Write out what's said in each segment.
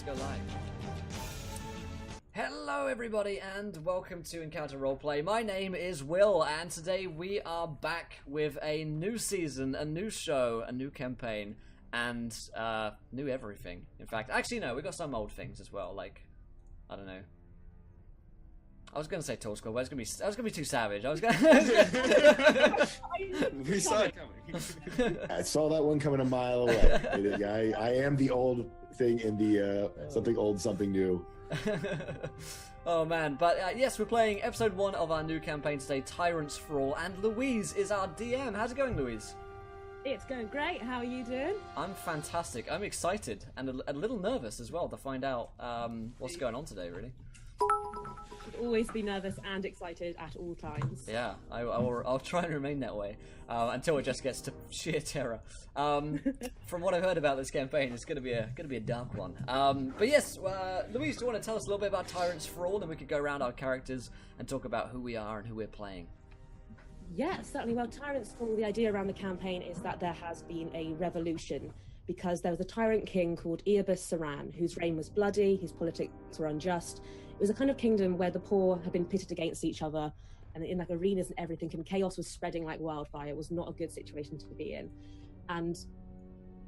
go live. Hello everybody and welcome to Encounter Roleplay. My name is Will and today we are back with a new season, a new show, a new campaign, and new everything. In fact, actually no, we got some old things as well, like, I don't know. I was going to say Tall Squad, but I was going to be too savage. We saw it coming. I saw that one coming a mile away. I am the old thing in the something old, something new. Oh man, but yes, we're playing episode 1 of our new campaign today, Tyrant's Thrall, and Louise is our DM. How's it going, Louise? It's going great. How are you doing? I'm fantastic. I'm excited and a little nervous as well to find out what's going on today, really. Should always be nervous and excited at all times. Yeah, I'll try and remain that way until it just gets to sheer terror. From what I've heard about this campaign, it's gonna be a dark one. But yes, Louise, do you want to tell us a little bit about Tyrant's Thrall, and we could go around our characters and talk about who we are and who we're playing? Yeah, certainly. Well, Tyrant's Thrall, the idea around the campaign is that there has been a revolution because there was a tyrant king called Eobus Saran, whose reign was bloody, his politics were unjust. It was a kind of kingdom where the poor had been pitted against each other, and in like arenas and everything, and chaos was spreading like wildfire. It was not a good situation to be in. And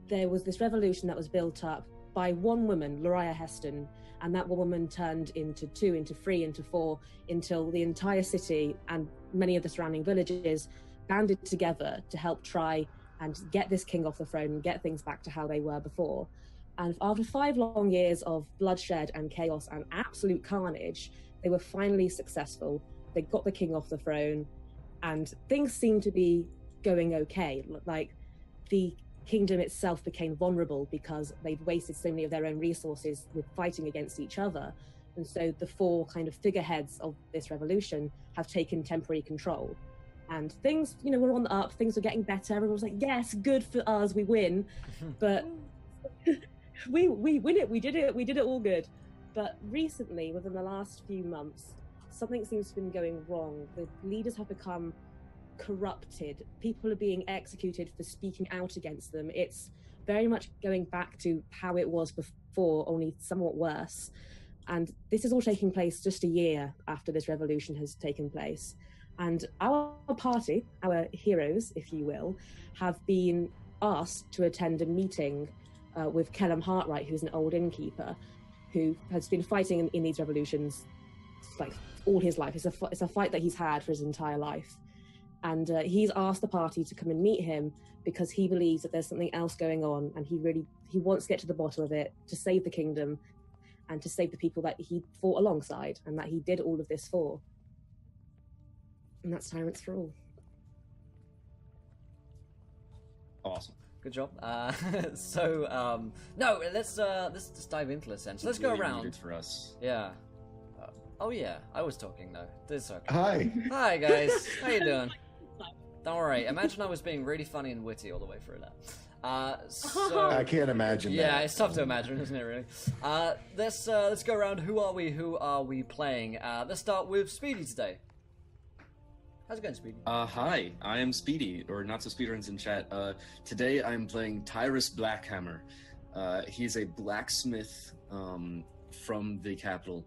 there was this revolution that was built up by one woman, Loriah Heston, and that woman turned into 2, into 3, into 4, until the entire city and many of the surrounding villages banded together to help try and get this king off the throne and get things back to how they were before. And after 5 long years of bloodshed and chaos and absolute carnage, they were finally successful. They got the king off the throne, and things seemed to be going okay. Like, the kingdom itself became vulnerable because they'd wasted so many of their own resources with fighting against each other. And so the 4 kind of figureheads of this revolution have taken temporary control. And things, were on the up, things were getting better. Everyone was like, yes, good for us, we win. But we win it, we did it all good. But recently, within the last few months, something seems to have been going wrong. The leaders have become corrupted. People are being executed for speaking out against them. It's very much going back to how it was before, only somewhat worse. And this is all taking place just a year after this revolution has taken place. And our party, our heroes, if you will, have been asked to attend a meeting with Kellum Heartlight, who's an old innkeeper, who has been fighting in these revolutions like all his life. It's a fight that he's had for his entire life. And he's asked the party to come and meet him because he believes that there's something else going on, and he wants to get to the bottom of it, to save the kingdom and to save the people that he fought alongside and that he did all of this for. And that's Tyrant's Thrall. Awesome. Good job. No, let's just dive into this then. So let's go around. For us. Yeah. Oh yeah, I was talking though. This is okay. Hi. Hi guys. How you doing? Don't worry. Imagine I was being really funny and witty all the way through that. I can't imagine that. Yeah, it's tough to imagine, isn't it? Really. Let's go around. Who are we? Who are we playing? Let's start with Speedy today. How's it going, Speedy? Hi, I am Speedy, or not so speedruns in chat. Today I'm playing Tyrus Blackhammer. He's a blacksmith from the capital.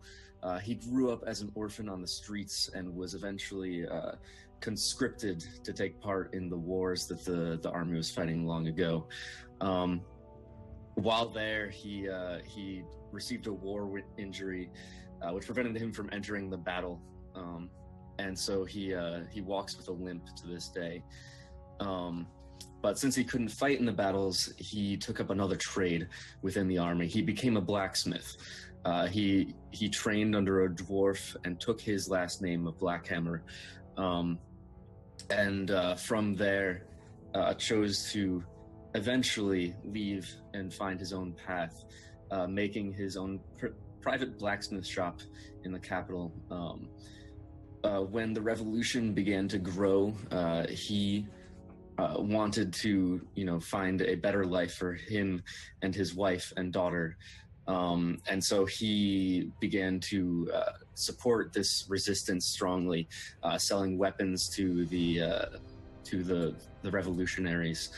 He grew up as an orphan on the streets and was eventually conscripted to take part in the wars that the army was fighting long ago. While there, he received a war injury, which prevented him from entering the battle. And so he walks with a limp to this day. But since he couldn't fight in the battles, he took up another trade within the army. He became a blacksmith. He trained under a dwarf and took his last name of Blackhammer. And from there, chose to eventually leave and find his own path, making his own private blacksmith shop in the capital. When the revolution began to grow, he wanted to, find a better life for him and his wife and daughter. And so he began to support this resistance strongly, selling weapons to the revolutionaries.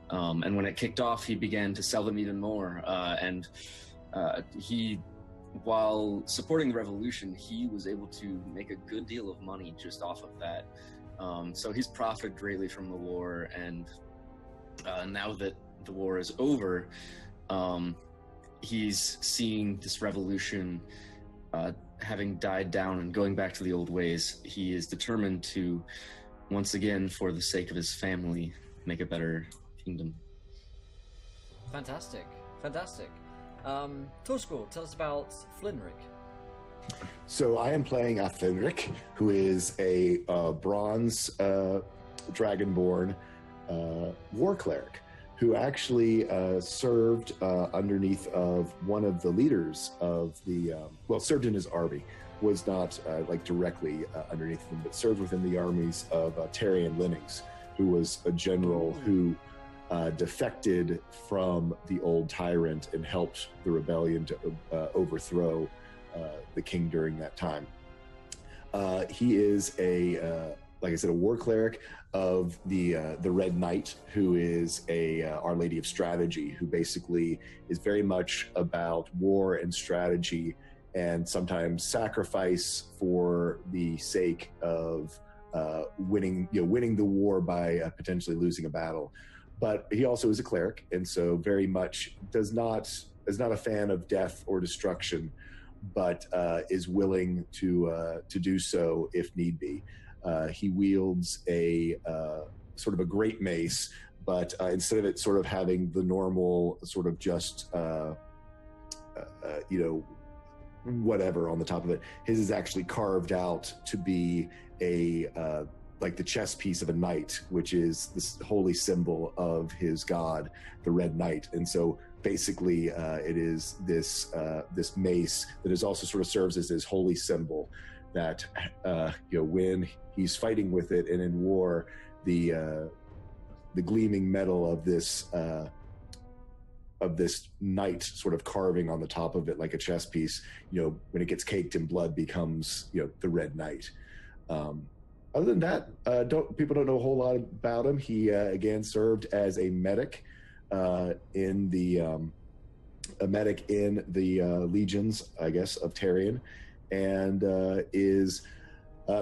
And when it kicked off, he began to sell them even more. And he, while supporting the revolution, he was able to make a good deal of money just off of that. So he's profited greatly from the war, and now that the war is over, he's seeing this revolution having died down and going back to the old ways. He is determined to, once again, for the sake of his family, make a better kingdom. Fantastic. Torskul, tell us about Flinric. So I am playing Flinric, who is a bronze dragonborn war cleric, who actually served underneath of one of the leaders of the, served in his army, was not like directly underneath him, but served within the armies of Terian Linux, who was a general who defected from the old Tyrant and helped the rebellion to overthrow the king during that time. He is like I said, a war cleric of the Red Knight, who is a Our Lady of Strategy, who basically is very much about war and strategy, and sometimes sacrifice for the sake of winning the war by potentially losing a battle. But he also is a cleric, and so very much is not a fan of death or destruction, but is willing to do so if need be. He wields a sort of a great mace, but instead of it sort of having the normal sort of just whatever on the top of it, his is actually carved out to be a like the chest piece of a knight, which is this holy symbol of his god, the Red Knight. And so basically it is this mace that is also sort of serves as his holy symbol, that when he's fighting with it and in war, the gleaming metal of this knight sort of carving on the top of it like a chess piece, when it gets caked in blood, becomes the Red Knight. Other than that, people don't know a whole lot about him. He again served as a medic in the legions, I guess, of Terian, and is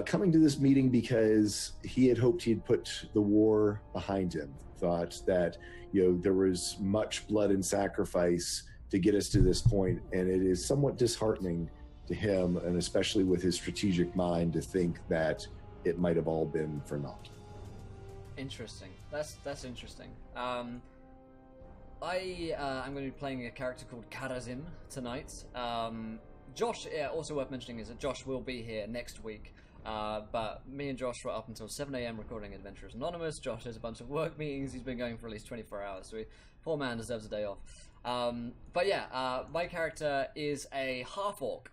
coming to this meeting because he had hoped he'd put the war behind him. Thought that there was much blood and sacrifice to get us to this point, and it is somewhat disheartening to him, and especially with his strategic mind, to think that it might have all been for naught. Interesting. That's interesting. I'm going to be playing a character called Karazim tonight. Josh, also worth mentioning is that Josh will be here next week. But me and Josh were up until 7 a.m. recording Adventurers Anonymous. Josh has a bunch of work meetings. He's been going for at least 24 hours, so poor man deserves a day off. My character is a half-orc.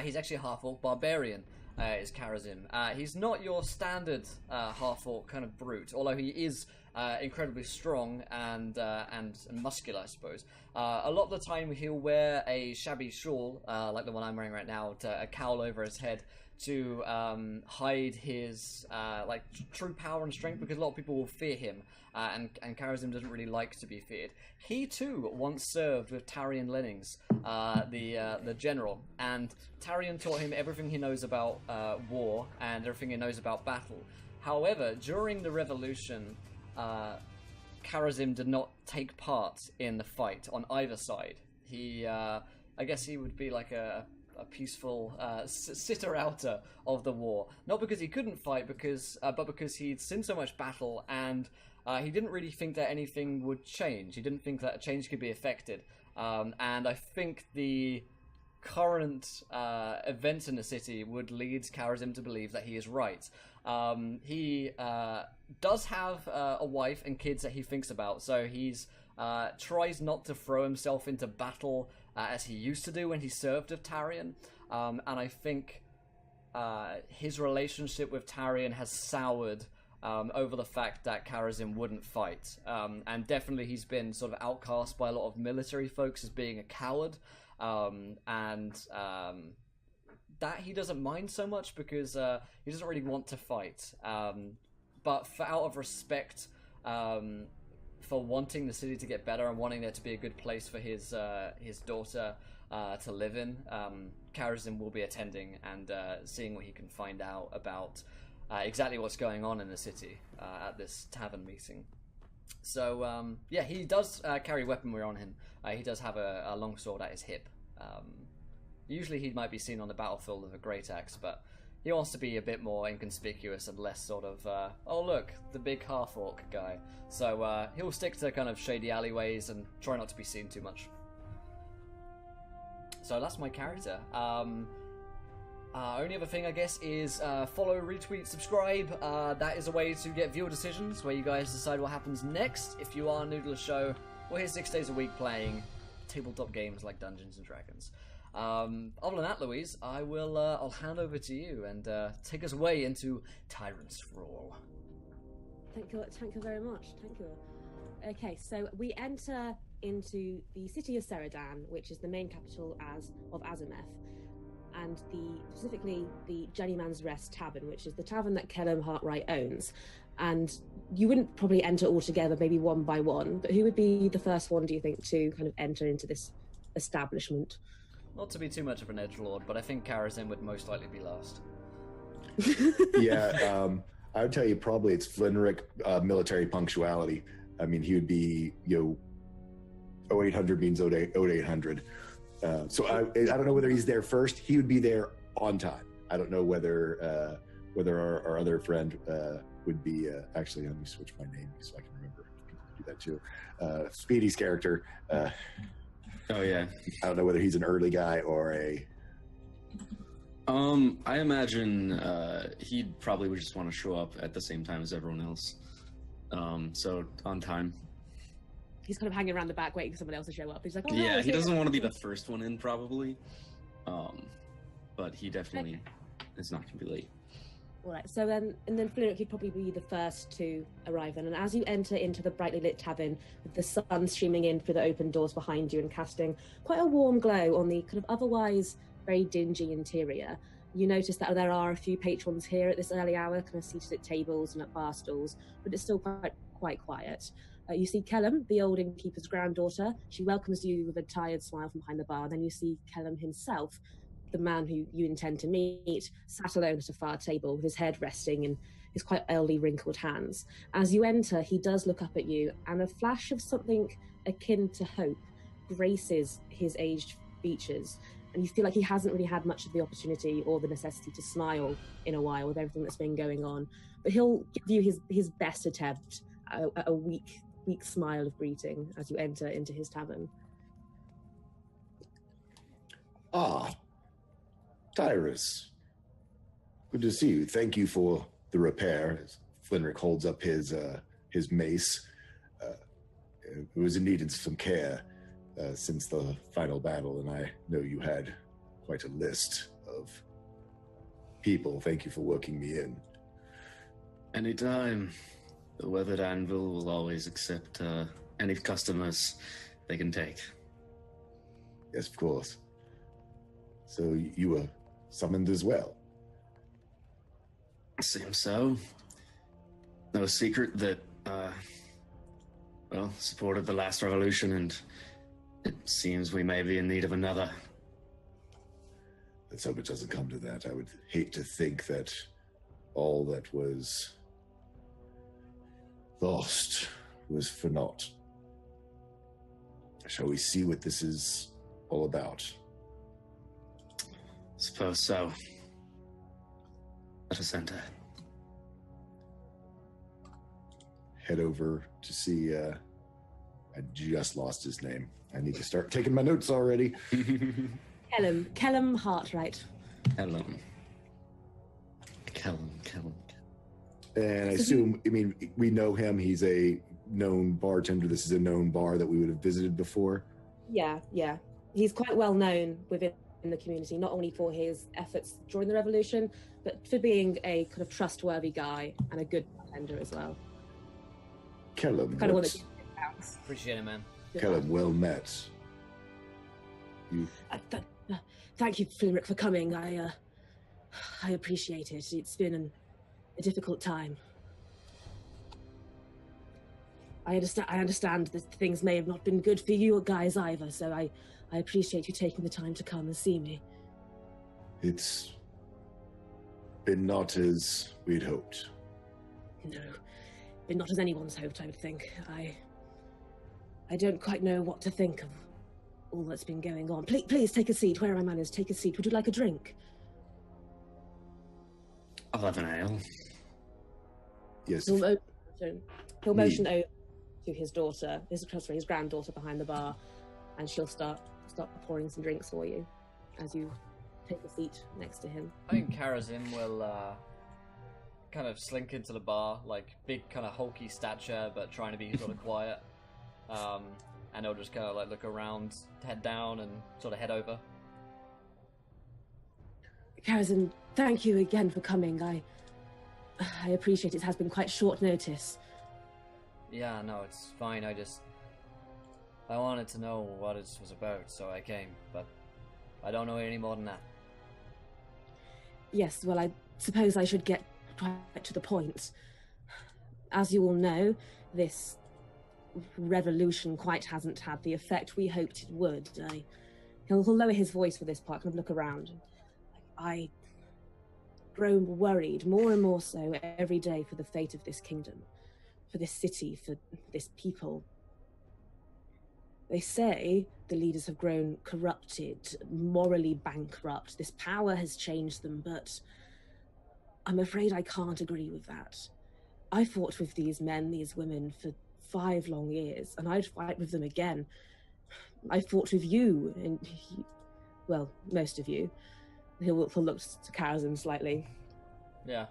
He's actually a half-orc barbarian. Is Karazim. He's not your standard half-orc kind of brute, although he is incredibly strong and muscular, I suppose. A lot of the time he'll wear a shabby shawl, like the one I'm wearing right now, a cowl over his head, to hide his true power and strength, because a lot of people will fear him, and Karazim doesn't really like to be feared. He too once served with Terian Linux, the general, and Terian taught him everything he knows about war and everything he knows about battle. However, during the revolution, Karazim did not take part in the fight on either side. He, I guess he would be like a peaceful sitter-outer of the war. Not because he couldn't fight, but because he'd seen so much battle, and he didn't really think that anything would change. He didn't think that a change could be effected. And I think the current events in the city would lead Karazim to believe that he is right. He does have a wife and kids that he thinks about, so he's tries not to throw himself into battle as he used to do when he served with Terian. And I think his relationship with Terian has soured over the fact that Karazim wouldn't fight. And definitely he's been sort of outcast by a lot of military folks as being a coward. That he doesn't mind so much, because he doesn't really want to fight. But out of respect for wanting the city to get better and wanting there to be a good place for his daughter to live in. Karazim will be attending and seeing what he can find out about exactly what's going on in the city at this tavern meeting. So, yeah, he does carry weaponry on him. He does have a long sword at his hip. Usually he might be seen on the battlefield with a great axe, but he wants to be a bit more inconspicuous and less sort of, oh look, the big half-orc guy. So he'll stick to kind of shady alleyways and try not to be seen too much. So that's my character. Only other thing, I guess, is follow, retweet, subscribe. That is a way to get viewer decisions, where you guys decide what happens next. If you are new to the show, we're here 6 days a week playing tabletop games like Dungeons & Dragons. Other than that, Louise, I'll hand over to you and take us away into Tyrant's Thrall. Thank you very much. Thank you. Okay, so we enter into the city of Seridan, which is the main capital of Azimeth, and specifically the Journeyman's Rest Tavern, which is the tavern that Kellum Heartlight owns. And you wouldn't probably enter all together, maybe one by one, but who would be the first one, do you think, to kind of enter into this establishment? Not to be too much of an edgelord, but I think Karazim would most likely be last. Yeah, I would tell you probably it's Flinrick, military punctuality. I mean, he would be, 0800 means 0800. So I don't know whether he's there first. He would be there on time. I don't know whether our other friend would be, actually, let me switch my name so I can remember. People do that too. Speedy's character. Oh yeah. I don't know whether he's an early guy or a. I imagine he probably would just want to show up at the same time as everyone else. So on time. He's kind of hanging around the back waiting for someone else to show up. He's like, oh, yeah, no, he doesn't want to be the first one in, probably. But he definitely is not going to be late. All right, so then Flinrick, he'd probably be the first to arrive in. And as you enter into the brightly lit tavern, with the sun streaming in through the open doors behind you and casting quite a warm glow on the kind of otherwise very dingy interior, you notice that there are a few patrons here at this early hour, kind of seated at tables and at bar stools, but it's still quite quiet. You see Kellum, the old innkeeper's granddaughter. She welcomes you with a tired smile from behind the bar. Then you see Kellum himself, the man who you intend to meet, sat alone at a far table with his head resting in his quite early wrinkled hands. As you enter, he does look up at you, and a flash of something akin to hope graces his aged features. And you feel like he hasn't really had much of the opportunity or the necessity to smile in a while with everything that's been going on. But he'll give you his best attempt at a weak smile of greeting as you enter into his tavern. Ah, Tyrus. Good to see you. Thank you for the repair. As Flinrick holds up his mace. It was needed some care since the final battle, and I know you had quite a list of people. Thank you for working me in. Anytime. The Weathered Anvil will always accept any customers they can take. Yes, of course. So you were summoned as well? Seems so. No secret that, supported the last revolution, and it seems we may be in need of another. Let's hope it doesn't come to that. I would hate to think that all that was lost was for naught. Shall we see what this is all about? Suppose so. Let us enter. Head over to see, I just lost his name. I need to start taking my notes already. Kellum Heartlight. Kellum. And I assume, we know him. He's a known bartender. This is a known bar that we would have visited before. Yeah. He's quite well known within the community, not only for his efforts during the revolution, but for being a kind of trustworthy guy and a good bartender as well. Kellum. Kind of one that Appreciate it, man. Kellum, well met. You. Thank you, Flinrick, for coming. I appreciate it. It's been a difficult time. I understand that things may have not been good for you guys either, so I appreciate you taking the time to come and see me. It's been not as we'd hoped. No, but not as anyone's hoped, I would think. I don't quite know what to think of all that's been going on. Please take a seat. Where are my manners? Take a seat. Would you like a drink? I'll have an ale. Yes. He'll motion over to his daughter, his granddaughter behind the bar, and she'll start pouring some drinks for you as you take a seat next to him. I think Karazin will kind of slink into the bar, like big kind of hulky stature, but trying to be sort of quiet. And he'll just kind of like look around, head down, and sort of head over. Karazin, thank you again for coming. I appreciate it. It has been quite short notice. Yeah, no, it's fine. I wanted to know what it was about, so I came, but I don't know any more than that. Yes, well, I suppose I should get right to the point. As you all know, this revolution quite hasn't had the effect we hoped it would. He'll lower his voice for this part, kind of look around. I grow worried more and more so every day for the fate of this kingdom, for this city, for this people. They say the leaders have grown corrupted, morally bankrupt. This power has changed them, but I'm afraid I can't agree with that. I fought with these men, these women, for 5 long years, and I'd fight with them again. I fought with you, and well, most of you. He'll look to Karazin slightly. Yeah,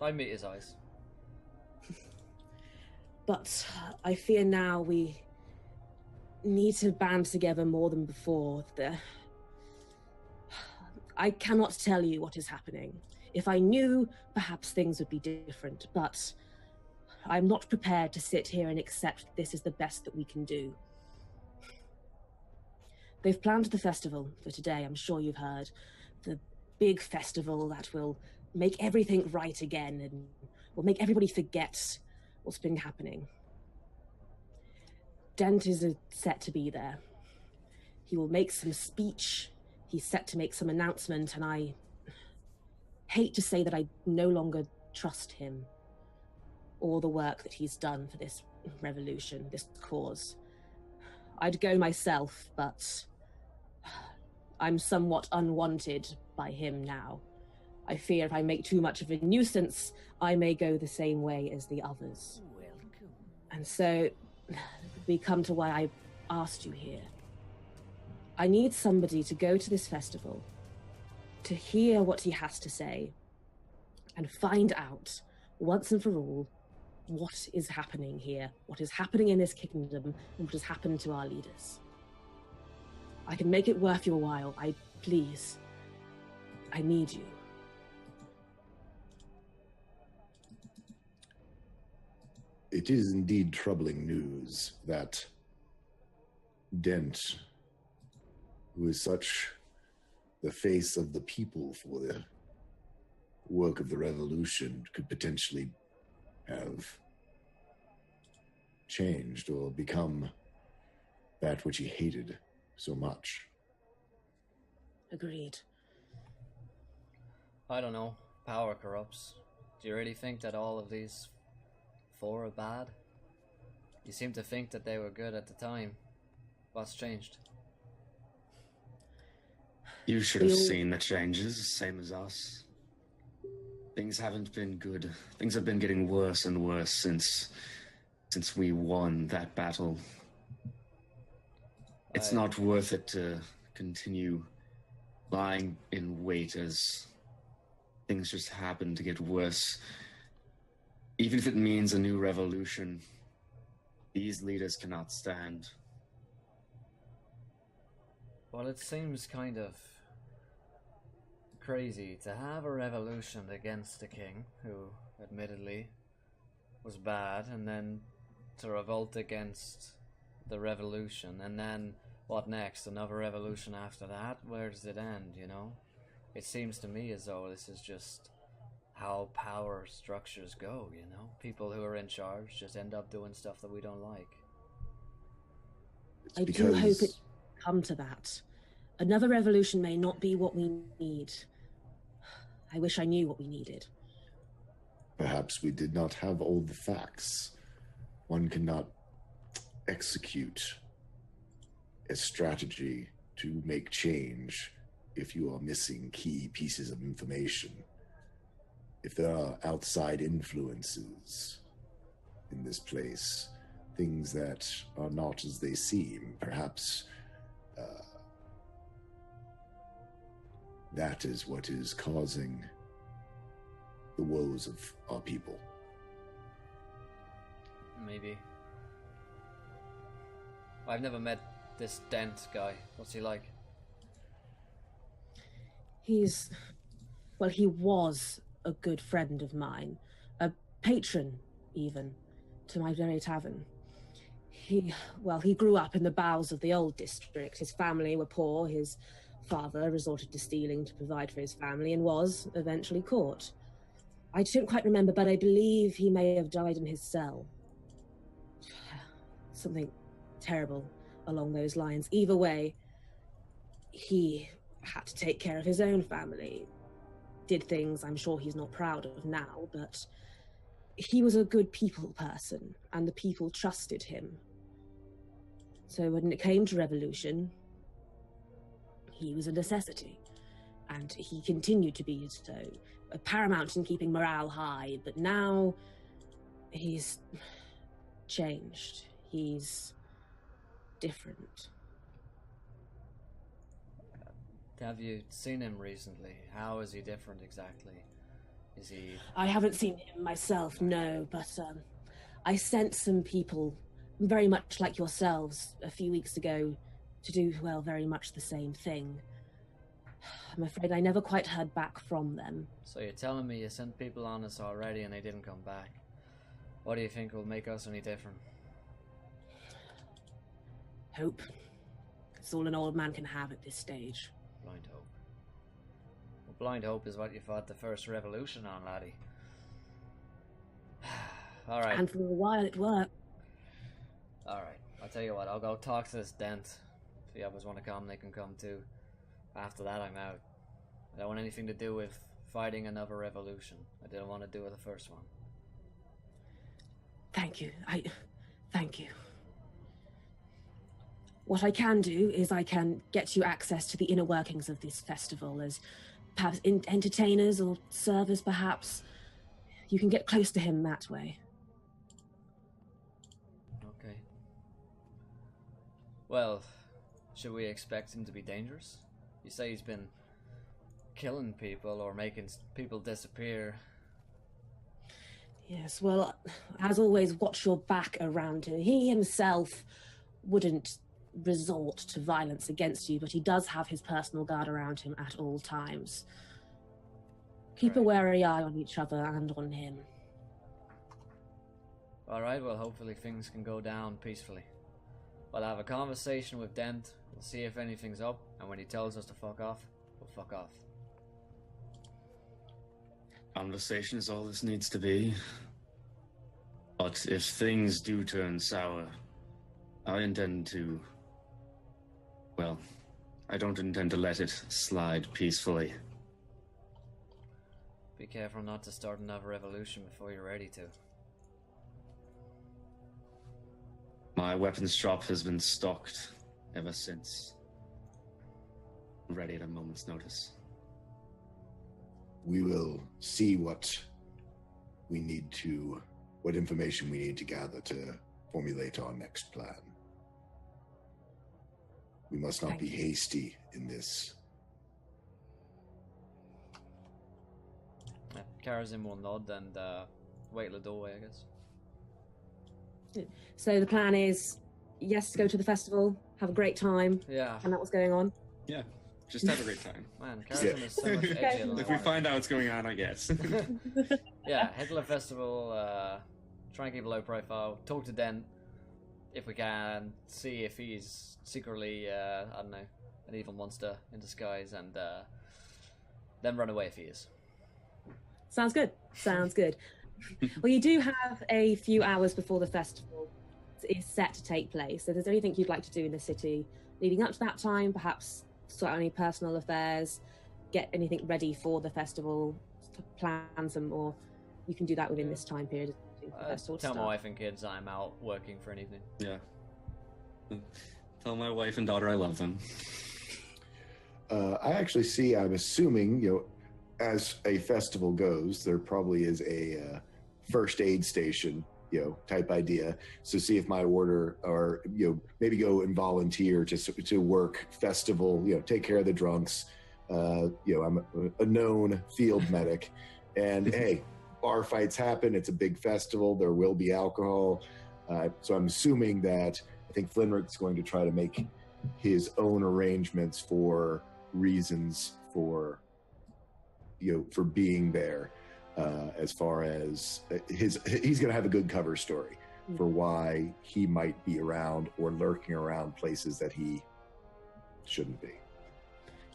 I meet his eyes. But I fear now we need to band together more than before. I cannot tell you what is happening. If I knew, perhaps things would be different, but I'm not prepared to sit here and accept this is the best that we can do. They've planned the festival for today, I'm sure you've heard. The big festival that will make everything right again and will make everybody forget what's been happening. Dent is set to be there. He will make some speech. He's set to make some announcement, and I hate to say that I no longer trust him or the work that he's done for this revolution, this cause. I'd go myself, but I'm somewhat unwanted by him now. I fear if I make too much of a nuisance, I may go the same way as the others. Welcome. And so we come to why I asked you here. I need somebody to go to this festival, to hear what he has to say, and find out, once and for all, what is happening here, what is happening in this kingdom, and what has happened to our leaders. I can make it worth your while. Please, I need you. It is indeed troubling news that Dent, who is such the face of the people for the work of the revolution, could potentially have changed or become that which he hated so much. Agreed. I don't know. Power corrupts. Do you really think that all of these 4 are bad? You seem to think that they were good at the time. What's changed? You should have seen the changes, same as us. Things haven't been good. Things have been getting worse and worse since we won that battle. It's not worth it to continue lying in wait as things just happen to get worse. Even if it means a new revolution, these leaders cannot stand. Well, it seems kind of crazy to have a revolution against the king, who admittedly was bad, and then to revolt against the revolution, and then what next? Another revolution after that? Where does it end, you know? It seems to me as though this is just how power structures go, you know? People who are in charge just end up doing stuff that we don't like. It's I do hope it come to that. Another revolution may not be what we need. I wish I knew what we needed. Perhaps we did not have all the facts. One cannot execute a strategy to make change if you are missing key pieces of information. If there are outside influences in this place, things that are not as they seem, perhaps that is what is causing the woes of our people. Maybe. I've never met this Dent guy. What's he like? He was a good friend of mine, a patron even, to my very tavern. He grew up in the bowels of the old district. His family were poor. His father resorted to stealing to provide for his family and was eventually caught. I don't quite remember, but I believe he may have died in his cell. Something terrible along those lines. Either way, he had to take care of his own family. Did things I'm sure he's not proud of now, but he was a good people person, and the people trusted him. So when it came to revolution, he was a necessity, and he continued to be so, paramount in keeping morale high, but now he's changed. He's different. Have you seen him recently? How is he different exactly? Is he... I haven't seen him myself, no, but I sent some people, very much like yourselves, a few weeks ago, to do, well, very much the same thing. I'm afraid I never quite heard back from them. So you're telling me you sent people on us already and they didn't come back? What do you think will make us any different? Hope. It's all an old man can have at this stage. Blind hope. Well, blind hope is what you fought the first revolution on, laddie. Alright. And for a while it worked. Alright, I'll tell you what, I'll go talk to this Dent. If the others want to come, they can come too. After that, I'm out. I don't want anything to do with fighting another revolution. I didn't want to do with the first one. Thank you. Thank you. What I can do is I can get you access to the inner workings of this festival as perhaps entertainers or servers, perhaps. You can get close to him that way. Okay. Well, should we expect him to be dangerous? You say he's been killing people or making people disappear. Yes, well, as always, watch your back around him. He himself wouldn't resort to violence against you, but he does have his personal guard around him at all times. Keep a wary eye on each other and on him. Alright, well, hopefully things can go down peacefully. I'll have a conversation with Dent, we'll see if anything's up, and when he tells us to fuck off, we'll fuck off. Conversation is all this needs to be. But if things do turn sour, I intend to... Well, I don't intend to let it slide peacefully. Be careful not to start another revolution before you're ready to. My weapons shop has been stocked ever since. Ready at a moment's notice. We will see what information we need to gather to formulate our next plan. We must not be hasty in this. Karazim will nod and wait at the doorway, I guess. So the plan is, yes, to go to the festival, have a great time, Yeah. find out what's going on. Yeah, just have a great time. Man, Karazim is so much edgier than If we find out what's going on, I guess. Yeah, head to the festival, try and keep a low profile, talk to Dent if we can, see if he's secretly, I don't know, an evil monster in disguise, and then run away if he is. Sounds good. Sounds good. Well, you do have a few hours before the festival is set to take place. So, is there anything you'd like to do in the city leading up to that time? Perhaps sort out any personal affairs, get anything ready for the festival, plan some more. You can do that within this time period. Tell my wife and kids I'm out working for anything. Yeah. Tell my wife and daughter I love them. I actually see, I'm assuming, as a festival goes, there probably is a first aid station, type idea. So see if my order, or, maybe go and volunteer to work festival, take care of the drunks. I'm a known field medic, and hey, bar fights happen. It's a big festival. There will be alcohol. So I'm assuming that I think Flinrick's going to try to make his own arrangements for reasons for being there, as far as he's going to have a good cover story for why he might be around or lurking around places that he shouldn't be.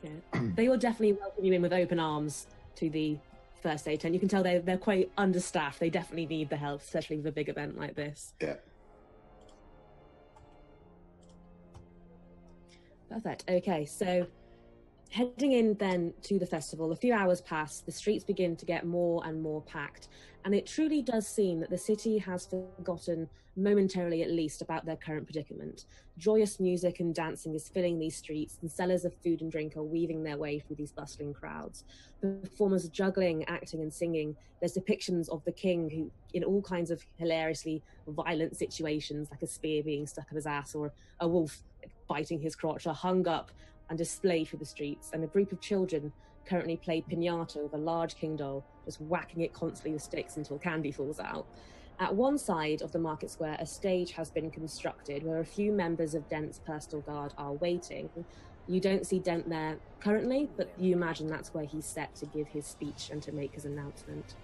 Yeah. They will definitely welcome you in with open arms to the first aid tent. You can tell they're quite understaffed. They definitely need the help, especially with a big event like this. Yeah. Perfect. Okay, so heading in then to the festival, a few hours pass, the streets begin to get more and more packed, and it truly does seem that the city has forgotten, momentarily at least, about their current predicament. Joyous music and dancing is filling these streets, and sellers of food and drink are weaving their way through these bustling crowds. Performers juggling, acting and singing. There's depictions of the king who, in all kinds of hilariously violent situations, like a spear being stuck up his ass or a wolf biting his crotch, are hung up and displayed through the streets, and a group of children currently play piñata with a large king doll, just whacking it constantly with sticks until candy falls out. At one side of the market square, a stage has been constructed where a few members of Dent's personal guard are waiting. You don't see Dent there currently, but you imagine that's where he's set to give his speech and to make his announcement.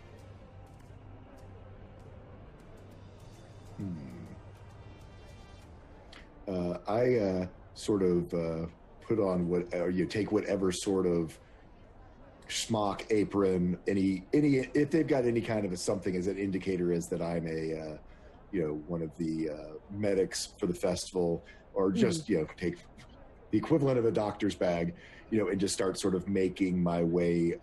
I sort of put on take whatever sort of schmuck apron, any if they've got any kind of something as an indicator is that I'm a one of the medics for the festival, or just take the equivalent of a doctor's bag, and just start sort of making my way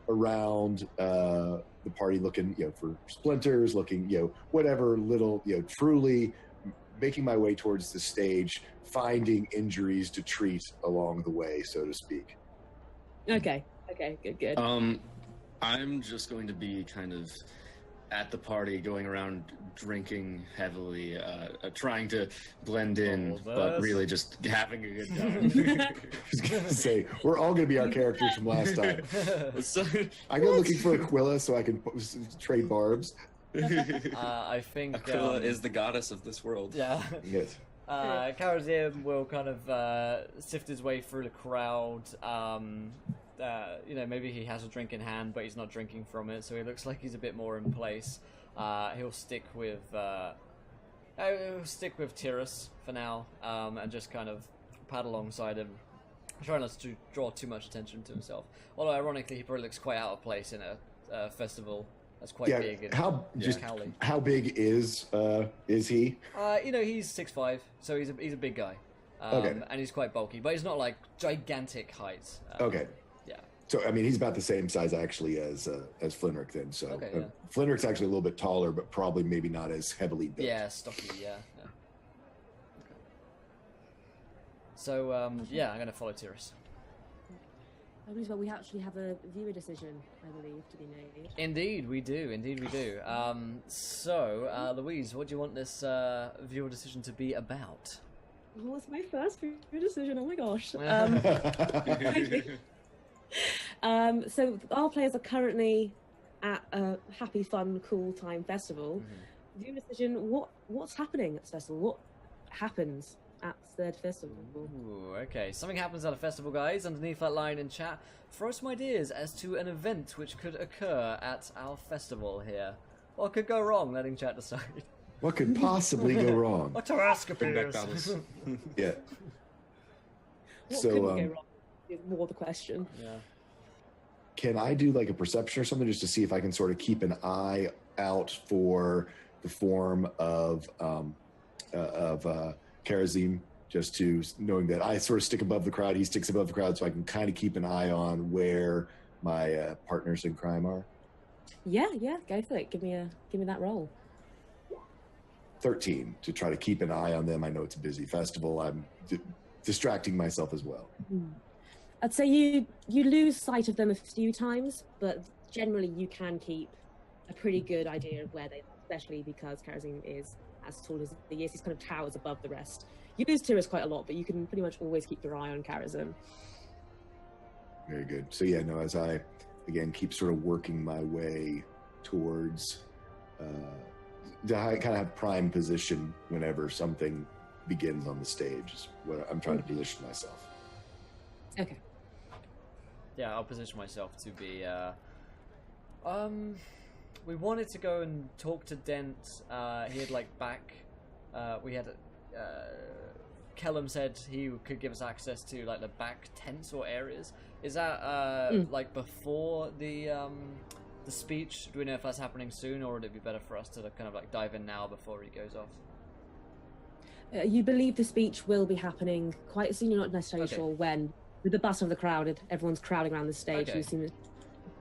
around the party, looking for splinters, looking whatever little truly making my way towards the stage, finding injuries to treat along the way, so to speak. Okay, good. I'm just going to be kind of at the party, going around drinking heavily, trying to blend in, but really just having a good time. I was going to say, we're all going to be our characters from last time. I go looking for Aquila so I can trade barbs. I think Aquila is the goddess of this world. Yeah. Yes. Karazim will kind of sift his way through the crowd. Maybe he has a drink in hand, but he's not drinking from it, so he looks like he's a bit more in place. He'll stick with Tyrus for now, and just kind of pad alongside him, trying not to draw too much attention to himself. Although ironically, he probably looks quite out of place in a festival that's quite big. How big is he? He's 6'5", so he's a big guy. And he's quite bulky, but he's not like gigantic height. Okay. Yeah. So I mean, he's about the same size actually as Flinrick then. So Flinrick's actually a little bit taller, but probably maybe not as heavily built. Yeah, stocky. Yeah. Okay. So I'm gonna follow Tyrus. Well, we actually have a viewer decision, I believe, to be made. Indeed, we do. Louise, what do you want this viewer decision to be about? Well, it's my first viewer decision. Oh my gosh. So our players are currently at a happy, fun, cool time festival. Mm-hmm. Viewer decision. What's happening at this festival? What happens at Third Festival? Ooh, okay. Something happens at a festival, guys. Underneath that line in chat, throw some ideas as to an event which could occur at our festival here. What could go wrong? Letting chat decide. What could possibly go wrong? What Tarascapiers? Yeah. What could go wrong is more the question. Yeah. can I do like a perception or something just to see if I can sort of keep an eye out for the form of Karazim, just to knowing that I sort of stick above the crowd, he sticks above the crowd, so I can kind of keep an eye on where my partners in crime are. Yeah, go for it. Give me that roll. 13 to try to keep an eye on them. I know it's a busy festival. I'm distracting myself as well. I'd say you lose sight of them a few times, but generally you can keep a pretty good idea of where they are, especially because Karazim is as tall as he is. He's kind of towers above the rest. You lose Tiras quite a lot, but you can pretty much always keep your eye on Karazim. Very good. So yeah, no, as I, again, keep sort of working my way towards, I kind of have prime position whenever something begins on the stage is what I'm trying to position myself. Okay. Yeah, I'll position myself to be, we wanted to go and talk to Dent. He had Kellum said he could give us access to like the back tents or areas. Is that like before the speech? Do we know if that's happening soon, or would it be better for us to kind of like dive in now before he goes off? You believe the speech will be happening quite soon. You're not necessarily sure when. With the buzz of the crowd, everyone's crowding around the stage. Okay.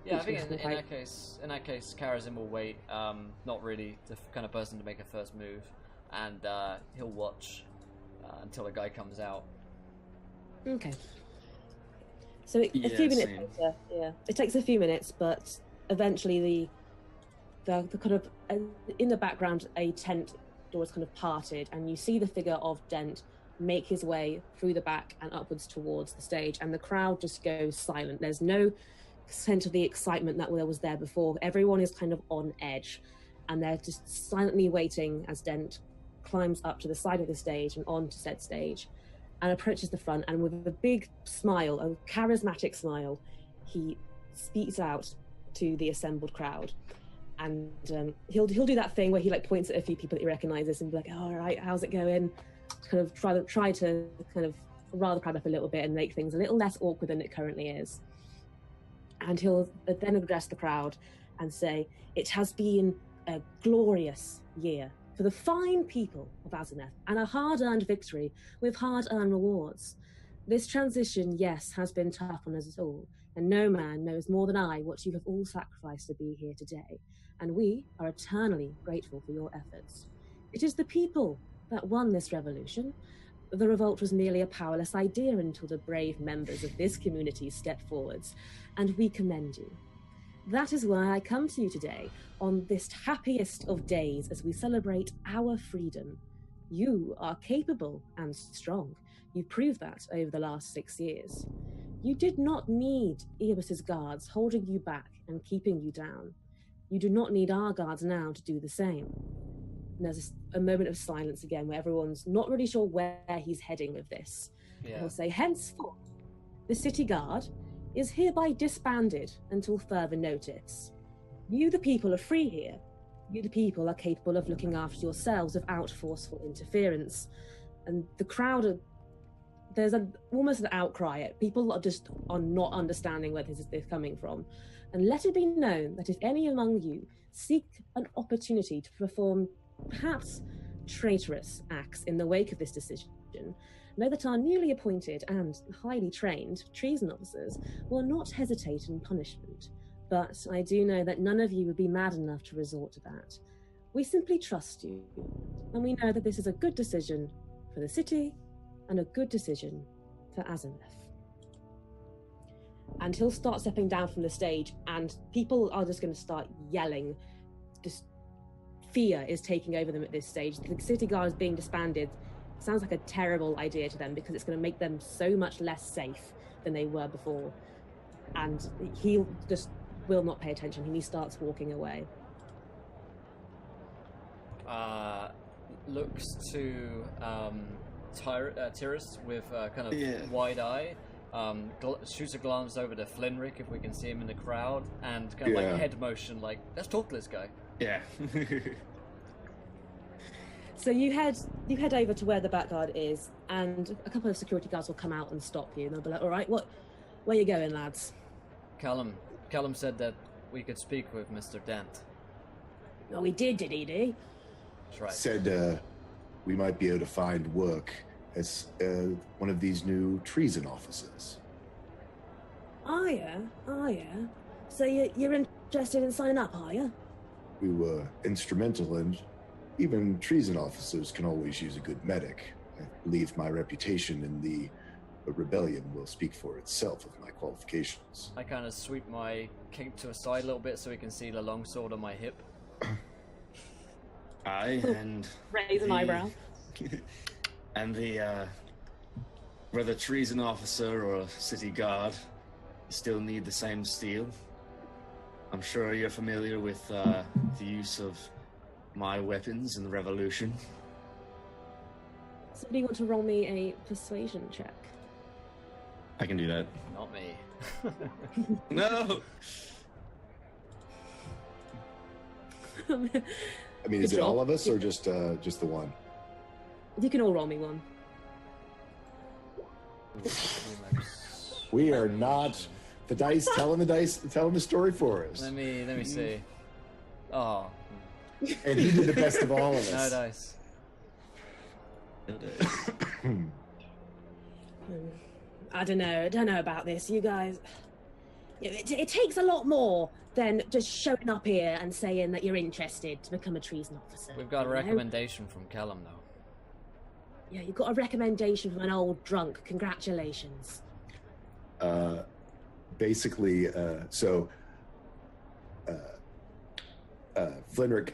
Yeah, I think in that case, Karazim will wait. Not really the kind of person to make a first move, and he'll watch until a guy comes out. Okay. So a few minutes later, it takes a few minutes, but eventually the kind of in the background a tent door is kind of parted, and you see the figure of Dent make his way through the back and upwards towards the stage, and the crowd just goes silent. There's no sense of the excitement that was there before. Everyone is kind of on edge, and they're just silently waiting as Dent climbs up to the side of the stage and onto said stage and approaches the front, and with a big smile, a charismatic smile, he speaks out to the assembled crowd. And he'll do that thing where he like points at a few people that he recognizes and be like, "Oh, all right, how's it going?" Kind of try to kind of rile the crowd up a little bit and make things a little less awkward than it currently is. And he'll then address the crowd and say, "It has been a glorious year for the fine people of Azeneth, and a hard-earned victory with hard-earned rewards. This transition, yes, has been tough on us all, and no man knows more than I what you have all sacrificed to be here today, and we are eternally grateful for your efforts. It is the people that won this revolution. The revolt was merely a powerless idea until the brave members of this community stepped forwards, and we commend you. That is why I come to you today on this happiest of days as we celebrate our freedom. You are capable and strong. You proved that over the last 6 years. You did not need Erebus's guards holding you back and keeping you down. You do not need our guards now to do the same." And there's a moment of silence again where everyone's not really sure where he's heading with this. Yeah. He'll say, "Henceforth, the city guard is hereby disbanded until further notice. You, the people, are free here. You, the people, are capable of looking after yourselves without forceful interference." And the crowd, there's almost an outcry. People are not understanding where this is coming from. "And let it be known that if any among you seek an opportunity to perform perhaps traitorous acts in the wake of this decision, know that our newly appointed and highly trained treason officers will not hesitate in punishment. But I do know that none of you would be mad enough to resort to that. We simply trust you, and we know that this is a good decision for the city and a good decision for Azeneth." And he'll start stepping down from the stage, and people are just going to start yelling. Just fear is taking over them at this stage. The city guard is being disbanded. Sounds like a terrible idea to them because it's going to make them so much less safe than they were before. And he just will not pay attention, and he starts walking away. Looks to Tyrant with kind of wide eye. Shoots a glance over to Flinrick if we can see him in the crowd, and kind of like head motion, like, "Let's talk to this guy." Yeah. So you head over to where the back guard is, and a couple of security guards will come out and stop you, and they'll be like, "All right, where you going, lads?" Kellum Kellum said that we could speak with Mr. Dent. Oh, he did he? That's right. Said we might be able to find work as one of these new treason officers. Are you? So you're interested in signing up, are you? We were instrumental, and even treason officers can always use a good medic. I believe my reputation in the rebellion will speak for itself with my qualifications. I kind of sweep my cape to a side a little bit so we can see the longsword on my hip. And raise an eyebrow. And whether treason officer or city guard, you still need the same steel. I'm sure you're familiar with the use of my weapons in the revolution. So do you want to roll me a persuasion check? I can do that. Not me. No! I mean, is Good it job. all of us or just the one? You can all roll me one. We are not the dice telling the story for us. Let me see. Oh, And he did the best of all of no us. dice. I don't know about this, you guys. It takes a lot more than just showing up here and saying that you're interested to become a treason officer. We've got a you know? recommendation from Kellum, though. Yeah, you've got a recommendation from an old drunk. Congratulations. Basically, Flinrick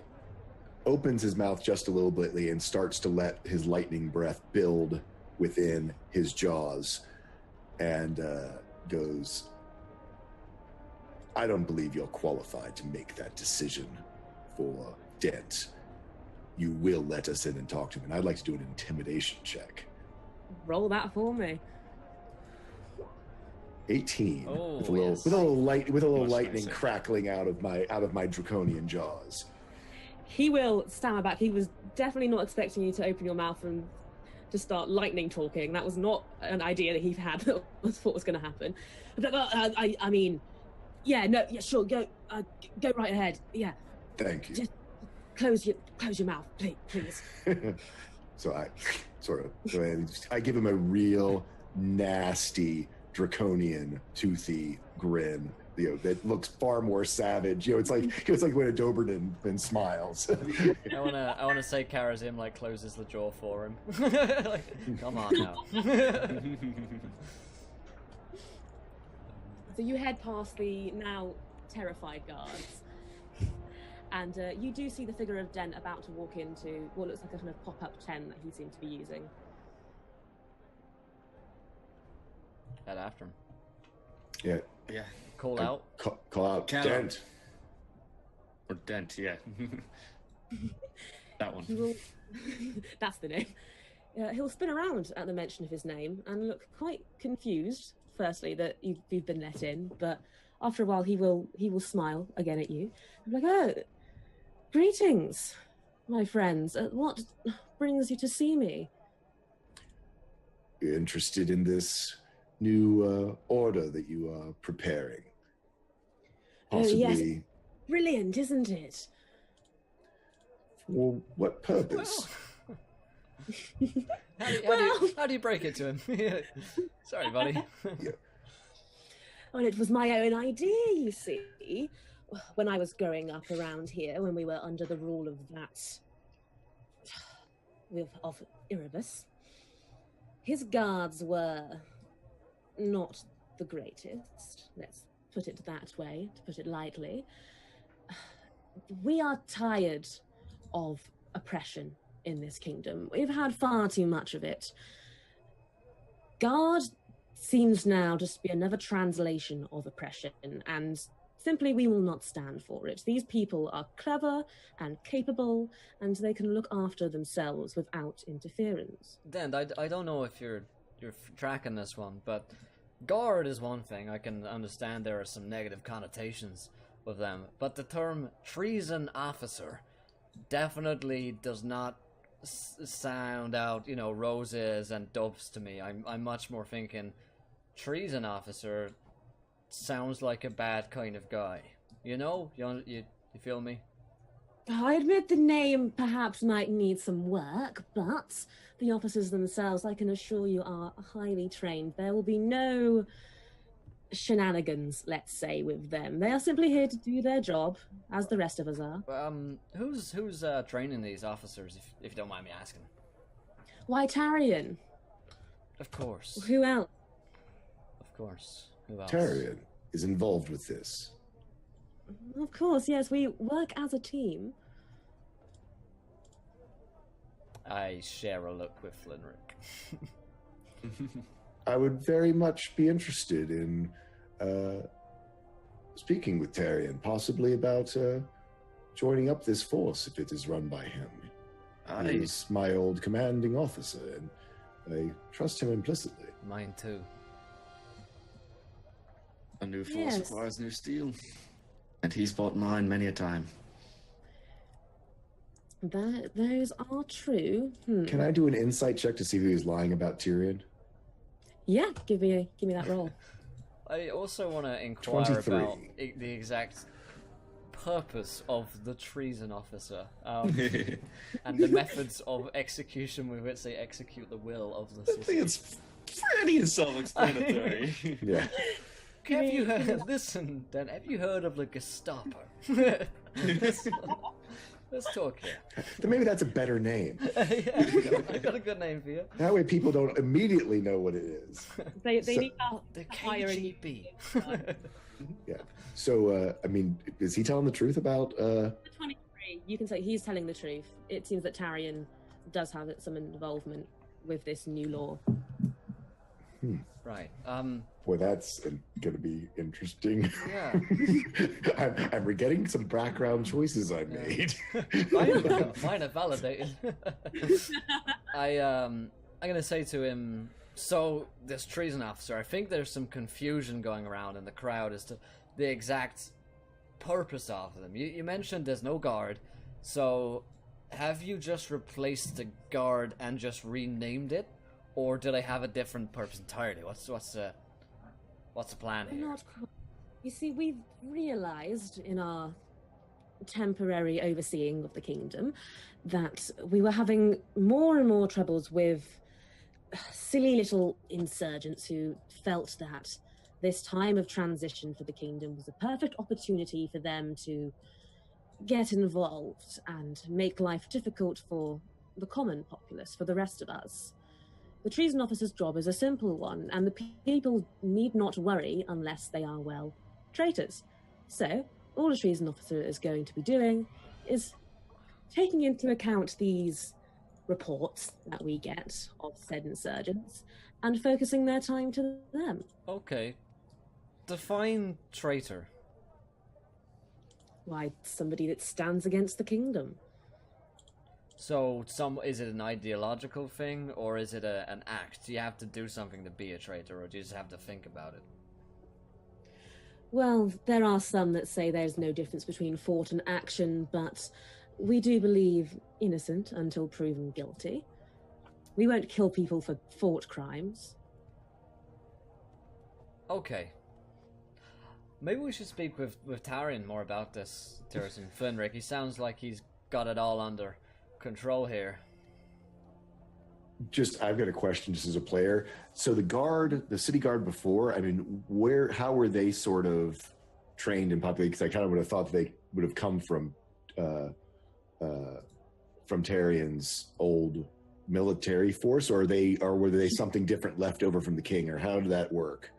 opens his mouth just a little bit and starts to let his lightning breath build within his jaws, and goes, I don't believe you're qualified to make that decision for Dent. You will let us in and talk to him, and I'd like to do an intimidation check. Roll that for me. 18 Oh, with a little yes. Much lightning nicer. crackling out of my draconian jaws. He will stammer back. He was definitely not expecting you to open your mouth and to start lightning talking. That was not an idea that he had that was thought was going to happen. But I mean, yeah, no, yeah, sure, go right ahead. Yeah, Thank you. just close your mouth, please. So I sort of go ahead and I give him a real nasty draconian toothy grin, that looks far more savage. It's like when a Doberman smiles. I wanna say Karazim like closes the jaw for him. Like, come on now. So you head past the now terrified guards, and you do see the figure of Dent about to walk into what looks like a kind of pop-up tent that he seemed to be using. Head after him. Yeah. Call out. Call out Kellum. Dent. Or Dent, yeah. That one. He will. That's the name. He'll spin around at the mention of his name and look quite confused. Firstly, that you've been let in, but after a while, he will smile again at you. I'm like, oh, greetings, my friends. What brings you to see me? You're interested in this new order that you are preparing? Possibly. Yes. Brilliant, isn't it? For what purpose? How do you break it to him? Sorry, buddy. Well, it was my own idea, you see. When I was growing up around here, when we were under the rule of of Erebus, his guards were not the greatest. Let's put it that way, to put it lightly. We are tired of oppression in this kingdom. We've had far too much of it. Guard seems now just to be another translation of oppression, and simply we will not stand for it. These people are clever and capable, and they can look after themselves without interference. Dent, I don't know if you're tracking this one, but guard is one thing. I can understand there are some negative connotations with them, but the term treason officer definitely does not sound out, roses and doves to me. I'm much more thinking treason officer. sounds like a bad kind of guy. You know? You feel me? I admit the name perhaps might need some work, but the officers themselves, I can assure you, are highly trained. There will be no shenanigans, let's say, with them. They are simply here to do their job, as the rest of us are. Who's training these officers, if you don't mind me asking? Why, Terian? Of course. Who else? Of course. Who else? Terian is involved with this. Of course, yes, we work as a team. I share a look with Flinrick. I would very much be interested in speaking with Terian, possibly about joining up this force if it is run by him. He's my old commanding officer, and I trust him implicitly. Mine too. A new force requires new steel. And he's bought mine many a time. Those are true. Can I do an insight check to see if he's lying about Tyrion? Yeah, give me that roll. I also want to inquire 23. about the exact purpose of the treason officer and the methods of execution with which they execute the will of the I city. think it's pretty self-explanatory. Yeah. Have you heard? Listen, Dan. Have you heard of the Gestapo? Let's talk here. Then maybe that's a better name. Yeah, I got a good name for you. That way people don't immediately know what it is. They So- need The to hire a new KGB. Yeah. So, I mean, is he telling the truth about... 23. You can say he's telling the truth. It seems that Terian does have some involvement with this new law. Right. Boy, that's going to be interesting. Yeah. I'm regretting some background choices I made. Mine are validated. I'm gonna say to him, so this treason officer, I think there's some confusion going around in the crowd as to the exact purpose of them. You mentioned there's no guard, so have you just replaced the guard and just renamed it, or do they have a different purpose entirely? What's the plan here? Not quite. You see, we've realized in our temporary overseeing of the kingdom that we were having more and more troubles with silly little insurgents who felt that this time of transition for the kingdom was a perfect opportunity for them to get involved and make life difficult for the common populace, for the rest of us. The treason officer's job is a simple one, and the people need not worry unless they are, well, traitors. So, all a treason officer is going to be doing is taking into account these reports that we get of said insurgents and focusing their time to them. Okay. Define traitor. Why, somebody that stands against the kingdom. So, is it an ideological thing, or is it an act? Do you have to do something to be a traitor, or do you just have to think about it? Well, there are some that say there's no difference between thought and action, but we do believe innocent until proven guilty. We won't kill people for thought crimes. Okay. Maybe we should speak with Tyrant more about this, Terian Flinrick. He sounds like he's got it all under control here. I've got a question just as a player. So the city guard before, I mean, how were they sort of trained and populated? Because I kind of would have thought they would have come from Terian's old military force, or were they something different left over from the king, or how did that work?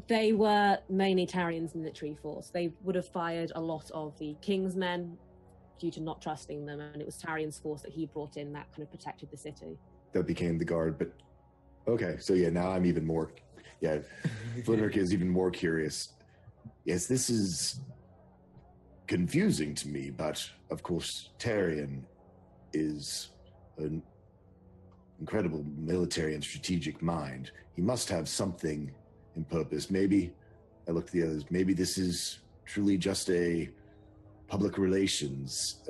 They were mainly Tarian's military force. They would have fired a lot of the king's men due to not trusting them, and it was Tarian's force that he brought in that kind of protected the city. That became the guard, but okay, so yeah, now I'm even more, Flinrick is even more curious. Yes, this is confusing to me, but of course, Terian is an incredible military and strategic mind. He must have something in purpose. Maybe, I looked at the others, maybe this is truly just a public relations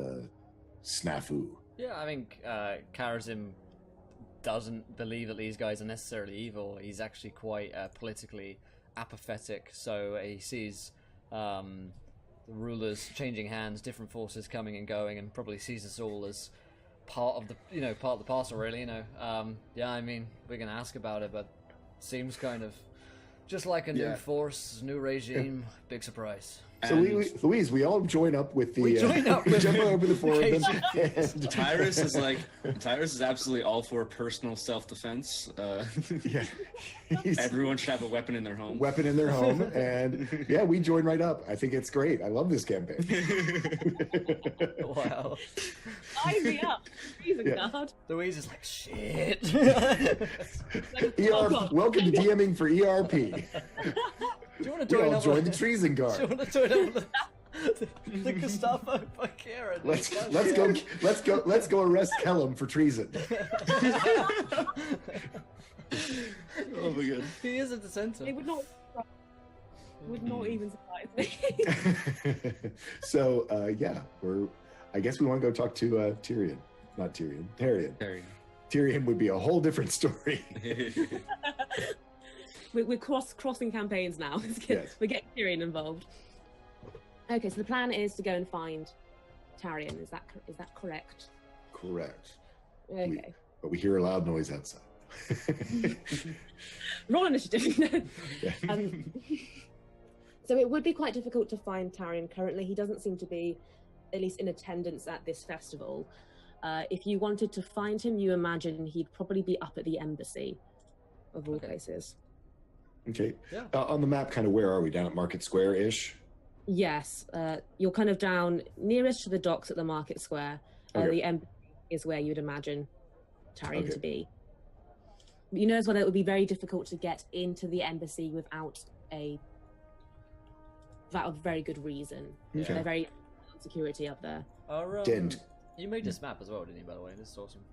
snafu. Yeah, I think Karazim doesn't believe that these guys are necessarily evil. He's actually quite politically apathetic. So he sees the rulers changing hands, different forces coming and going, and probably sees us all as part of the parcel, really. Yeah, I mean, we're gonna ask about it, but seems kind of just like a new force, new regime. Big surprise. So Louise, we all join up with the. We join up with jump over the four of them. And Tyrus is absolutely all for personal self-defense. Yeah, everyone should have a weapon in their home. And yeah, we join right up. I think it's great. I love this campaign. Wow. Sign me up. God. Louise is like, shit. Welcome to DMing for ERP. Do you want to join join the Treason Guard. Do you want to join up the Gestapo Bakira? Let's go arrest Kellum for treason. Oh my god. He is a dissenter. It would not even surprise me. So I guess we want to go talk to Terian. Not Tyrion. Terian. Terian would be a whole different story. We're crossing campaigns now. Yes. We're getting Tyrion involved. Okay, so the plan is to go and find Tarian. Is that correct? Correct. Okay. But we hear a loud noise outside. Roll initiative. Yeah. So it would be quite difficult to find Tarian currently. He doesn't seem to be, at least in attendance at this festival. If you wanted to find him, you imagine he'd probably be up at the embassy, of all places. Okay. Yeah. On the map, kind of where are we? Down at Market Square-ish? Yes. You're kind of down nearest to the docks at the Market Square. Okay. The embassy is where you'd imagine Tarian to be. You know as well that it would be very difficult to get into the embassy without a very good reason. Okay. They're very security up there. Dent. You made this map as well, didn't you, by the way? This is awesome.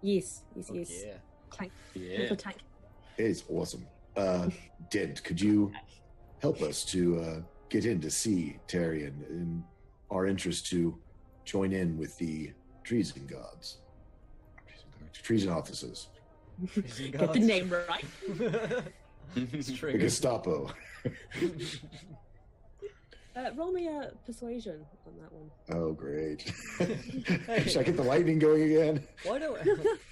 Yes. Yeah. Tank. Yeah. Tank. It is awesome. Dent, could you help us to get in to see Terian in our interest to join in with the treason gods? Treason officers. Get the name right. It's The true. Gestapo. Roll me a persuasion on that one. Oh, great. Should I get the lightning going again? Why don't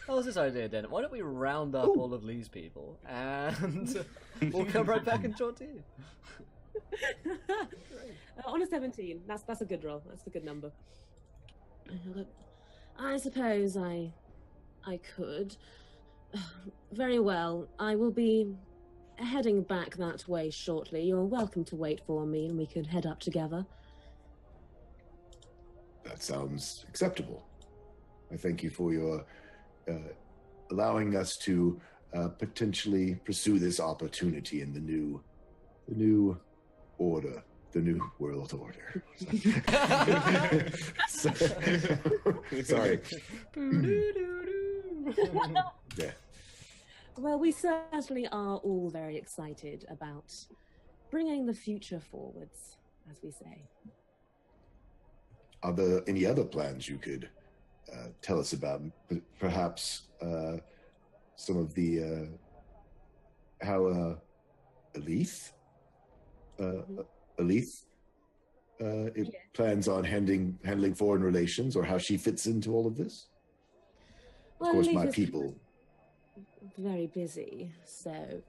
How was this idea, Den? Why don't we round up all of these people and we'll come right back and talk to you? On a 17. That's a good roll. That's a good number. I suppose I could. Very well. I will be heading back that way shortly. You're welcome to wait for me and we could head up together. That sounds acceptable. I thank you for your allowing us to potentially pursue this opportunity in the new order, the new world order. Sorry. Yeah. Well, we certainly are all very excited about bringing the future forwards, as we say. Are there any other plans you could tell us about? Perhaps some of the how Elith plans on handling foreign relations, or how she fits into all of this. Of course, my people. Very busy, so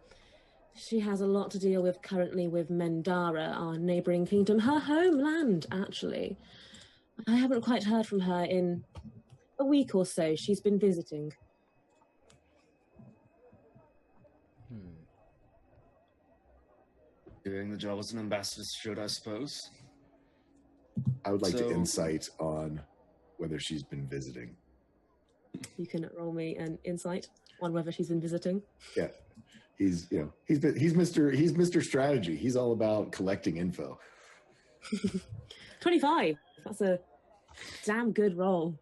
she has a lot to deal with currently with Mendara, our neighbouring kingdom, her homeland, actually. I haven't quite heard from her in a week or so. She's been visiting. Doing the job as an ambassador should, I suppose. I would like to insight on whether she's been visiting. You can roll me an insight on whether she's been visiting. Yeah, he's Mr. Strategy. He's all about collecting info. 25. That's a damn good roll.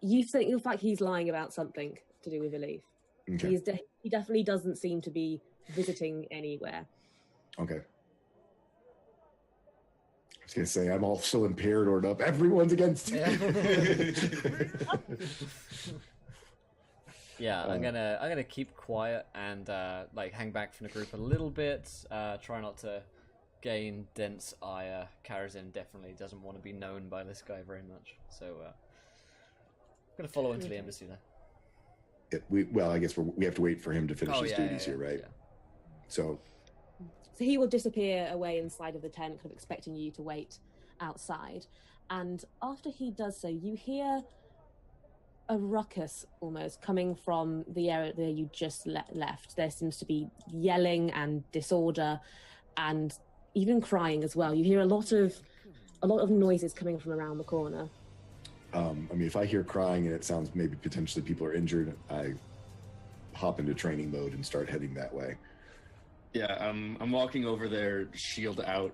You think in fact he's lying about something to do with Elif. Okay. He definitely doesn't seem to be visiting anywhere. Okay. I was gonna say I'm also impaired or up. Everyone's against me. Yeah, I'm gonna keep quiet and like hang back from the group a little bit. Try not to gain Dent's ire. Karazin definitely doesn't want to be known by this guy very much, so I'm gonna follow into the embassy there. I guess we have to wait for him to finish his duties here, right? Yeah. So he will disappear away inside of the tent, kind of expecting you to wait outside. And after he does so, you hear a ruckus almost coming from the area that you just left. There seems to be yelling and disorder, and even crying as well. You hear a lot of noises coming from around the corner. I mean, if I hear crying and it sounds maybe potentially people are injured, I hop into training mode and start heading that way. Yeah, I'm walking over there, shield out,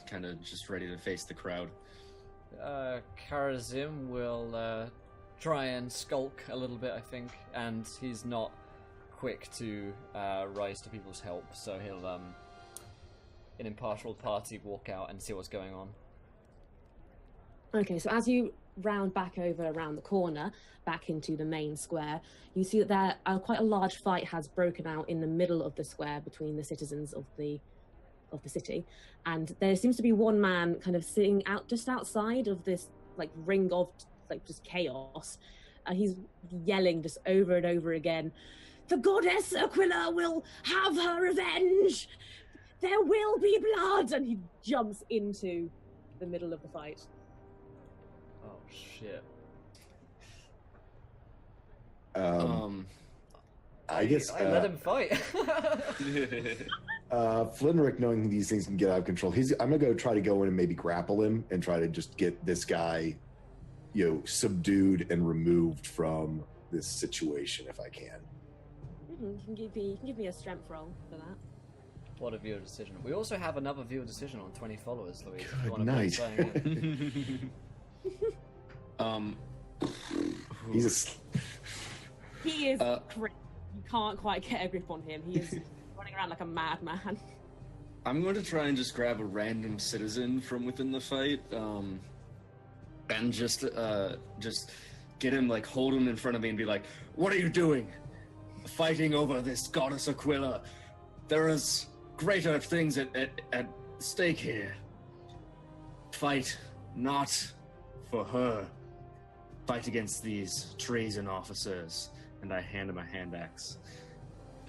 kind of just ready to face the crowd. Karazim will try and skulk a little bit, I think, and he's not quick to rise to people's help, so he'll, in impartial party, walk out and see what's going on. Okay, so as you round back over around the corner, back into the main square, you see that there quite a large fight has broken out in the middle of the square between the citizens of the city, and there seems to be one man kind of sitting out just outside of this like ring of like just chaos. He's yelling just over and over again, "The goddess Aquila will have her revenge! There will be blood!" And he jumps into the middle of the fight. Oh shit. I guess I let him fight. Flinrick, knowing these things can get out of control, I'm gonna try to go in and maybe grapple him and try to just get this guy, subdued and removed from this situation if I can. You can give me a strength roll for that. What a viewer decision. We also have another viewer decision on 20 followers, Louise. Good night. He is crazy. You can't quite get a grip on him. He is running around like a madman. I'm going to try and just grab a random citizen from within the fight, and just get him, like, hold him in front of me and be like, "What are you doing? Fighting over this goddess Aquila. There is greater things at stake here. Fight not for her. Fight against these treason officers." And I hand him a hand axe.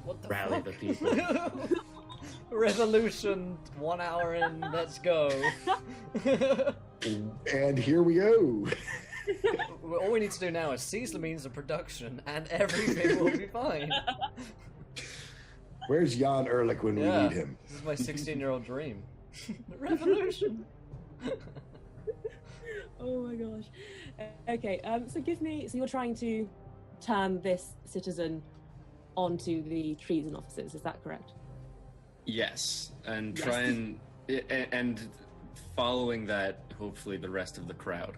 What the Rally fuck? the people. Revolution, 1 hour in, let's go. And here we go. All we need to do now is seize the means of production and everything will be fine. Where's Jan Ehrlich when we need him? This is my 16-year-old dream. Revolution. Oh my gosh. Okay, so you're trying to turn this citizen onto the treason officers, is that correct? Yes, and try and following that, hopefully the rest of the crowd.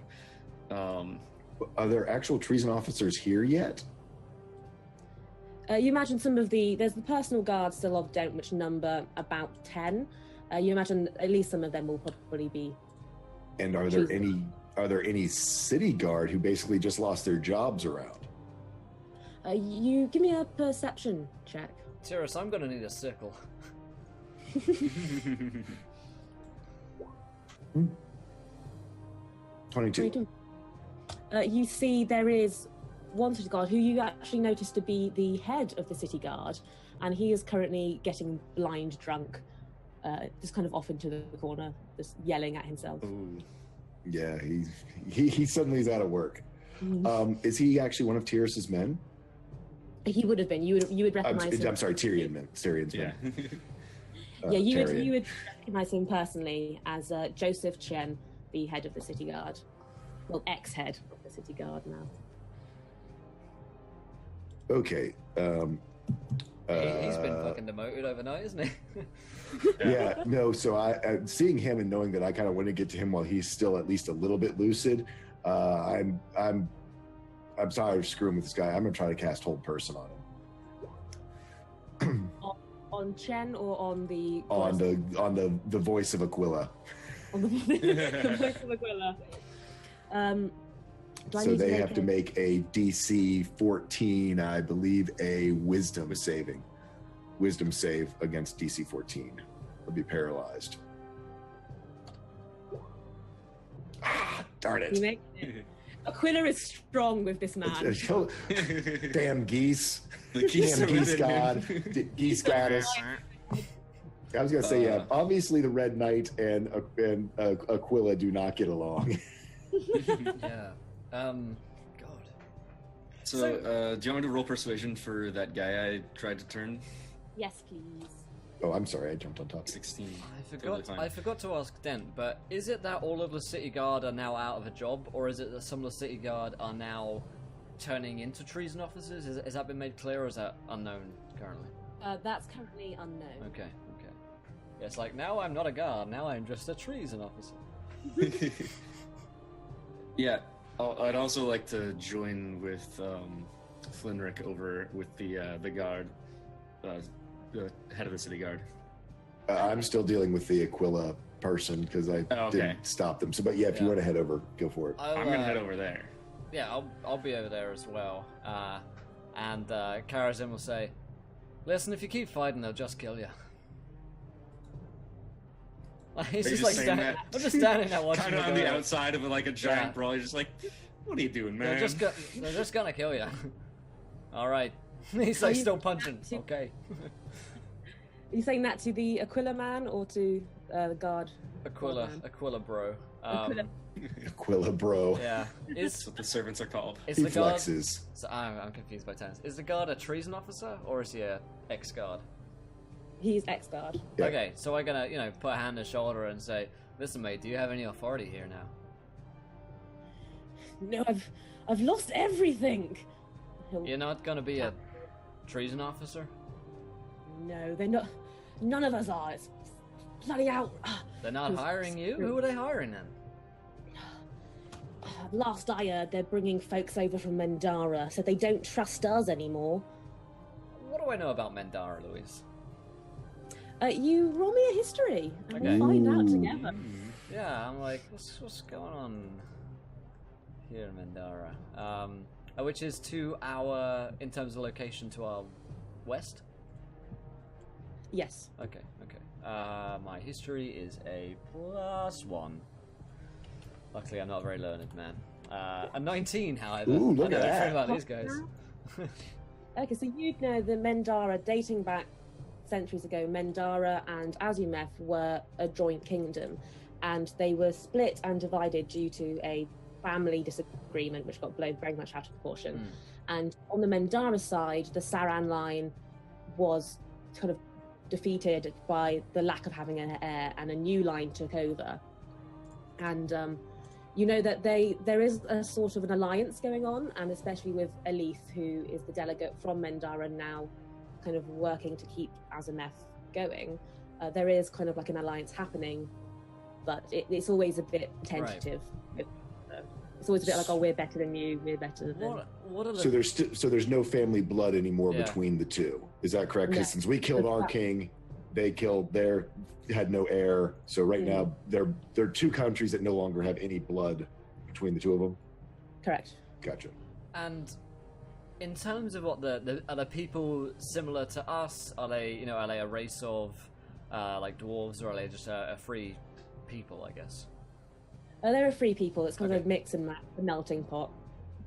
Are there actual treason officers here yet? You imagine there's the personal guards still of Dent, which number about 10. You imagine at least some of them will probably be. And are there any city guard who basically just lost their jobs around? You give me a perception check. Tyrus, I'm gonna need a sickle. 22. You see there is one city guard who you actually notice to be the head of the city guard, and he is currently getting blind drunk, just kind of off into the corner, just yelling at himself. Ooh. Yeah, he suddenly is out of work. Is he actually one of Tyrus's men? He would have been. You would recognize him. I'm sorry, Tyrion's men. You would recognize him personally as Joseph Chen, the head of the city guard. Well, ex-head of the city guard now. Okay. He's been fucking demoted overnight, isn't he? Yeah, no, so I seeing him and knowing that I kind of want to get to him while he's still at least a little bit lucid, I'm sorry for screwing with this guy. I'm gonna try to cast Hold Person on him. on Chen or on the the voice of Aquila. On the voice of Aquila. Do I So need they make have to make a DC 14, I believe, a wisdom save against DC 14. They'll be paralyzed. Ah, darn You it. make it. Aquila is strong with this man. Damn geese. The geese Damn are geese within god. him. Geese goddess. I was gonna say, yeah. Obviously, the Red Knight and Aquila do not get along. Yeah. God. So, do you want me to roll persuasion for that guy I tried to turn? Yes, please. Oh, I'm sorry, I jumped on top. 16. I forgot to ask Dent, but is it that all of the city guard are now out of a job, or is it that some of the city guard are now turning into treason officers? Has that been made clear, or is that unknown currently? That's currently unknown. Okay. Yeah, it's like, now I'm not a guard, now I'm just a treason officer. Yeah, I'd also like to join with Flinrick over with the guard, the head of the city guard. I'm still dealing with the Aquila person because I didn't stop them. So, but yeah, if you want to head over, go for it. I'm gonna head over there. Yeah, I'll be over there as well. And Karazin will say, "Listen, if you keep fighting, they'll just kill you." He's just like standing. I'm just standing there watching. Kind of on the outside of like a giant brawl. He's just like, "What are you doing, man?" They're just gonna kill you. All right. He's like still punching. Okay. Are you saying that to the Aquila man or to the guard? Aquila bro. Aquila bro. Yeah. That's what the servants are called. Is He the guard? flexes. So I'm confused by terms. Is the guard a treason officer or is he a ex-guard? He's ex-guard. Yeah. Okay, so I'm gonna, put a hand on his shoulder and say, "Listen, mate, do you have any authority here now?" No, I've lost everything. You're not gonna be a treason officer? No, they're not. None of us are. It's bloody out. They're not hiring you? Who are they hiring then? Last I heard, they're bringing folks over from Mendara, so they don't trust us anymore. What do I know about Mendara, Louise? You roll me a history, and Okay. we'll find out together. Yeah, I'm like, what's going on here in Mendara? Which is in terms of location, to our west? Yes. Okay. My history is a +1. Luckily, I'm not a very learned man. A 19, however. Ooh, look I know at that. everything about these guys. Okay, so you'd know the Mendara, dating back centuries ago, Mendara and Azumeth were a joint kingdom, and they were split and divided due to a family disagreement, which got blown very much out of proportion. And on the Mendara side, the Saran line was kind of defeated by the lack of having an heir, and a new line took over. And you know that there is a sort of an alliance going on, and especially with Elise, who is the delegate from Mendara now, kind of working to keep Azumeth going. There is kind of like an alliance happening, but it's always a bit tentative. Right. It's always a bit like, oh, we're better than you, we're better than... What are the... So there's no family blood anymore between the two. Is that correct? Because since we killed our king, they killed had no heir. So right now they're two countries that no longer have any blood between the two of them. Correct. Gotcha. And in terms of what are the people similar to us? Are they a race of like dwarves, or are they just a free people, I guess? They're a free people. It's kind of a mix and match, a melting pot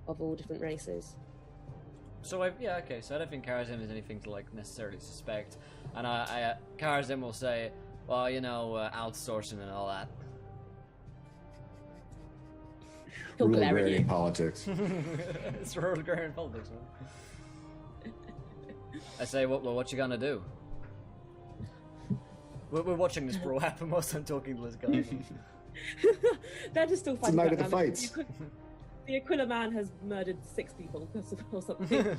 of all different races. So so I don't think Karazim is anything to like necessarily suspect. And Karazim will say, well, outsourcing and all that. Rural agrarian politics. It's rural agrarian politics, man. I say, what you gonna do? We're watching this brawl happen whilst I'm talking to this guy. They're just still It's fighting. the night of the fights. The Aquila man has murdered 6 people or something.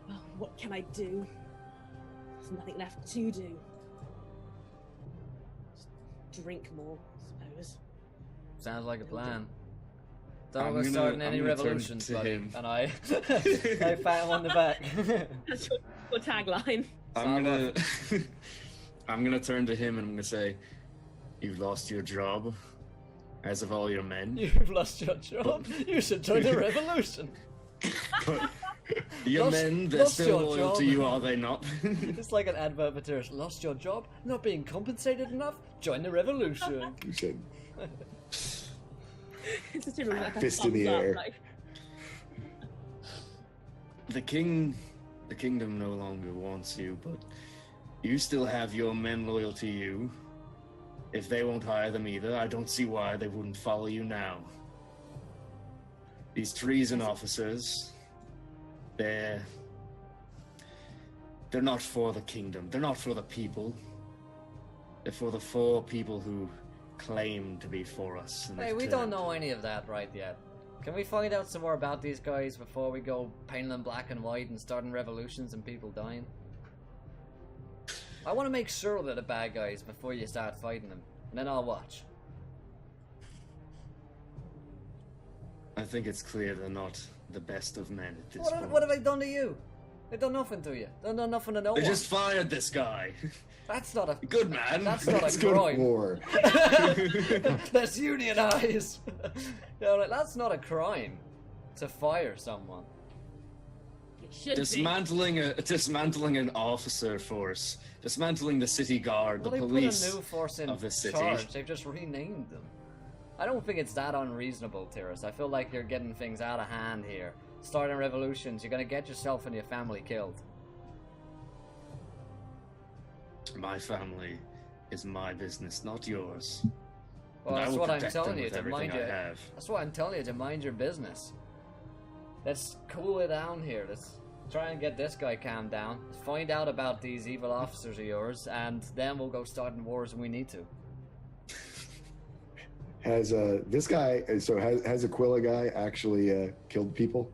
Oh, what can I do? There's nothing left to do. Just drink more, I suppose. Sounds like a plan. Don't go starting any revolutions, buddy. And I pat him on the back. That's your tagline. I'm gonna turn to him and I'm gonna say, "You've lost your job. As of all your men. You've lost your job. You should join the revolution. But your men, they're lost still your loyal job. to you, are they not? It's like an advert for terrorists. Lost your job? Not being compensated enough? Join the revolution. You said, It's just like a Fist in the thumbs up, air. like, the kingdom no longer wants you, but you still have your men loyal to you. If they won't hire them either, I don't see why they wouldn't follow you now. These treason officers, they're not for the kingdom. They're not for the people. They're for the 4 people who claim to be for us. and Hey, they've we don't turned. know any of that right yet. Can we find out some more about these guys before we go painting them black and white and starting revolutions and people dying? I want to make sure they're the bad guys before you start fighting them, and then I'll watch. I think it's clear they're not the best of men at this What point. have, what have they done to you? They've done nothing to you. They've done nothing to no They one. just fired this guy. That's not a Good man. That's not let's a go to crime. war. Let's unionize. You know, like, that's not a crime to fire someone. it should dismantling an officer force, dismantling the city guard, Well, the they police put a new force in of the city. charge. They've just renamed them. I don't think it's that unreasonable, Tyrus. I feel like you're getting things out of hand here. Starting revolutions, you're gonna get yourself and your family killed. My family is my business, not yours. Well, And I that's will what I'm protect telling them you with to everything mind I your. have. That's what I'm telling you to mind your business. Let's cool it down here. Let's try and get this guy calmed down. Let's find out about these evil officers of yours, and then we'll go starting wars when we need to. Has this guy? So has Aquila guy actually killed people?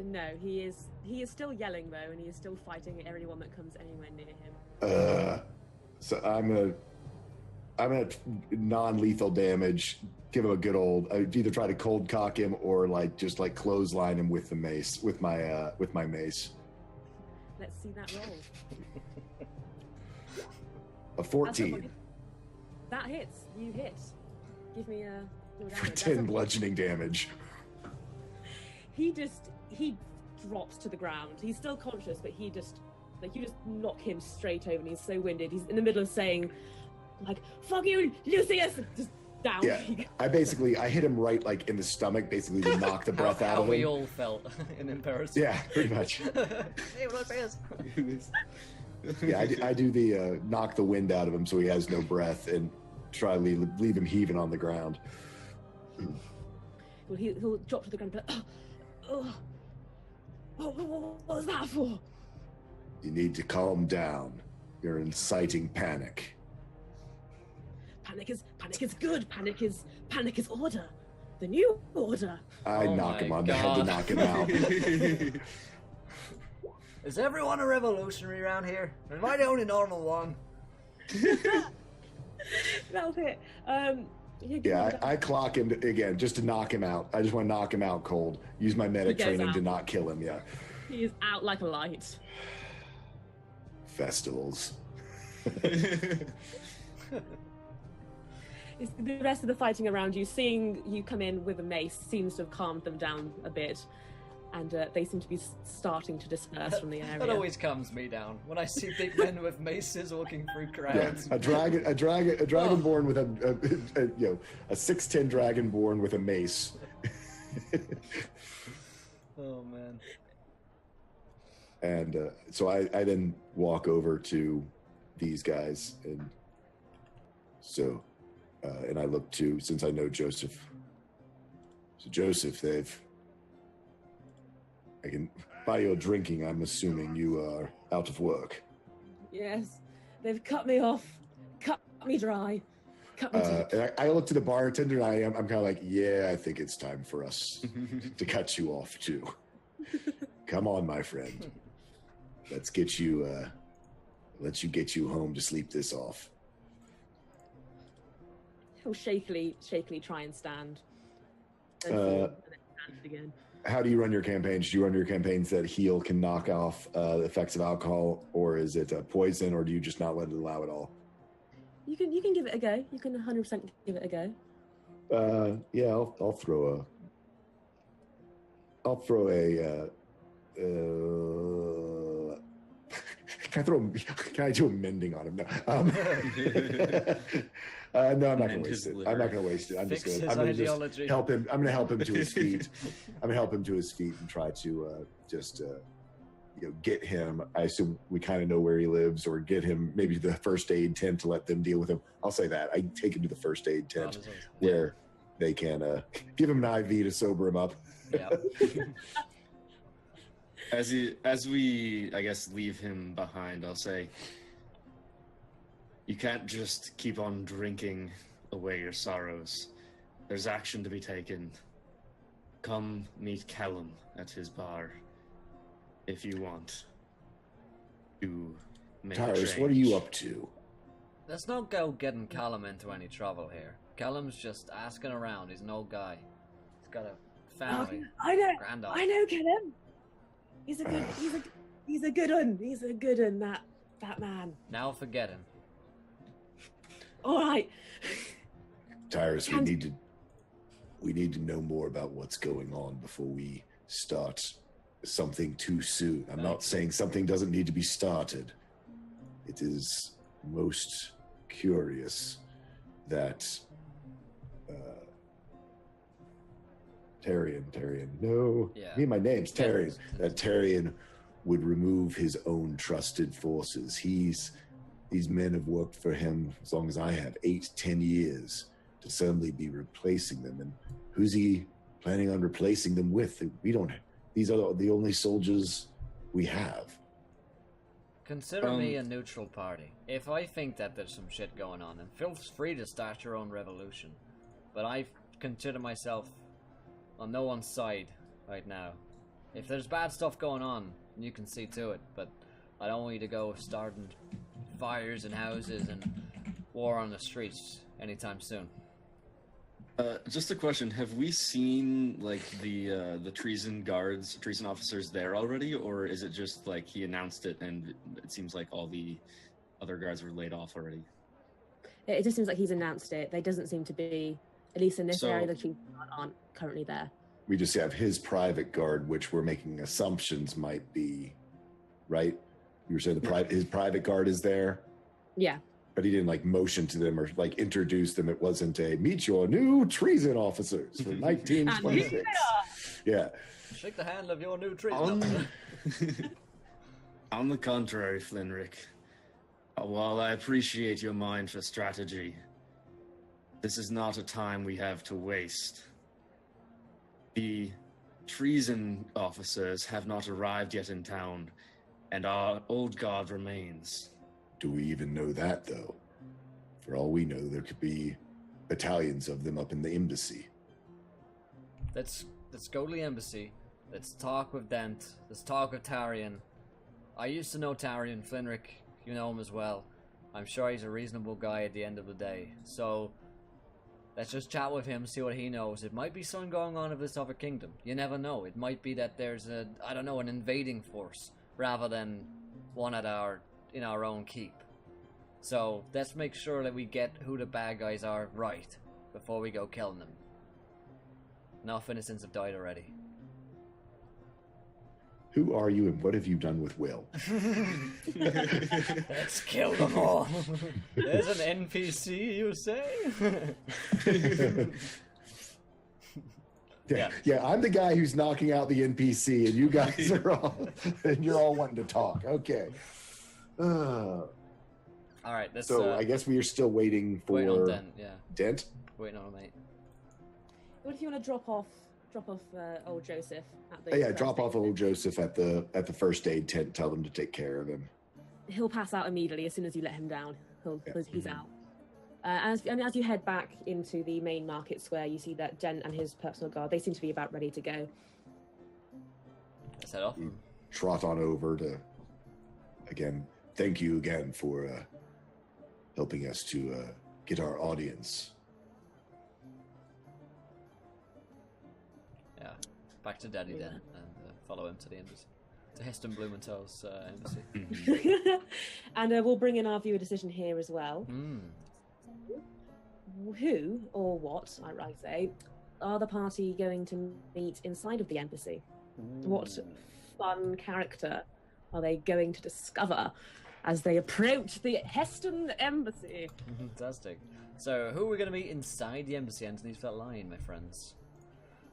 No, he is still yelling though, and he is still fighting everyone that comes anywhere near him. So I'm gonna non-lethal damage. Give him a good old. I'd either try to cold cock him or just clothesline him with the mace, with my mace. Let's see that roll. A 14 That's that hits. You hit. Give me your damage. for That's 10 a- bludgeoning damage. He drops to the ground. He's still conscious, but you just knock him straight over, and he's so winded. He's in the middle of saying, like, "Fuck you, Lucius!" Just down. Yeah, I hit him right in the stomach, basically to knock the breath out How of we him. all felt in embarrassment. Yeah, pretty much. Hey, what is? Yeah, I do the knock the wind out of him so he has no breath and try to leave him heaving on the ground. Well, he'll drop to the ground. And what was that for? You need to calm down. You're inciting panic. Panic is good. Panic is order. The new order. I Oh knock my him on the head to God. knock him out. Is everyone a revolutionary around here? Or am I the only normal one? That'll hit. Yeah, I clock him again just to knock him out. I just want to knock him out cold. Use my medic He goes training to out. not kill him. Yeah. He is out like a light. Festivals. It's the rest of the fighting around you, seeing you come in with a mace, seems to have calmed them down a bit, and they seem to be starting to disperse from the area. That always calms me down when I see big men with maces walking through Yeah, crowds. a dragonborn with a 6'10" dragonborn with a mace. Oh man. And so I then walk over to these guys, and and I look to, since I know Joseph. So Joseph, I can buy you a drinking. I'm assuming you are out of work. Yes, they've cut me off, cut me dry, cut me deep. And I look to the bartender, and I'm kind of like, yeah, I think it's time for us to cut you off too. Come on, my friend. Let's get you get you home to sleep this off. He'll shakily try and stand. And Uh, then stand again. How do you run your campaigns? Do you run your campaigns that heal can knock off the effects of alcohol, or is it poison, or do you just not let it allow it all? You can give it a go. You can 100% give it a go. Yeah, I'll throw a. Can I do a mending on him? No. No, I'm not going to waste it. I'm not going to waste it. I'm Fix just his going to ideology. help him. I'm going to help him to his feet. I'm going to help him to his feet and try to get him. I assume we kind of know where he lives, or get him maybe to the first aid tent to let them deal with him. I'll say that. I take him to the first aid tent where they can give him an IV to sober him up. Yeah. As we, I guess, leave him behind, I'll say, you can't just keep on drinking away your sorrows. There's action to be taken. Come meet Kellum at his bar, if you want to make a Tyrus, change. what are you up to? Let's not go getting Kellum into any trouble here. Kellum's just asking around. He's an old guy. He's got a family. I know. Granddaughter. I know, Kellum. He's a good. He's a good one. He's a good one. That man. Now forget him. All right. Tyrus, we need to know more about what's going on before we start something too soon. I'm not saying something doesn't need to be started. It is most curious that Terian, no, my name's Terian. That Terian would remove his own trusted forces. These men have worked for him as long as I have, 8-10 years, to suddenly be replacing them. And who's he planning on replacing them with? These are the only soldiers we have. Consider me a neutral party. If I think that there's some shit going on, then feel free to start your own revolution. But I consider myself on no one's side right now. If there's bad stuff going on, you can see to it, but I don't want you to go starting fires in houses and war on the streets anytime soon. Just a question: have we seen like the treason officers there already, or is it just like he announced it and it seems like all the other guards were laid off already? It just seems like he's announced it. There doesn't seem to be, at least in this area, the trees aren't currently there. We just have his private guard, which we're making assumptions might be, right? You were saying his private guard is there? Yeah. But he didn't like motion to them or like introduce them. It wasn't a meet your new treason officers for 1926. Yeah. Shake the hand of your new treason. On the contrary, Flinrick, while I appreciate your mind for strategy, this is not a time we have to waste. The treason officers have not arrived yet in town, and our old guard remains. Do we even know that, though? For all we know, there could be battalions of them up in the embassy. Let's go to the embassy. Let's talk with Dent. Let's talk with Tarian. I used to know Tarian. Flinrick, you know him as well. I'm sure he's a reasonable guy at the end of the day. So, let's just chat with him, see what he knows. It might be something going on of this other kingdom. You never know. It might be that there's an invading force, rather than one in our own keep. So, let's make sure that we get who the bad guys are right, before we go killing them. Enough innocents have died already. Who are you and what have you done with Will? Let's kill them all. There's an NPC, you say? Yeah, I'm the guy who's knocking out the NPC, and you guys you're all wanting to talk. Okay. All right. So I guess we are still waiting for on Dent. Yeah. Dent. Waiting on him, mate. What if you want to drop off old Joseph at the drop off old Joseph at the first aid tent. Tell them to take care of him. He'll pass out immediately as soon as you let him down. He's out. As you head back into the main market square, you see that Dent and his personal guard, they seem to be about ready to go. Let's head off. Trot on over to, again, thank you again for helping us to get our audience. Yeah, back to Daddy then, and follow him to the embassy. To Heston Blumenthal's embassy. And we'll bring in our viewer decision here as well. who or what, I say, are the party going to meet inside of the embassy? What fun character are they going to discover as they approach the Heston embassy? Fantastic. So, who are we going to meet inside the embassy underneath that line, my friends?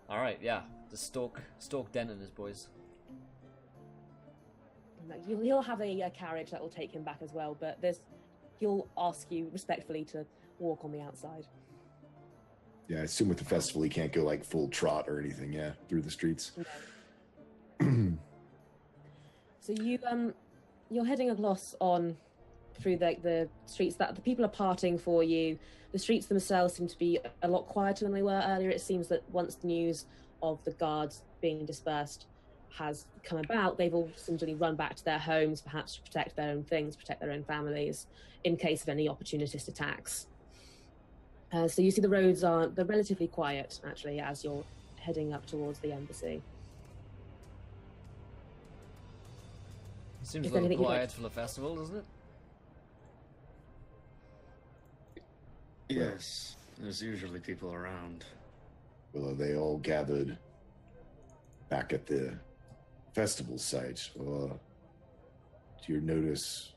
Alright, yeah. Just stalk Dent and his boys. He'll have a carriage that will take him back as well, but he'll ask you respectfully to walk on the outside. Yeah, I assume with the festival he can't go like full trot or anything, yeah, through the streets. No. So you're heading across on through the streets that the people are parting for you. The streets themselves seem to be a lot quieter than they were earlier. It seems that once the news of the guards being dispersed has come about, they've all simply run back to their homes, perhaps to protect their own things, protect their own families, in case of any opportunist attacks. So you see the roads they're relatively quiet, actually, as you're heading up towards the embassy. Seems Is a little anything you'd like quiet for the festival, doesn't it? Yes, there's usually people around. Well, are they all gathered back at the festival site? Or do you notice?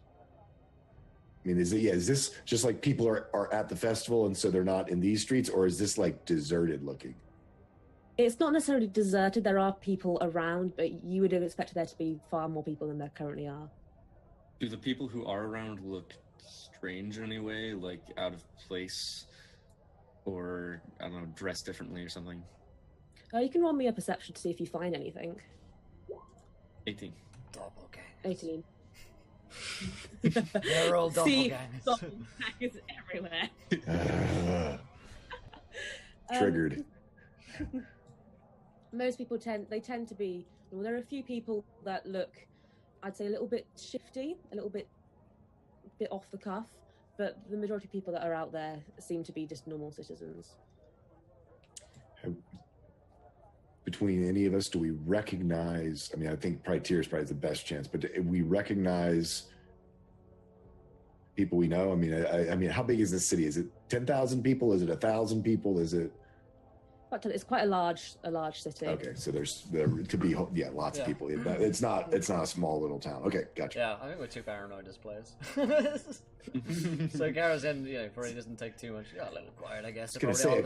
I mean, is this just like people are at the festival and so they're not in these streets, or is this like deserted looking? It's not necessarily deserted. There are people around, but you would have expected there to be far more people than there currently are. Do the people who are around look strange in any way, like out of place, or I don't know, dressed differently or something? You can roll me a perception to see if you find anything. 18. Doppelgangers. 18. They're all See, doppelgangers. doppelgangers everywhere. Triggered. Most people tend to be. Well, there are a few people that look, I'd say, a little bit shifty, a little bit off the cuff, but the majority of people that are out there seem to be just normal citizens. Between any of us, do we recognize? I mean, I think probably Tyr's probably the best chance, but do we recognize people we know? I mean, I mean, how big is this city? Is it 10,000 people? Is it 1,000 people? Is it? It's quite a large city. Okay, so there could be lots of people. It's not a small little town. Okay, gotcha. Yeah, I think we're too paranoid as players. So Garazin, probably doesn't take too much. Yeah, a little quiet, I guess. I was gonna say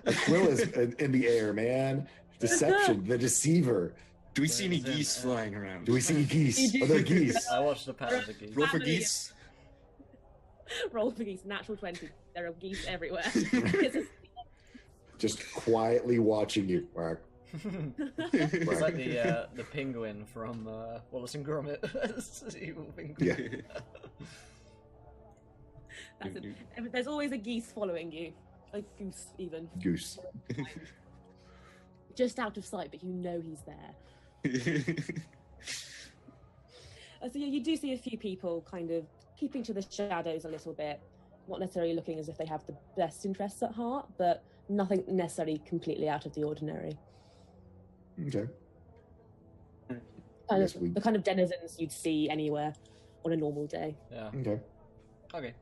Aquila's in the air, man. Deception, the deceiver. Do we see any geese flying around? Do we see geese? Are there geese? I watched the patterns of geese. Roll for geese. Roll for geese. Natural 20. There are geese everywhere. Just quietly watching you. It's like the penguin from Wallace and Gromit. Evil penguin. Yeah. There's always a geese following you. A goose, even. Goose. Just out of sight, but you know he's there. So yeah, you do see a few people kind of keeping to the shadows a little bit. Not necessarily looking as if they have the best interests at heart, but nothing necessarily completely out of the ordinary. Okay. The kind of denizens you'd see anywhere on a normal day. Yeah. Okay.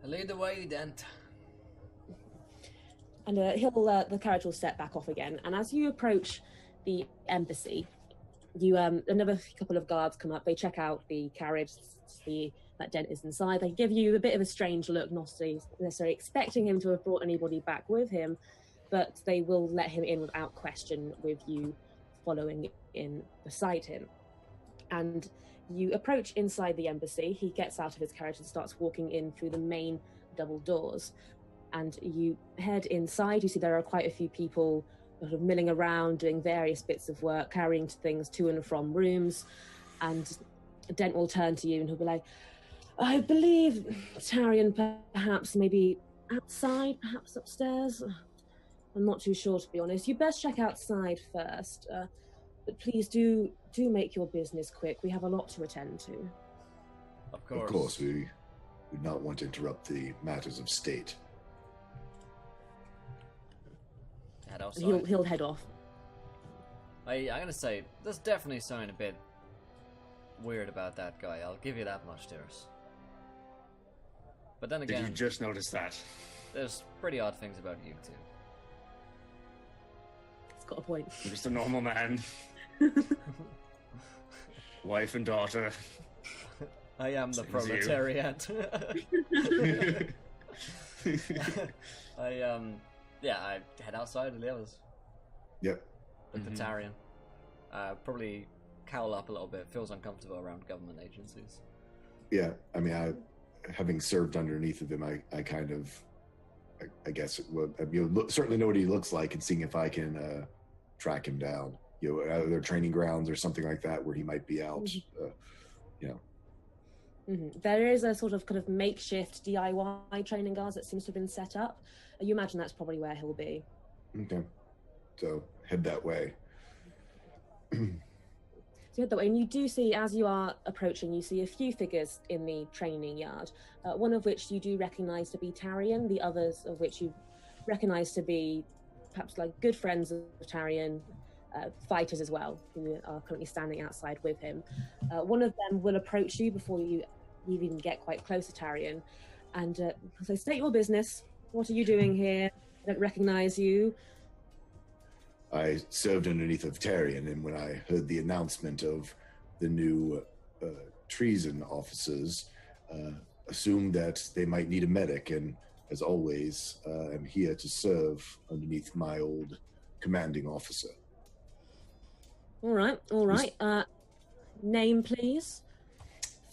Lead the way, Dent. And the carriage will step back off again. And as you approach the embassy, another couple of guards come up. They check out the carriage, see that Dent is inside. They give you a bit of a strange look, not necessarily expecting him to have brought anybody back with him, but they will let him in without question, with you following in beside him. And you approach inside the embassy. He gets out of his carriage and starts walking in through the main double doors. And you head inside. You see there are quite a few people sort of milling around, doing various bits of work, carrying things to and from rooms. And Dent will turn to you and he'll be like, I believe Terian perhaps maybe outside, perhaps upstairs. I'm not too sure, to be honest. You best check outside first. But please do make your business quick. We have a lot to attend to. Of course. Of course, we would not want to interrupt the matters of state. Head outside. He'll head off. I'm gonna say, there's definitely something a bit weird about that guy. I'll give you that much, Dearest. But then again... Did you just notice that? there's pretty odd things about you too. It's got a point. I'm just a normal man. Wife and daughter. I am the Same as you. proletariat. I head outside with the others. Yep. With the Tarian. Probably cowl up a little bit. Feels uncomfortable around government agencies. Yeah, I mean, having served underneath of him, I kind of, I guess, certainly know what he looks like, and seeing if I can track him down. Their training grounds or something like that where he might be out. There is a sort of kind of makeshift DIY training guards that seems to have been set up. You imagine that's probably where he'll be. Okay, so head that way. So and you do see, as you are approaching, you see a few figures in the training yard, one of which you do recognize to be Terian, the others of which you recognize to be perhaps like good friends of Terian, fighters as well, who are currently standing outside with him. One of them will approach you before you even get quite close to Terian, and so state your business. What are you doing here? I don't recognize you. I served underneath of Terian, and when I heard the announcement of the new treason officers, assumed that they might need a medic, and as always, I'm here to serve underneath my old commanding officer. All right. Name, please.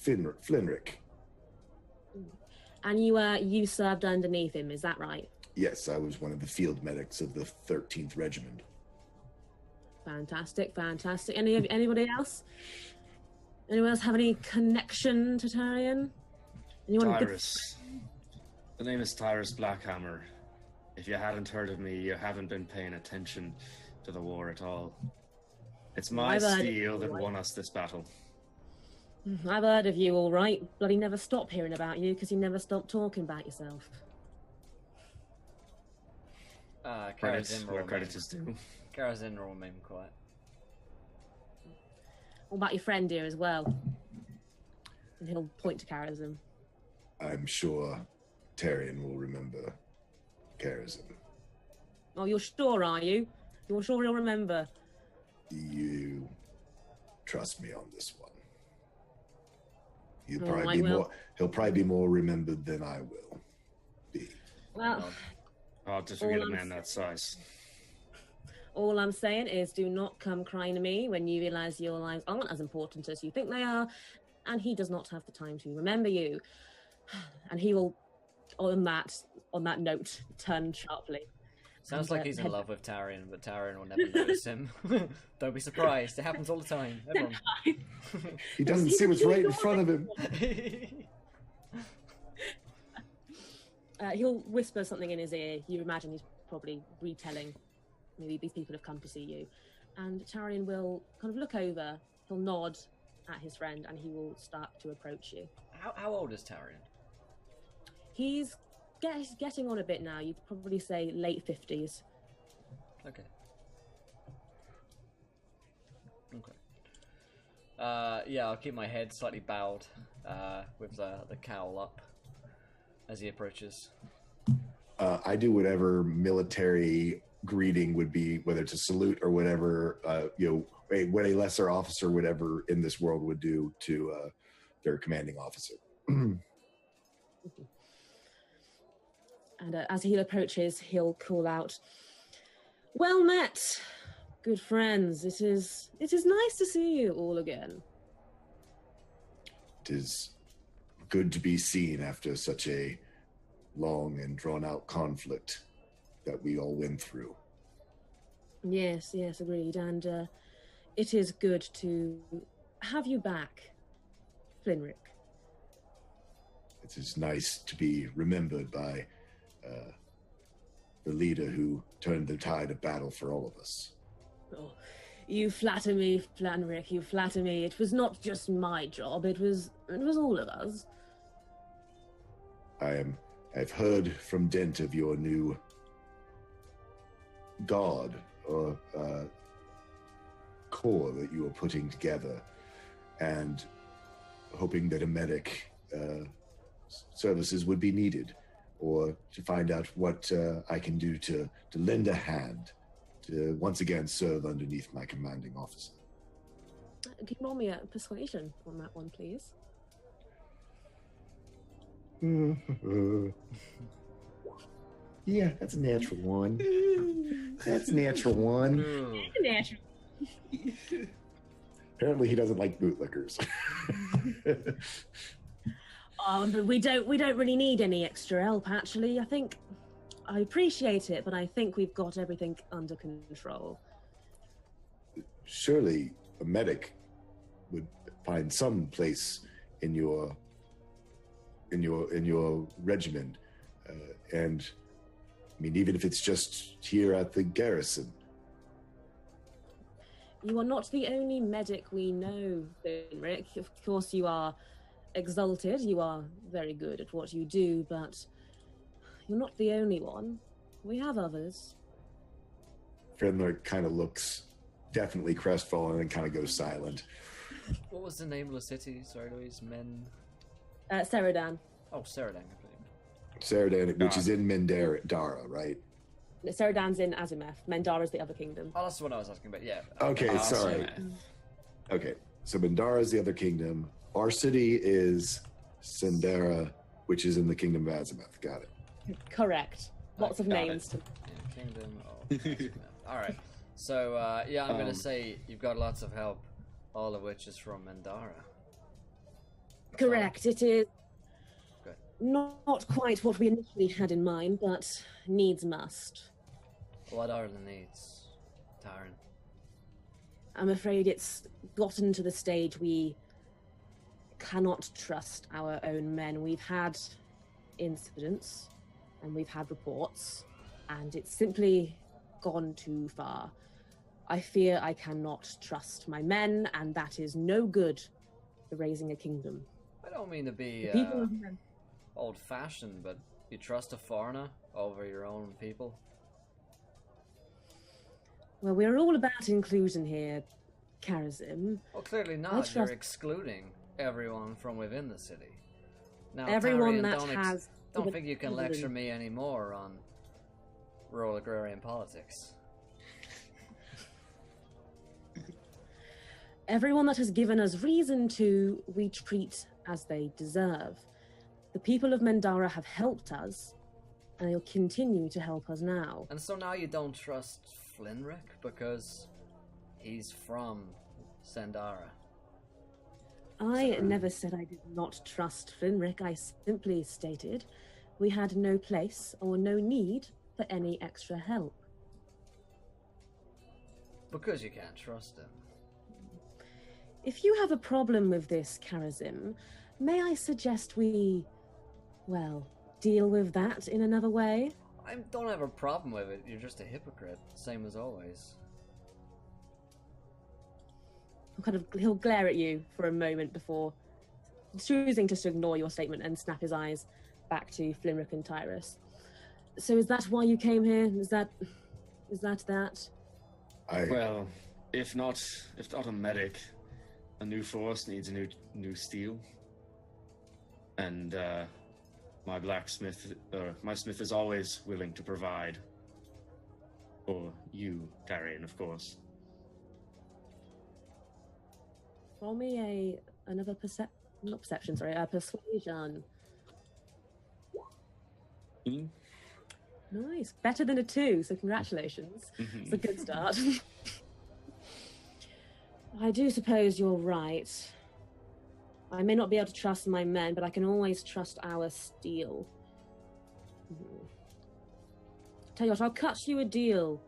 Flinrick. And you served underneath him, is that right? Yes, I was one of the field medics of the 13th Regiment. Fantastic. Anybody else? Anyone else have any connection to Terian? Anyone? Tyrus. The name is Tyrus Blackhammer. If you hadn't heard of me, you haven't been paying attention to the war at all. It's my steel that won us this battle. I've heard of you, all right. Bloody never stop hearing about you because you never stop talking about yourself. Credit where credit is due. Karazin will remain quiet. What about your friend here as well? And he'll point to Karazin. I'm sure Terian will remember Karazin. Oh, you're sure, are you? You're sure he'll remember? You trust me on this one. He'll probably be more remembered than I will be. Well, Hard to forget a man that size. All I'm saying is do not come crying to me when you realise your lives aren't as important as you think they are, and he does not have the time to remember you. And he will, on that note, turn sharply. Sounds like he's in love with Tarian, but Tarian will never notice him. Don't be surprised. It happens all the time. Everyone. He doesn't see what's right in front of him. He'll whisper something in his ear. You imagine he's probably retelling. Maybe these people have come to see you. And Tarian will kind of look over. He'll nod at his friend, and he will start to approach you. How old is Tarian? He's getting on a bit now. You'd probably say late 50s. Okay. I'll keep my head slightly bowed with the cowl up as he approaches. I do whatever military greeting would be, whether it's a salute or whatever, what a lesser officer would ever in this world would do to their commanding officer. And as he approaches, he'll call out, "Well met, good friends. It is nice to see you all again." It is good to be seen after such a long and drawn-out conflict that we all went through. Yes, agreed. And it is good to have you back, Flinrick. It is nice to be remembered by the leader who turned the tide of battle for all of us. Oh, you flatter me, Flanrick, you flatter me. It was not just my job, it was all of us. I've heard from Dent of your new guard or corps that you are putting together, and hoping that a medic services would be needed. or to find out what I can do to lend a hand to once again serve underneath my commanding officer. Can you roll me a persuasion on that one, please? Yeah, that's a natural one. That's a natural one. Natural. Apparently, he doesn't like bootlickers. But we don't really need any extra help. Actually, I appreciate it, but I think we've got everything under control. Surely, a medic would find some place in your regimen, and I mean, even if it's just here at the garrison. You are not the only medic we know, Rick. Of course, you are exalted. You are very good at what you do, but you're not the only one. We have others. Fenrir kind of looks definitely crestfallen and kind of goes silent. What was the name of the city? Sorry, Louise. Seridan. Oh, Seridan. Seridan, which is in Mendara, right? Seridan's in Azimeth. Mendara's the other kingdom. Oh, that's the one I was asking about, yeah. Okay, sorry. Okay, so Mendara is the other kingdom. Our city is Sendara, which is in the kingdom of Azimeth. Got it. Correct. Lots of names. Yeah, kingdom of Azimeth. All right. So, yeah, I'm going to say you've got lots of help, all of which is from Mendara. Correct. It is Good. not quite what we initially had in mind, but needs must. What are the needs, Tyrant? I'm afraid it's gotten to the stage we cannot trust our own men. We've had incidents and we've had reports, and it's simply gone too far. I fear I cannot trust my men, and that is no good for raising a kingdom. I don't mean to be old-fashioned, but you trust a foreigner over your own people? Well, we're all about inclusion here, Karazim. Well, clearly not. You're excluding everyone from within the city. Now, everyone Tarian, don't think you can lecture me anymore on rural agrarian politics. Everyone that has given us reason to, we treat as they deserve. The people of Mendara have helped us, and they'll continue to help us now. And so now you don't trust Flinrick because he's from Sendara. I never said I did not trust Flinrick. I simply stated we had no place or no need for any extra help. Because you can't trust him. If you have a problem with this, Karazim, may I suggest we, well, deal with that in another way? I don't have a problem with it. You're just a hypocrite, same as always. He'll glare at you for a moment before choosing just to ignore your statement and snap his eyes back to Flimrick and Tyrus. So is that why you came here? Is that? Well, if not a medic, a new force needs a new steel. And my smith is always willing to provide. For you, Terian, of course. Roll me another persuasion. Nice. Better than a 2, so congratulations. It's a good start. I do suppose you're right. I may not be able to trust my men, but I can always trust our steel. Tell you what, I'll cut you a deal,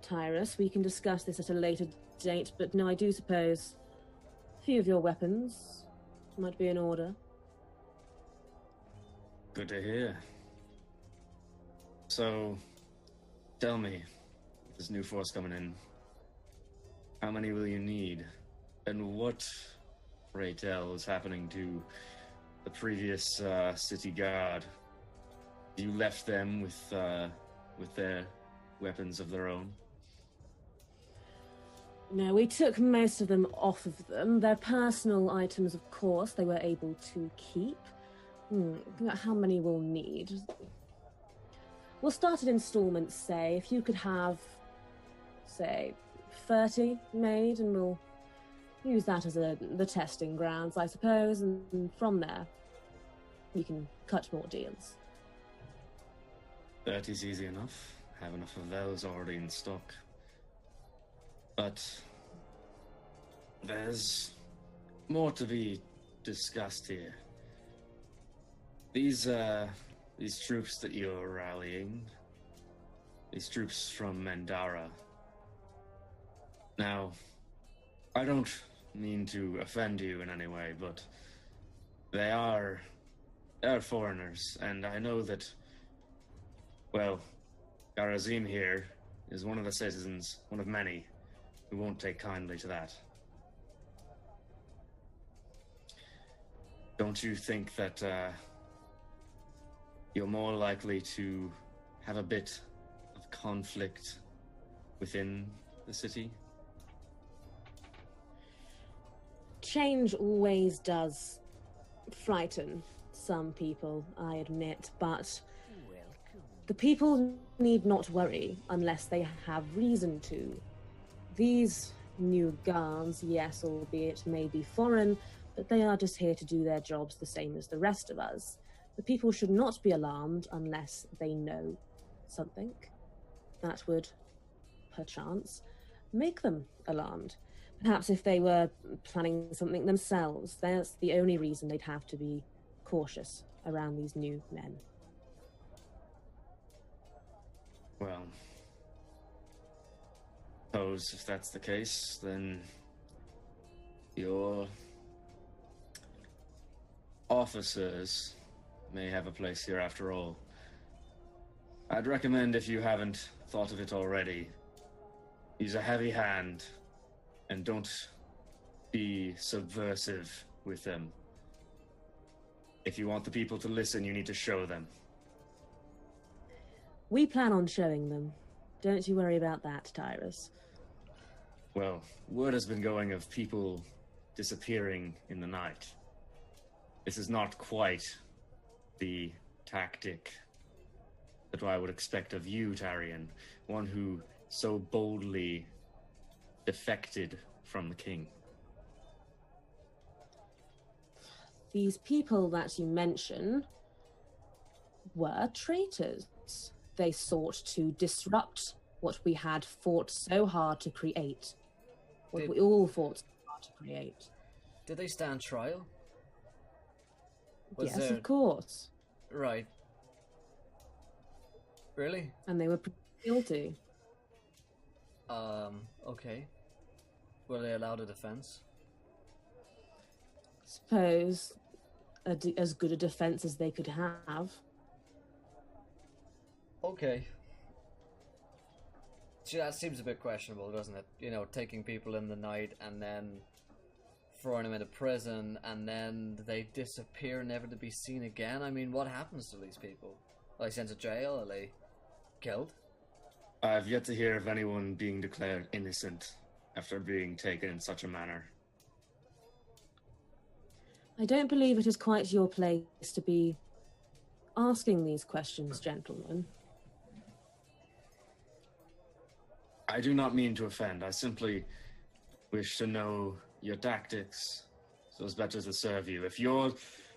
Tyrus. We can discuss this at a later date, but no, I do suppose a few of your weapons might be in order. Good to hear. So, tell me, this new force coming in, how many will you need? And what, pray tell, is happening to the previous city guard? You left them with their weapons of their own? No, we took most of them off of them. Their personal items, of course, they were able to keep. How many we'll need? We'll start in installments, say. If you could have, say, 30 made, and we'll use that as the testing grounds, I suppose, and from there, you can cut more deals. 30's easy enough. Have enough of those already in stock. But there's more to be discussed here. These troops that you're rallying, these troops from Mandara. Now, I don't mean to offend you in any way, but they're foreigners, and I know that, well, Garazim here is one of the citizens, one of many, who won't take kindly to that. Don't you think that you're more likely to have a bit of conflict within the city? Change always does frighten some people, I admit, but the people need not worry unless they have reason to. These new guards, yes, albeit maybe foreign, but they are just here to do their jobs the same as the rest of us. The people should not be alarmed unless they know something that would, perchance, make them alarmed. Perhaps if they were planning something themselves, that's the only reason they'd have to be cautious around these new men. Well, suppose if that's the case, then your officers may have a place here after all. I'd recommend, if you haven't thought of it already, use a heavy hand and don't be subversive with them. If you want the people to listen, you need to show them. We plan on showing them. Don't you worry about that, Tyrus. Well, word has been going of people disappearing in the night. This is not quite the tactic that I would expect of you, Terian, one who so boldly defected from the king. These people that you mention were traitors. They sought to disrupt what we had fought so hard to create. What we all fought so hard to create. Did they stand trial? Yes, of course. Right. Really? And they were guilty. Okay. Were they allowed a defense? Suppose as good a defense as they could have. Okay. See, that seems a bit questionable, doesn't it? You know, taking people in the night and then throwing them into prison and then they disappear, never to be seen again. I mean, what happens to these people? Are they sent to jail? Are they killed? I've yet to hear of anyone being declared innocent after being taken in such a manner. I don't believe it is quite your place to be asking these questions, gentlemen. I do not mean to offend. I simply wish to know your tactics so as better to serve you. If you're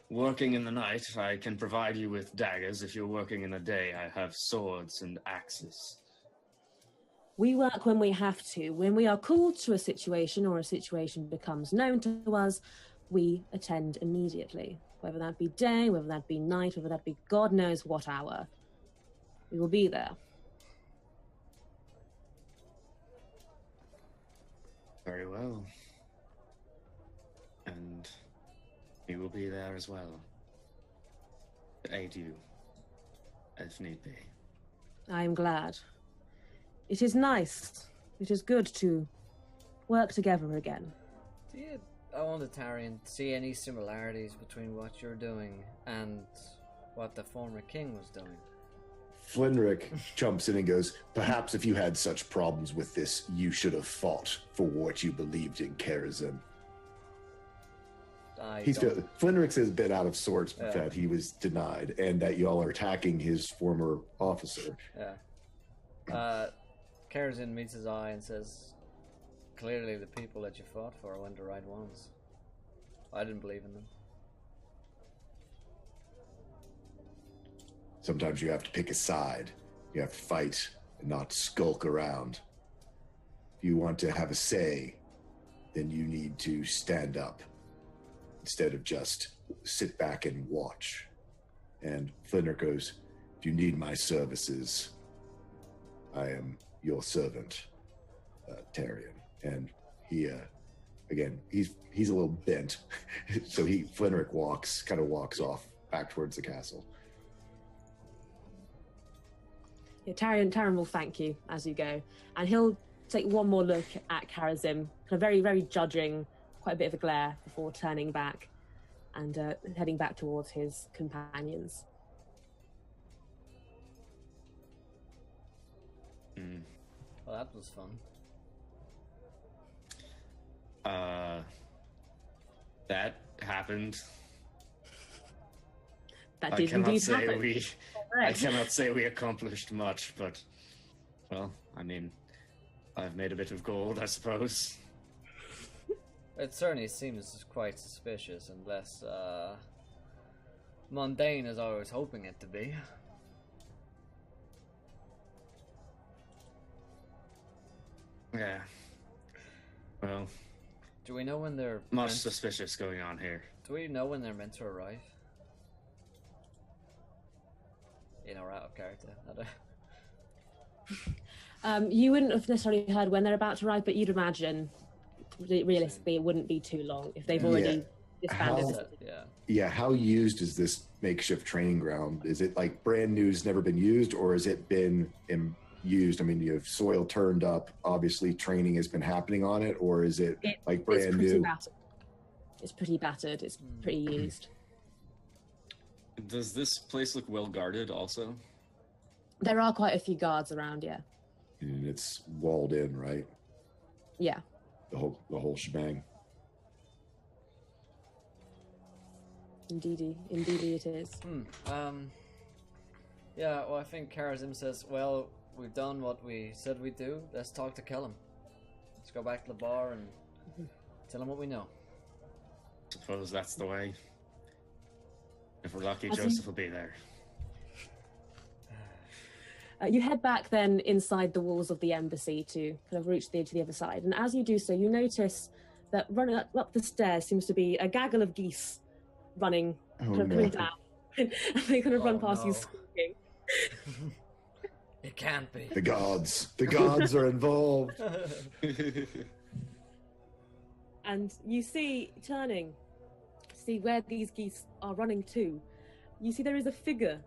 working in the night, I can provide you with daggers. If you're working in the day, I have swords and axes. We work when we have to. When we are called to a situation or a situation becomes known to us, we attend immediately. Whether that be day, whether that be night, whether that be God knows what hour. We will be there. Very well. And we will be there as well. To aid you, if need be. I am glad. It is nice. It is good to work together again. Do you, I wonder, Tarian, see any similarities between what you're doing and what the former king was doing? Flinrick jumps in and goes, perhaps if you had such problems with this, you should have fought for what you believed in, Karazim. Flynrix is a bit out of sorts Yeah. that he was denied, and that y'all are attacking his former officer. Yeah. Karazin meets his eye and says, "Clearly, the people that you fought for weren't the right ones. I didn't believe in them." Sometimes you have to pick a side. You have to fight and not skulk around. If you want to have a say, then you need to stand up instead of just sit back and watch. And Flinner goes, "If you need my services, I am your servant, Terian." And he, again, he's a little bent, so Flinrick kind of walks off back towards the castle. Yeah, Tyrant will thank you as you go, and he'll take one more look at Karazim, kind of very, very judging, quite a bit of a glare before turning back and heading back towards his companions. Well, that was fun. That happened. That did indeed happen. I cannot say we accomplished much, but, well, I mean, I've made a bit of gold, I suppose. It certainly seems quite suspicious and less mundane as I was hoping it to be. Yeah. Well, Do we know when they're much suspicious going on here. Do we know when they're meant to arrive? In or out of character? I don't... You wouldn't have necessarily heard when they're about to arrive, but you'd imagine realistically it wouldn't be too long if they've already disbanded. How used is this makeshift training ground? Is it like brand new, has never been used, or has it been used? I mean, you have soil turned up, obviously training has been happening on it, or is it like brand new? It's pretty battered, it's pretty used. Does this place look well guarded also? There are quite a few guards around, yeah. And it's walled in, right? Yeah. The whole shebang. Indeedy it is. Yeah, well, I think Karazim says, well, we've done what we said we'd do. Let's talk to Kellum. Let's go back to the bar and tell him what we know. Suppose that's the way. If we're lucky, Joseph will be there. You head back then inside the walls of the embassy to kind of reach to the other side. And as you do so, you notice that running up the stairs seems to be a gaggle of geese running, coming down. And they kind of run past you squeaking. It can't be. The gods are involved. And you see where these geese are running to. You see there is a figure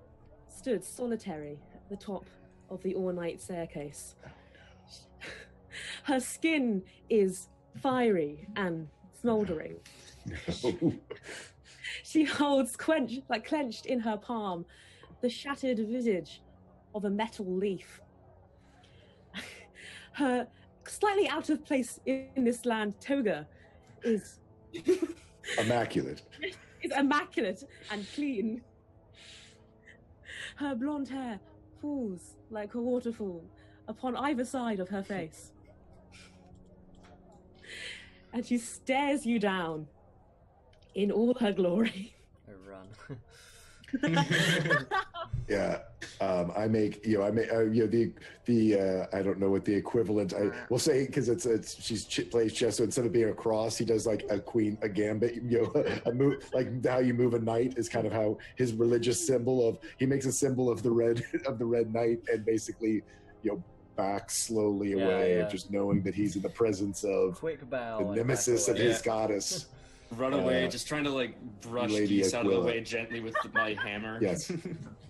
stood solitary at the top of the ornate staircase. Her skin is fiery and smouldering. No. She holds clenched in her palm the shattered visage of a metal leaf. Her slightly out of place in this land toga is immaculate. It's immaculate and clean. Her blonde hair falls like a waterfall upon either side of her face. And she stares you down in all her glory. I run. Yeah, I make I don't know what the equivalent. We'll say because she's plays chess, so instead of being a cross, he does like a gambit. A move like how you move a knight is kind of how his religious symbol of he makes a symbol of the red knight and basically backs slowly away, just knowing that he's in the presence of Quick bow the nemesis of his goddess. Run away, just trying to like brush geese out of the way gently with my hammer. Yes,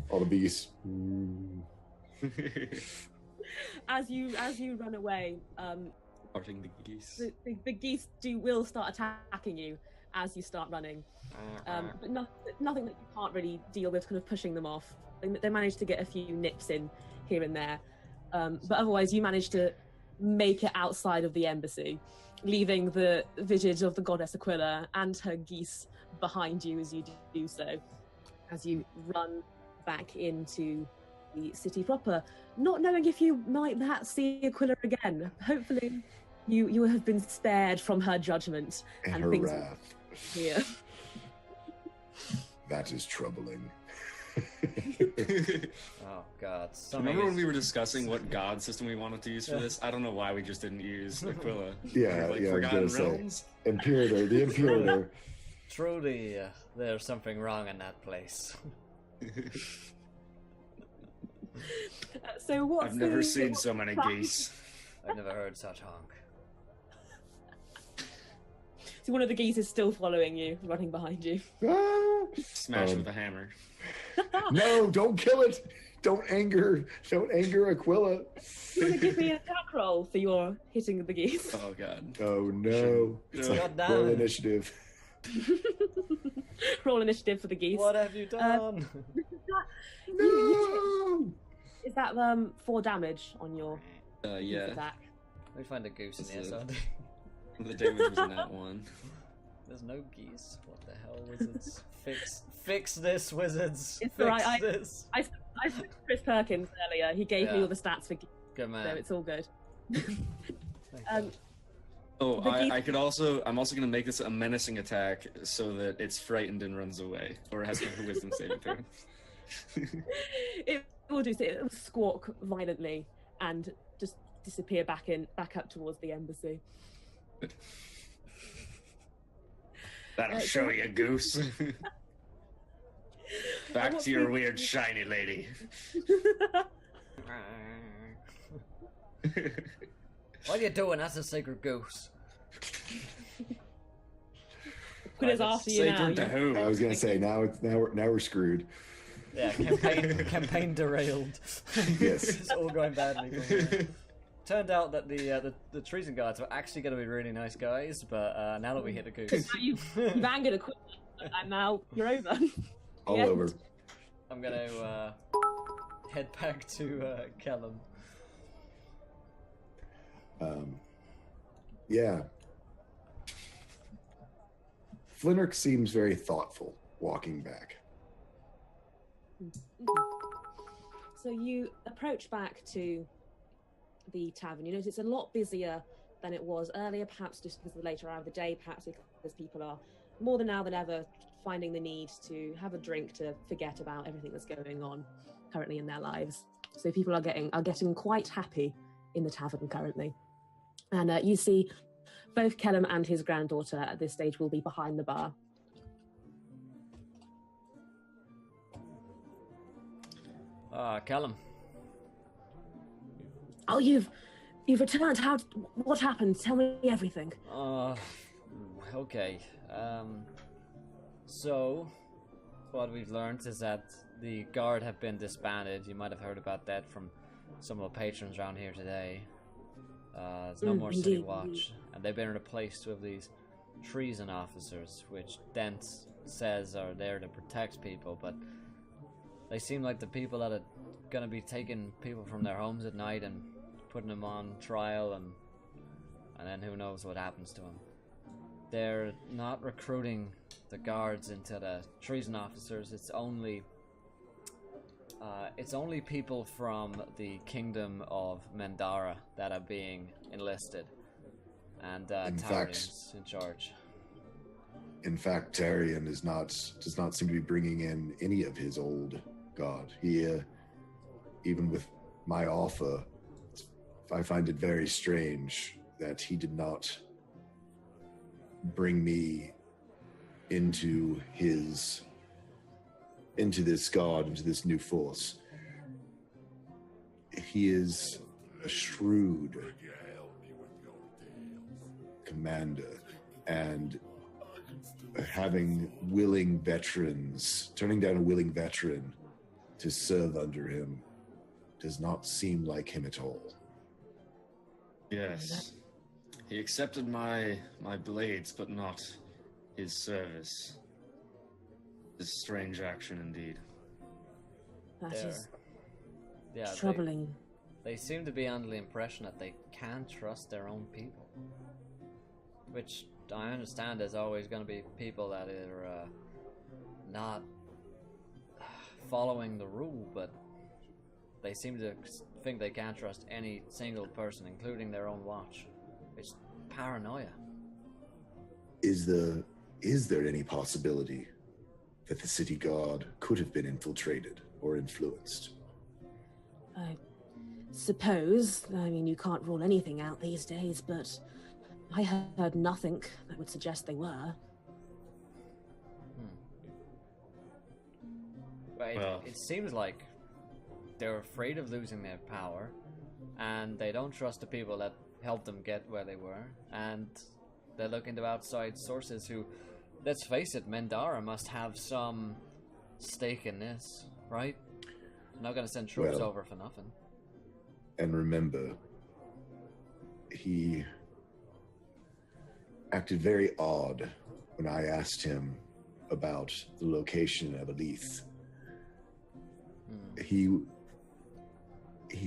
all the beasts. As you run away, Parting the geese. The geese will start attacking you as you start running. But nothing that you can't really deal with, kind of pushing them off. They manage to get a few nips in here and there, but otherwise you manage to make it outside of the embassy, leaving the visage of the goddess Aquila and her geese behind you as you do so, as you run back into the city proper, not knowing if you might perhaps see Aquila again. Hopefully you have been spared from her judgment and her things wrath. here. That is troubling. Oh god. Remember when we were discussing what god system we wanted to use for this? I don't know why we just didn't use Aquila. Yeah, like yeah, I was Forgotten gonna Realms. say. Imperator, the Imperator. Truly, there's something wrong in that place. So what's I've never seen so many geese. I've never heard such honk. So one of the geese is still following you, running behind you. Ah! Smash with a hammer. No, don't kill it. Don't anger Aquila. You want to give me an attack roll for your hitting the geese? Oh god. Oh no. It's like God damn roll it. initiative. Roll initiative for the geese. What have you done? No. Is that 4 damage on your geese Yeah. attack? Let me find a goose in It's here, a- so The damage was in that one. there's no geese. What the hell, wizards? Fix this, wizards. It's Fix alright, this. I spoke to Chris Perkins earlier. He gave me Yeah. all the stats for geese, Good so man. it's all good. Thank you. Oh, The geese- I'm also gonna make this a menacing attack so that it's frightened and runs away, or it has to make a wisdom saving throw. It will do so. It will squawk violently and just disappear back up towards the embassy. That'll show you, goose. Back to your weird shiny lady. What are you doing? That's a sacred goose. Aquila's after you now. Sacred to who? I was gonna say now we're screwed. Yeah, campaign derailed. Yes. It's all going badly. From here. Turned out that the treason guards were actually going to be really nice guys, but now that we hit the goose, You've angered Aquila, and now you're over. All Yeah. over. I'm going to head back to Kellum. Yeah. Flinrick seems very thoughtful walking back. So you approach back to the tavern. You notice it's a lot busier than it was earlier, perhaps just because of the later hour of the day, perhaps because people are more than now than ever finding the need to have a drink to forget about everything that's going on currently in their lives. So people are getting quite happy in the tavern currently. And you see both Kellum and his granddaughter at this stage will be behind the bar. Kellum. Oh, you've returned. What happened? Tell me everything. Okay. So, what we've learned is that the guard have been disbanded. You might have heard about that from some of the patrons around here today. There's no more city indeed. watch, and they've been replaced with these treason officers, which Dent says are there to protect people, but they seem like the people that are gonna be taking people from their homes at night and putting them on trial, and then who knows what happens to them. They're not recruiting the guards into the treason officers. It's only people from the kingdom of Mendara that are being enlisted, and Tyrant's in charge. In fact, Terian does not seem to be bringing in any of his old god. He, even with my offer, I find it very strange that he did not bring me into this god, into this new force. He is a shrewd commander, and having willing veterans, turning down a willing veteran to serve under him does not seem like him at all. Yes. He accepted my blades, but not his service. It's a strange action indeed. That There. is Yeah, troubling. they seem to be under the impression that they can't trust their own people. Which, I understand there's always going to be people that are not following the rule, but they seem to think they can't trust any single person, including their own watch. It's paranoia. Is there any possibility that the city guard could have been infiltrated or influenced? I suppose. I mean, you can't rule anything out these days, but I heard nothing that would suggest they were. But it seems like they're afraid of losing their power, and they don't trust the people that helped them get where they were, and they're looking to outside sources who, let's face it, Mendara must have some stake in this, right? I'm not going to send troops over for nothing. And remember, he acted very odd when I asked him about the location of Elith. He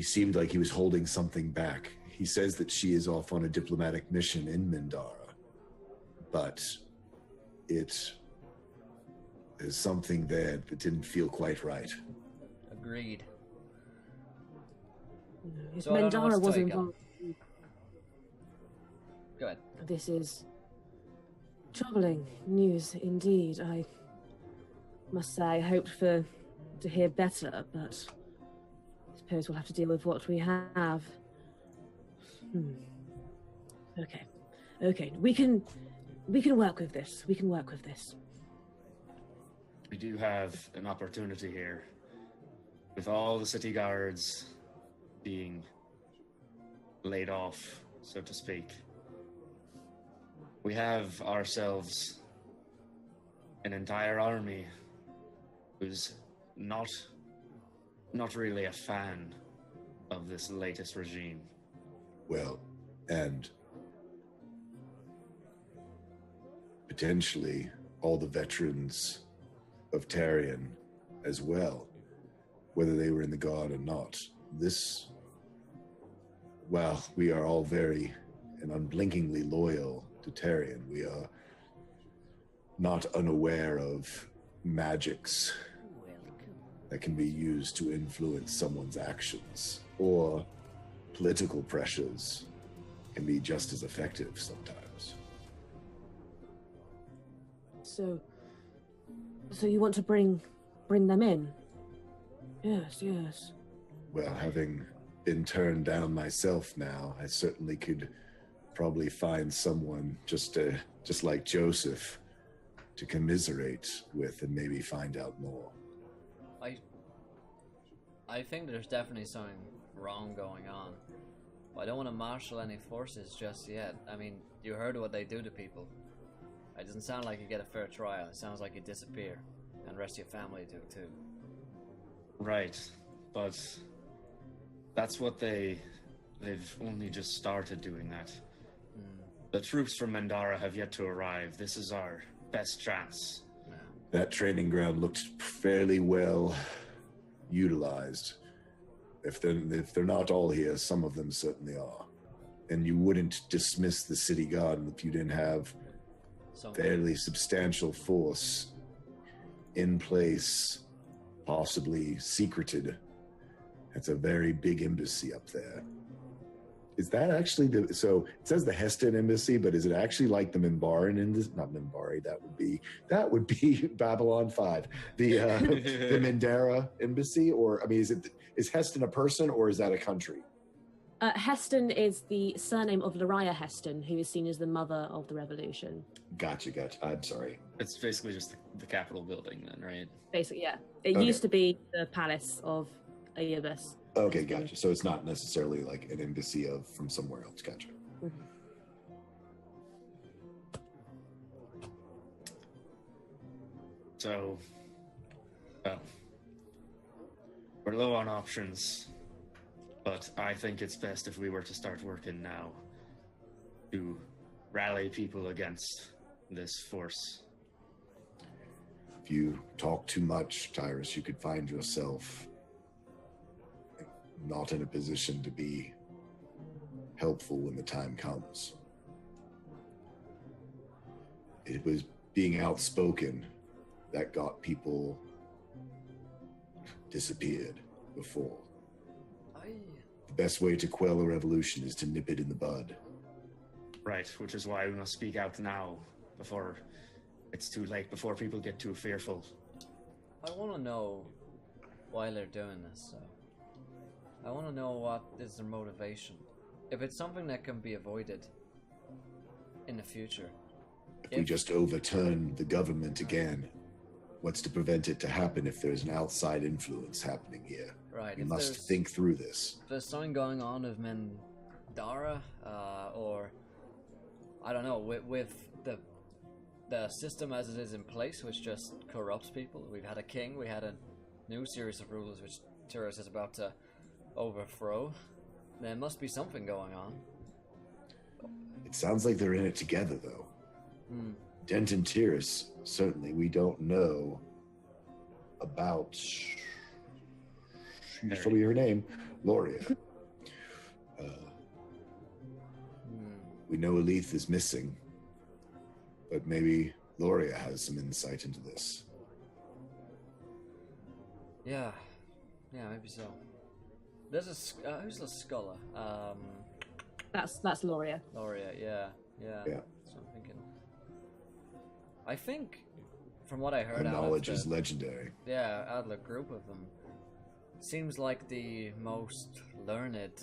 seemed like he was holding something back. He says that she is off on a diplomatic mission in Mendara, but there's something there that didn't feel quite right. Agreed. If So I don't know Mendara what's was taken. involved, Go ahead. this is troubling news indeed. I must say I hoped to hear better, but I suppose we'll have to deal with what we have. Okay. We can work with this. We can work with this. We do have an opportunity here. With all the city guards being laid off, so to speak, we have ourselves an entire army who's not really a fan of this latest regime. Well, and potentially all the veterans of Terian as well, whether they were in the guard or not. We are all very and unblinkingly loyal to Terian. We are not unaware of magics that can be used to influence someone's actions, or political pressures can be just as effective sometimes. So you want to bring them in? Yes. Well, having been turned down myself now, I certainly could probably find someone just like Joseph to commiserate with and maybe find out more. I think there's definitely something wrong going on. But I don't want to marshal any forces just yet. I mean, you heard what they do to people. It doesn't sound like you get a fair trial. It sounds like you disappear. And the rest of your family do too. Right, but that's what they've only just started doing that. The troops from Mendara have yet to arrive. This is our best chance. Yeah. That training ground looked fairly well utilized. If they're not all here, some of them certainly are. And you wouldn't dismiss the city guard if you didn't have fairly substantial force in place, possibly secreted. That's a very big embassy up there. Is that actually so it says the Heston embassy, but is it actually like the Minbaran embassy? Not Minbari, that would be Babylon 5. The the Mindara embassy, or I mean, is Heston a person or is that a country? Heston is the surname of Lariah Heston, who is seen as the mother of the revolution. Gotcha. I'm sorry. It's basically just the Capitol building then, right? Basically, yeah. It used to be the palace of Erebus. Okay, gotcha. So it's not necessarily like an embassy from somewhere else. Gotcha. Mm-hmm. So, well, we're low on options, but I think it's best if we were to start working now to rally people against this force. If you talk too much, Tyrus, you could find yourself not in a position to be helpful when the time comes. It was being outspoken that got people disappeared before. The best way to quell a revolution is to nip it in the bud. Right, which is why we must speak out now, before it's too late, before people get too fearful. I want to know why they're doing this, so. I want to know what is their motivation. If it's something that can be avoided in the future. If we just overturn the government again, what's to prevent it to happen if there's an outside influence happening here? Right. We must think through this. If there's something going on with Mindara, or I don't know, with the system as it is in place, which just corrupts people. We've had a king, we had a new series of rulers which Tyrant is about to overthrow. There must be something going on. It sounds like they're in it together, though. Dent and Tiris, certainly. We don't know about... You told me her name. Loria. We know Alith is missing, but maybe Loria has some insight into this. Yeah, maybe so. There's who's the scholar? That's Loria. Loria, yeah. So I'm thinking. I think, from what I heard, Her knowledge is legendary. Yeah, out of the group of them, seems like the most learned,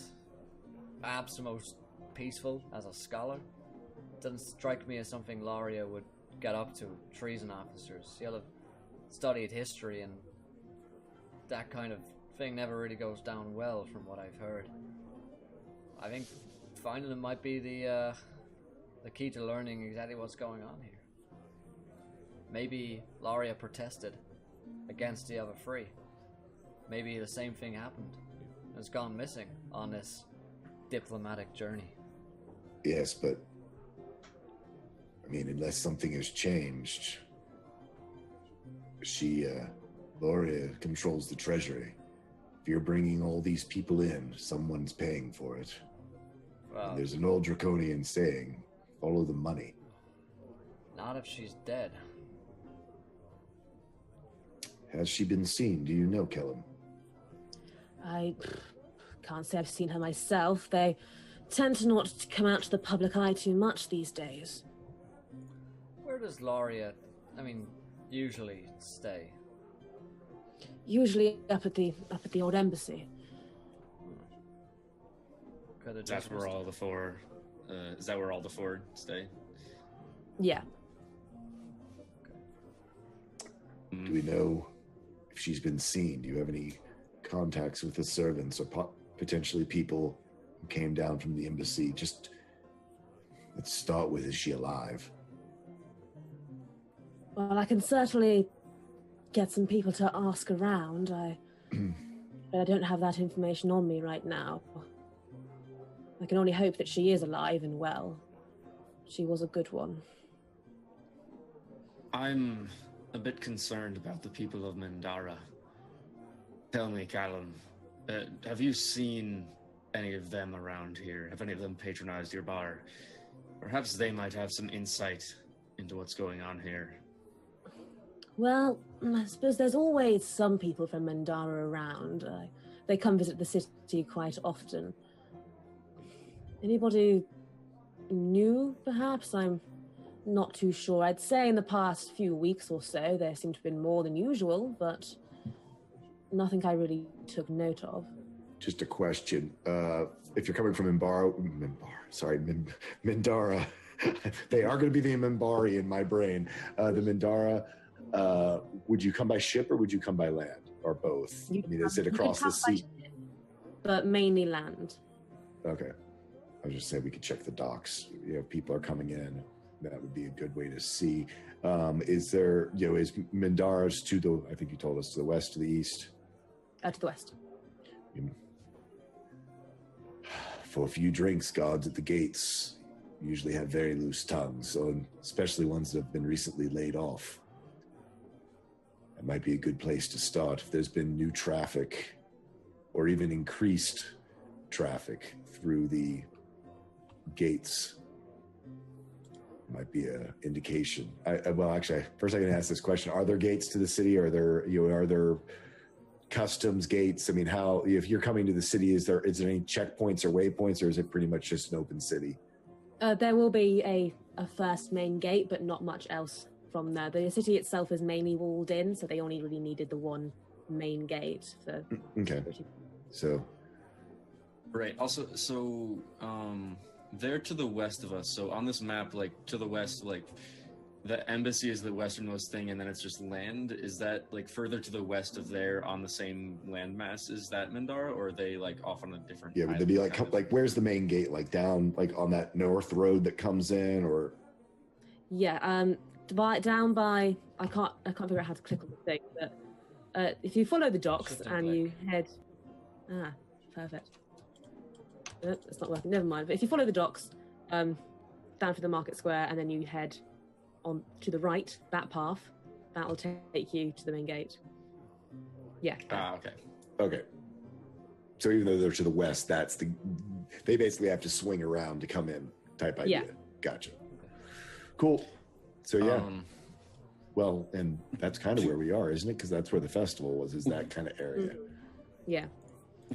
perhaps the most peaceful as a scholar. Doesn't strike me as something Loria would get up to. Treason officers. She'll have studied history, and that kind of thing never really goes down well, from what I've heard. I think finding them might be the key to learning exactly what's going on here. Maybe Loria protested against the other three. Maybe the same thing happened. Has gone missing on this diplomatic journey. Yes, but I mean, unless something has changed, Loria controls the treasury. If you're bringing all these people in, someone's paying for it. Well, and there's an old draconian saying, follow the money. Not if she's dead. Has she been seen? Do you know, Kellum? I can't say I've seen her myself. They tend to not come out to the public eye too much these days. Where does Loria, usually stay? Usually up at the old embassy. That's where all the four. Is that where all the four stay? Yeah. Do we know if she's been seen? Do you have any contacts with the servants or potentially people who came down from the embassy? Just let's start with, is she alive? Well, I can certainly get some people to ask around. But I don't have that information on me right now. I can only hope that she is alive and well. She was a good one. I'm a bit concerned about the people of Mindara. Tell me, Kellum, have you seen any of them around here? Have any of them patronized your bar? Perhaps they might have some insight into what's going on here. Well, I suppose there's always some people from Mindara around. They come visit the city quite often. Anybody new, perhaps? I'm not too sure. I'd say in the past few weeks or so, there seemed to have been more than usual, but nothing I really took note of. Just a question. If you're coming from Mindara, they are going to be the Minbari in my brain. The Mindara, would you come by ship or would you come by land? Or both? Is it across the sea? Ship, but mainly land. Okay. I was just saying we could check the docks. If people are coming in, that would be a good way to see. Is there, is Mindara's to the, I think you told us, to the west, to the east? To the west. For a few drinks, guards at the gates usually have very loose tongues, so especially ones that have been recently laid off. That might be a good place to start. If there's been new traffic, or even increased traffic through the gates. Might be an indication. Well, actually, first I can ask this question: are there gates to the city? Are there customs gates? I mean, how, if you're coming to the city, is there any checkpoints or waypoints, or is it pretty much just an open city? There will be a first main gate, but not much else from there. The city itself is mainly walled in, so they only really needed the one main gate for security. So, right. Also, so they're to the west of us. So on this map, like to the west, like the embassy is the westernmost thing, and then it's just land. Is that like further to the west of there on the same landmass? Is that Mindara, or are they like off on a different? Yeah, would they be like where's the main gate? Like down, like on that north road that comes in, or? Yeah, down by I can't figure out how to click on the thing, but if you follow the docks and you head, perfect. It's not working. Never mind. But if you follow the docks, down to the market square, and then you head on to the right, that path, that will take you to the main gate. Yeah. Okay. Okay. So even though they're to the west, they basically have to swing around to come in type idea. Yeah. Gotcha. Cool. So yeah. Well, and that's kind of where we are, isn't it? Because that's where the festival was, is that kind of area. Yeah.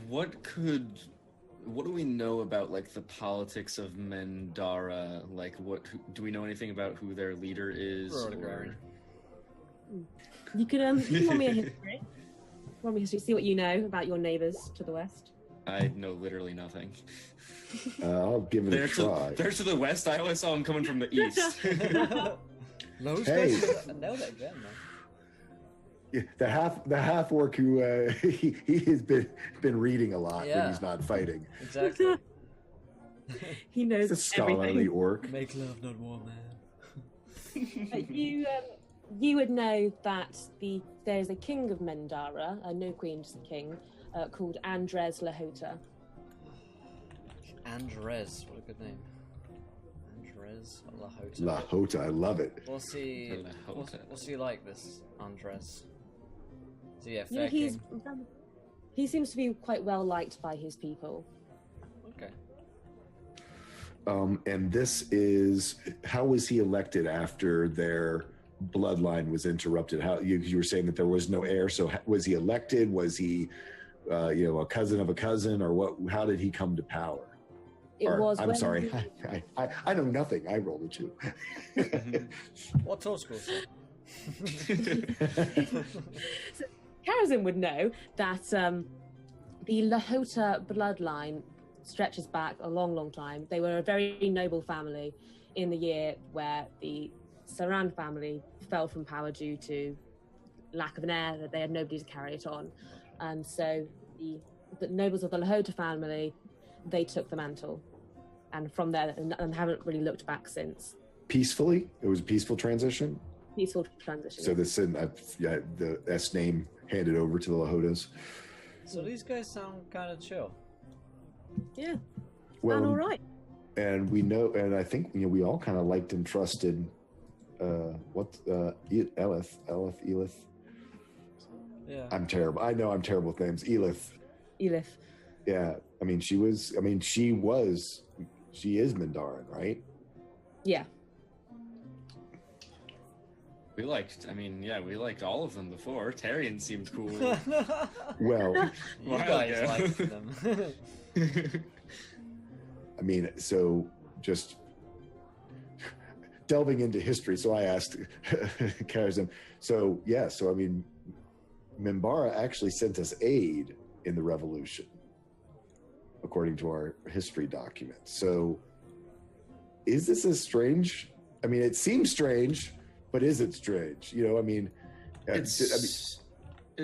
What do we know about like the politics of Mindara? Like, do we know anything about who their leader is? Or... You could roll me a history. Roll me a history. See what you know about your neighbors to the west. I know literally nothing. I'll give it a try. They're to the west. I always saw them coming from the east. Hey. Nailed it again, man. Yeah, the half orc who he has been reading a lot when he's not fighting. Exactly. He knows He's a scholarly orc. Make love, not war, man. You would know that there's a king of Mindara, no queen, just a king, called Andres Lahota. Andres, what a good name. Andres Lahota. Lahota, I love it. We'll see. We'll see like this, Andres. So yeah, Yeah, fair king. He seems to be quite well liked by his people. Okay. And this is, how was he elected after their bloodline was interrupted? How you were saying that there was no heir, so was he elected? Was he, a cousin of a cousin, or what? How did he come to power? I'm sorry, I know nothing. I rolled a 2. What tall school? So, Karazin would know that the Lahota bloodline stretches back a long, long time. They were a very noble family in the year where the Saran family fell from power due to lack of an heir, that they had nobody to carry it on. And so the nobles of the Lahota family, they took the mantle. And from there, and haven't really looked back since. Peacefully? It was a peaceful transition? Peaceful transition. So the S name handed over to the Lahotas. So these guys sound kind of chill. Yeah. Well, all right. And we know, and I think we all kind of liked and trusted. Elith. Yeah. I'm terrible. I know I'm terrible with names. Elith. Yeah. I mean, she is Mindaran, right? Yeah. We liked all of them before. Terian seemed cool. Well, you guys liked them. I mean, so just delving into history. So I asked Karazin. So I mean, Minbara actually sent us aid in the revolution, according to our history documents. So is this as strange? I mean, it seems strange, but is it strange? I mean, it's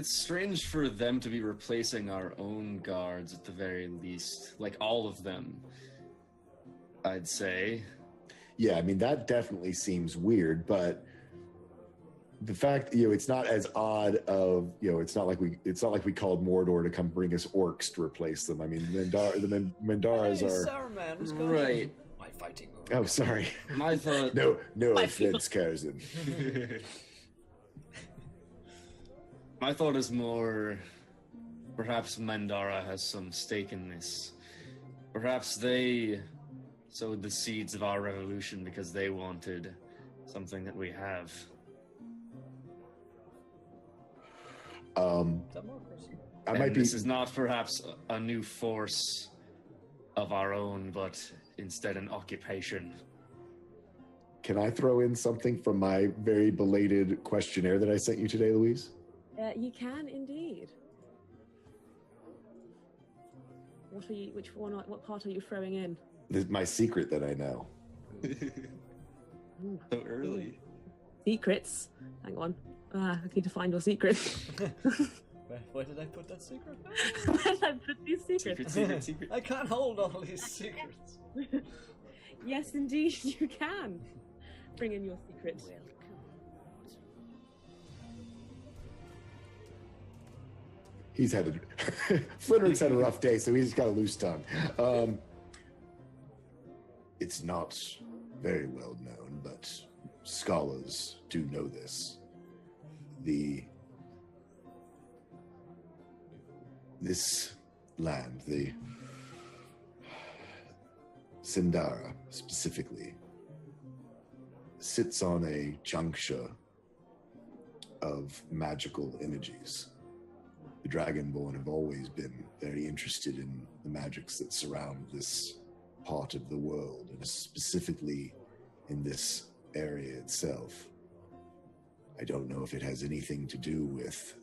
strange for them to be replacing our own guards at the very least, like all of them, I'd say. Yeah, I mean, that definitely seems weird, but the fact, it's not as odd of, it's not like we called Mordor to come bring us orcs to replace them. I mean, the Mindaras are Saruman, what's going right. On? My fighting. Oh, sorry. My thought. No offense, Karazin. My thought is more Perhaps Mandara has some stake in this. Perhaps they sowed the seeds of our revolution because they wanted something that we have. Democracy. This is not perhaps a new force of our own, but instead an occupation. Can I throw in something from my very belated questionnaire that I sent you today, Louise? You can indeed. What are you? Which one? What part are you throwing in? This is my secret that I know. So early. Secrets. Hang on. I need to find your secret. Where did I put that secret? Where did I put these secrets? Secret. I can't hold all these secrets. Yes, indeed, you can. Bring in your secret. He's had Flitwick's had a rough day, so he's got a loose tongue. It's not very well known, but scholars do know this. This land, the Sindara specifically, sits on a juncture of magical energies. The Dragonborn have always been very interested in the magics that surround this part of the world, and specifically in this area itself. I don't know if it has anything to do with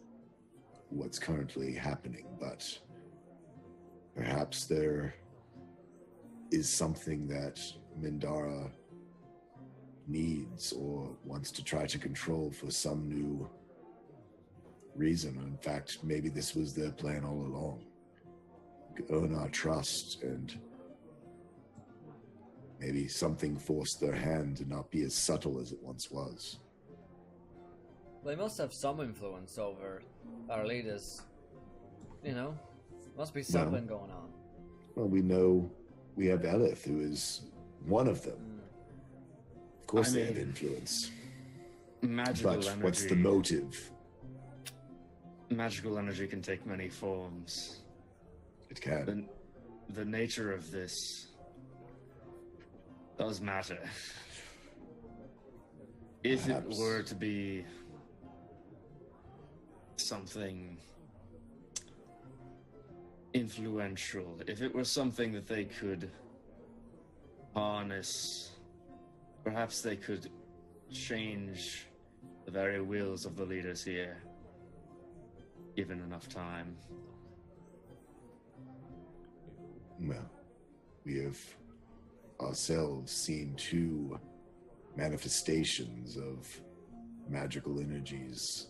what's currently happening, but perhaps there is something that Mindara needs or wants to try to control for some new reason. In fact, maybe this was their plan all along. Earn our trust, and maybe something forced their hand to not be as subtle as it once was. They must have some influence over our leaders. You know, must be something going on. Well, we know we have Elith, who is one of them. Of course, they have influence. Magical but energy. What's the motive? Magical energy can take many forms. It can. The nature of this does matter. If Perhaps. it were to be something influential, if it were something that they could harness, perhaps they could change the very wills of the leaders here, given enough time. Well, we have ourselves seen two manifestations of magical energies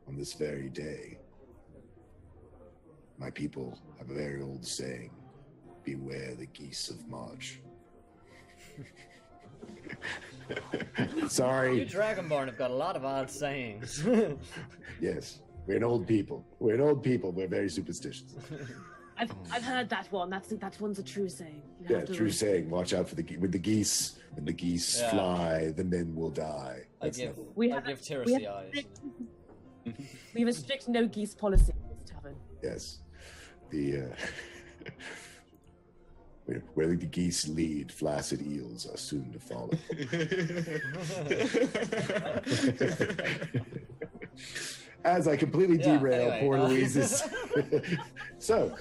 on this very day. My people have a very old saying, beware the geese of March. Sorry. You Dragonborn have got a lot of odd sayings. Yes, we're an old people. We're very superstitious. I've heard that one. That one's a true saying. You Yeah, have to true saying. Watch out for the geese. When the geese Yeah. fly, the men will die. I give Tyrus we the have eyes. We have a strict no geese policy in this tavern. Yes. Where the geese lead, flaccid eels are soon to follow. As I completely derail anyway, poor Louise's. So,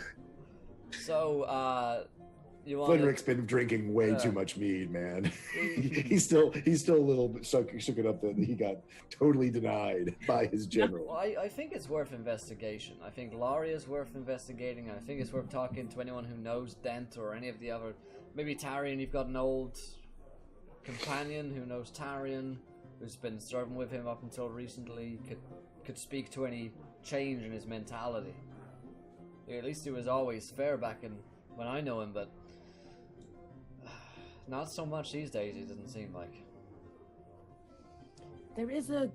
you want Flitwick's been drinking way too much mead, man. he's still a little bit shook it up that he got totally denied by his general. Well, I think it's worth investigation. I think Laurie is worth investigating. I think it's worth talking to anyone who knows Dent or any of the other. Maybe Terian, you've got an old companion who knows Terian, who's been serving with him up until recently, could speak to any change in his mentality. At least he was always fair back when I know him, but not so much these days, he doesn't seem like. There is a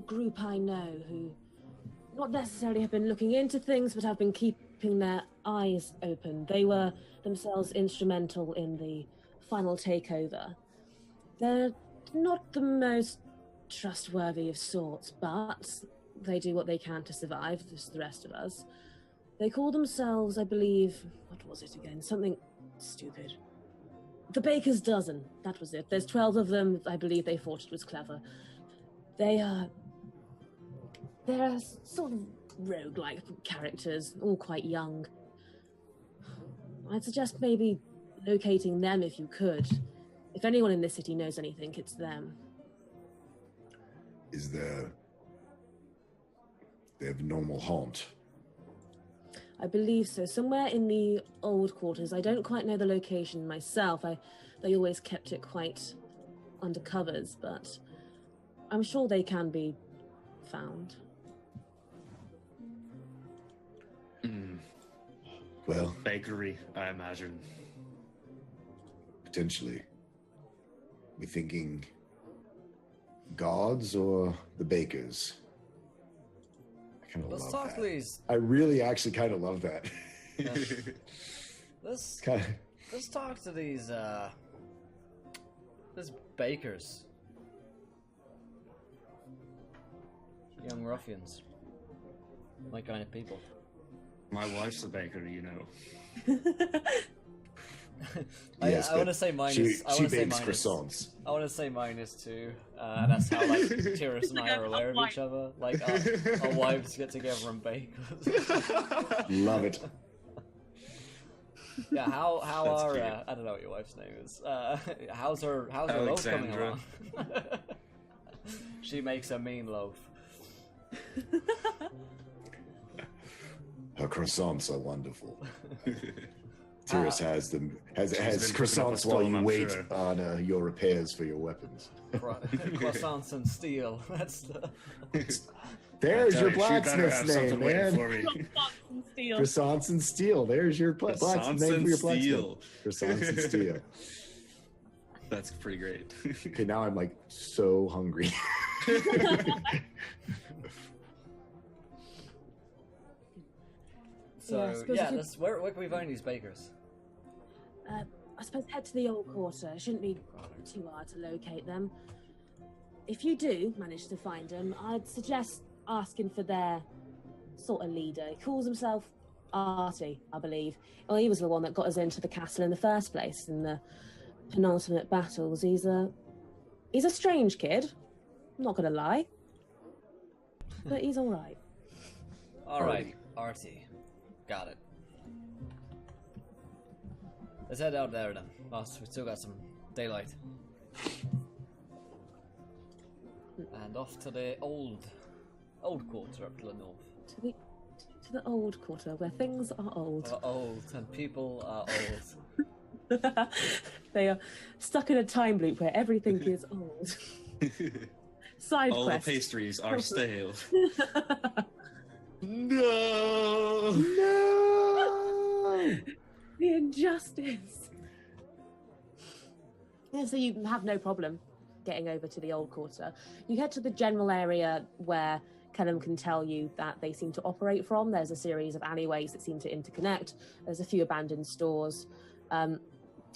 group I know who not necessarily have been looking into things, but have been keeping their eyes open. They were themselves instrumental in the final takeover. They're not the most trustworthy of sorts, but they do what they can to survive, just the rest of us. They call themselves, I believe, what was it again? Something stupid. The Baker's Dozen. That was it. There's 12 of them. I believe they thought it was clever. They're sort of roguelike characters, all quite young. I'd suggest maybe locating them if you could. If anyone in this city knows anything, it's them. Is there... They have normal haunt? I believe so. Somewhere in the old quarters. I don't quite know the location myself. They always kept it quite under covers, but I'm sure they can be found. Well, bakery, I imagine. Potentially. We thinking gods or the bakers? I kind of Let's love talk that. to these. I really actually kind of love that. Yeah. Let's talk to these bakers. Young ruffians. My kind of people. My wife's a baker, you know. Yes, I want to say mine is. I she want to say bakes mine croissants. is. I want to say mine is too. And that's how like Tyrant and I are aware of each other. Like our wives get together and bake. Love it. Yeah. How That's are cute. I don't know what your wife's name is. How's her loaf coming Alexandra. along? She makes a mean loaf. Her croissants are wonderful. Tyrus has them has been cooking up a croissants while storm, you I'm wait sure. on your repairs for your weapons. Croissants and steel. That's the. There's your She better blacksmith's have name, something waiting man. for me. Croissants and steel. There's your blacksmith Croissants name and for your blacksmith. steel. Croissants and steel. That's pretty great. Okay, now I'm like so hungry. So Yeah, I suppose yeah, if you- let's, where can we find these bakers? I suppose head to the old quarter. It shouldn't be too hard to locate them. If you do manage to find them, I'd suggest asking for their sort of leader. He calls himself Artie, I believe. Well, he was the one that got us into the castle in the first place in the penultimate battles. He's a strange kid. I'm not gonna lie, but he's all right. All right, Artie. Got it. Let's head out there then. Whilst we still got some daylight. And off to the old quarter up to the north. To the old quarter where things are old. Old and people are old. They are stuck in a time loop where everything is old. Side All quest. the pastries are stale. No! The injustice. Yeah, so you have no problem getting over to the old quarter. You head to the general area where Kellum can tell you that they seem to operate from. There's a series of alleyways that seem to interconnect. There's a few abandoned stores. You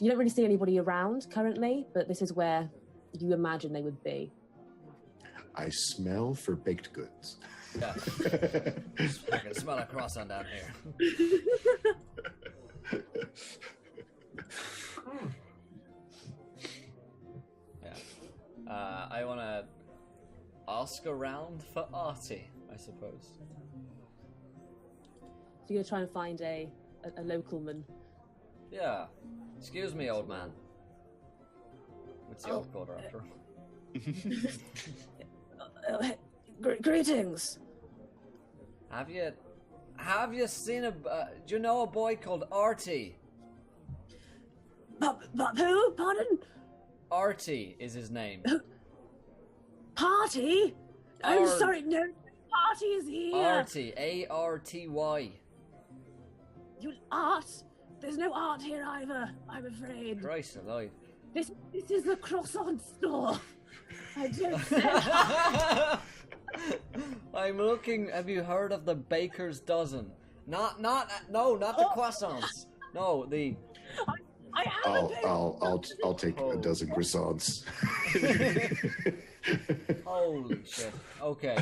don't really see anybody around currently, but this is where you imagine they would be. I smell for baked goods. Yeah. I can smell a croissant down here. Yeah. I want to ask around for Artie, I suppose. So you're going to try and find a local man. Yeah. Excuse me, old man. It's the old quarter after all. Greetings. Have you seen do you know a boy called Artie? But who? Pardon? Artie is his name. Party? I'm Art. sorry, no party is here. Artie, A-R-T-Y. You art? There's no art here either, I'm afraid. Christ alive. This is the croissant store. I just said I'm looking. Have you heard of the Baker's Dozen? Not the croissants. No, the. I am a big... I'll take a dozen croissants. Holy shit. Okay.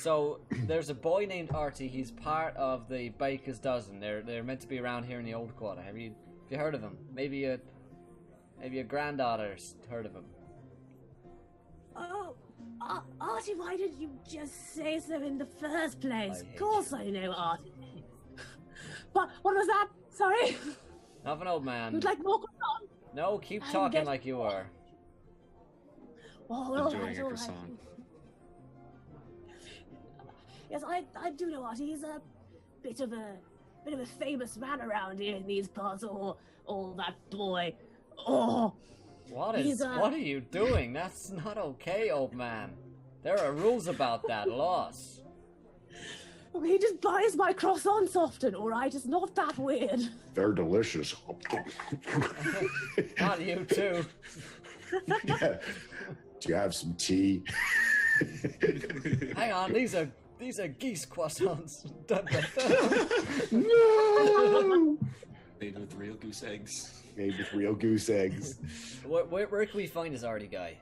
So there's a boy named Artie. He's part of the Baker's Dozen. They're meant to be around here in the old quarter. Have you heard of him? Maybe your granddaughter's heard of him. Oh, Artie, why didn't you just say so in the first place? Of course I know Artie. What was that? Sorry? Nothing, old man. You'd like more croissant? No, keep talking like you are. Oh, Enjoying a croissant. Yes, I do know Artie. He's a bit of a famous man around here in these parts. Oh, that boy. Oh. What are you doing? That's not okay, old man. There are rules about that, laws. Well, he just buys my croissants often, alright? It's not that weird. They're delicious. Not you too. Yeah. Do you have some tea? Hang on, these are geese croissants. Dun, dun, dun. No! Made with real goose eggs. Made with real goose eggs. Where can we find this Artie guy?